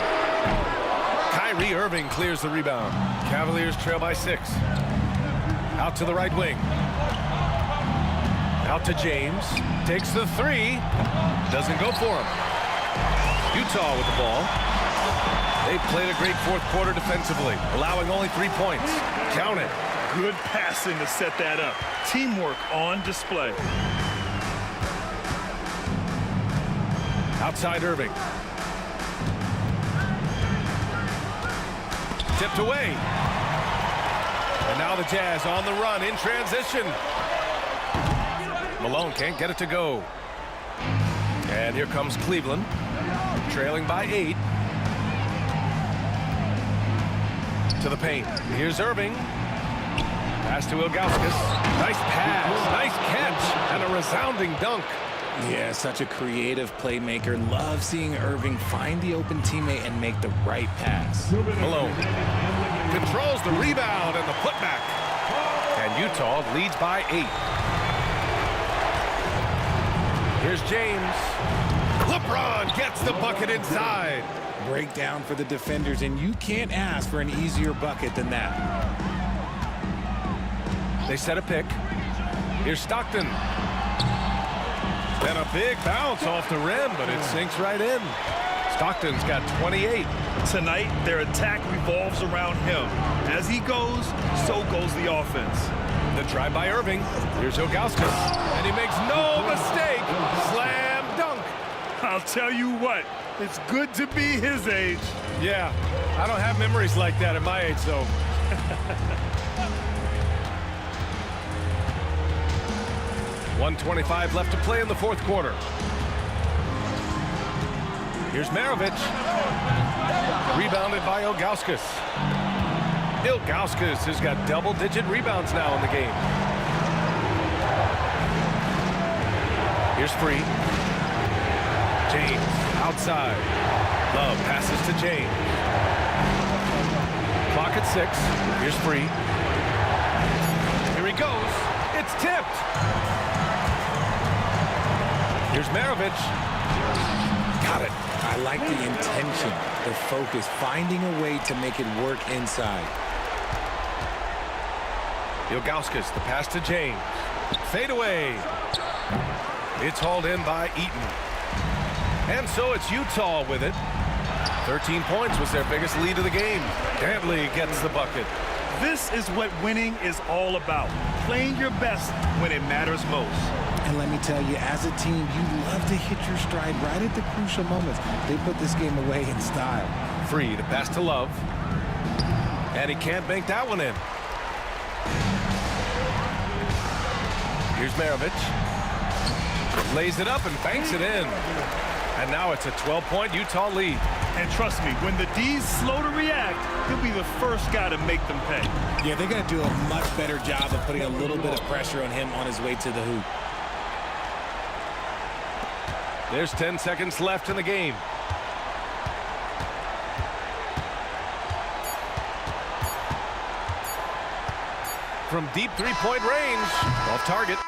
Kyrie Irving clears the rebound. Cavaliers trail by 6. Out to the right wing. Out to James. Takes the three. Doesn't go for him. Utah with the ball. They've played a great fourth quarter defensively, allowing only 3 points. Count it. Good passing to set that up. Teamwork on display. Outside Irving. Tipped away. And now the Jazz on the run in transition. Malone can't get it to go. And here comes Cleveland, trailing by 8. To the paint. Here's Irving. Pass to Ilgauskas. Nice pass, nice catch, and a resounding dunk. Yeah, such a creative playmaker. Love seeing Irving find the open teammate and make the right pass. Malone controls the rebound and the putback. And Utah leads by 8. Here's James. LeBron gets the bucket inside. Breakdown for the defenders, and you can't ask for an easier bucket than that. They set a pick. Here's Stockton. Then a big bounce off the rim, but it sinks right in. Stockton's got 28. Tonight, their attack revolves around him. As he goes, so goes the offense. The drive by Irving. Here's Ilgauskas, and he makes no mistake. Slam dunk. I'll tell you what, it's good to be his age. Yeah, I don't have memories like that at my age, though. .125 left to play in the fourth quarter. Here's Maravich. Rebounded by Ilgauskas. Ilgauskas has got double-digit rebounds now in the game. Here's Free. James outside. Love passes to James. Clock at 6. Here's Free. Here he goes. It's tipped. Here's Maravich. Got it. I like the intention, the focus, finding a way to make it work inside. Ilgauskas, the pass to James. Fade away. It's hauled in by Eaton. And so it's Utah with it. 13 points was their biggest lead of the game. Dantley gets the bucket. This is what winning is all about. Playing your best when it matters most. And let me tell you, as a team, you love to hit your stride right at the crucial moments. They put this game away in style. Free, the pass to Love. And he can't bank that one in. Here's Maravich. Lays it up and banks it in. And now it's a 12-point Utah lead. And trust me, when the D's slow to react, he'll be the first guy to make them pay. Yeah, they're going to do a much better job of putting a little bit of pressure on him on his way to the hoop. There's 10 seconds left in the game. from deep three-point range. Off target.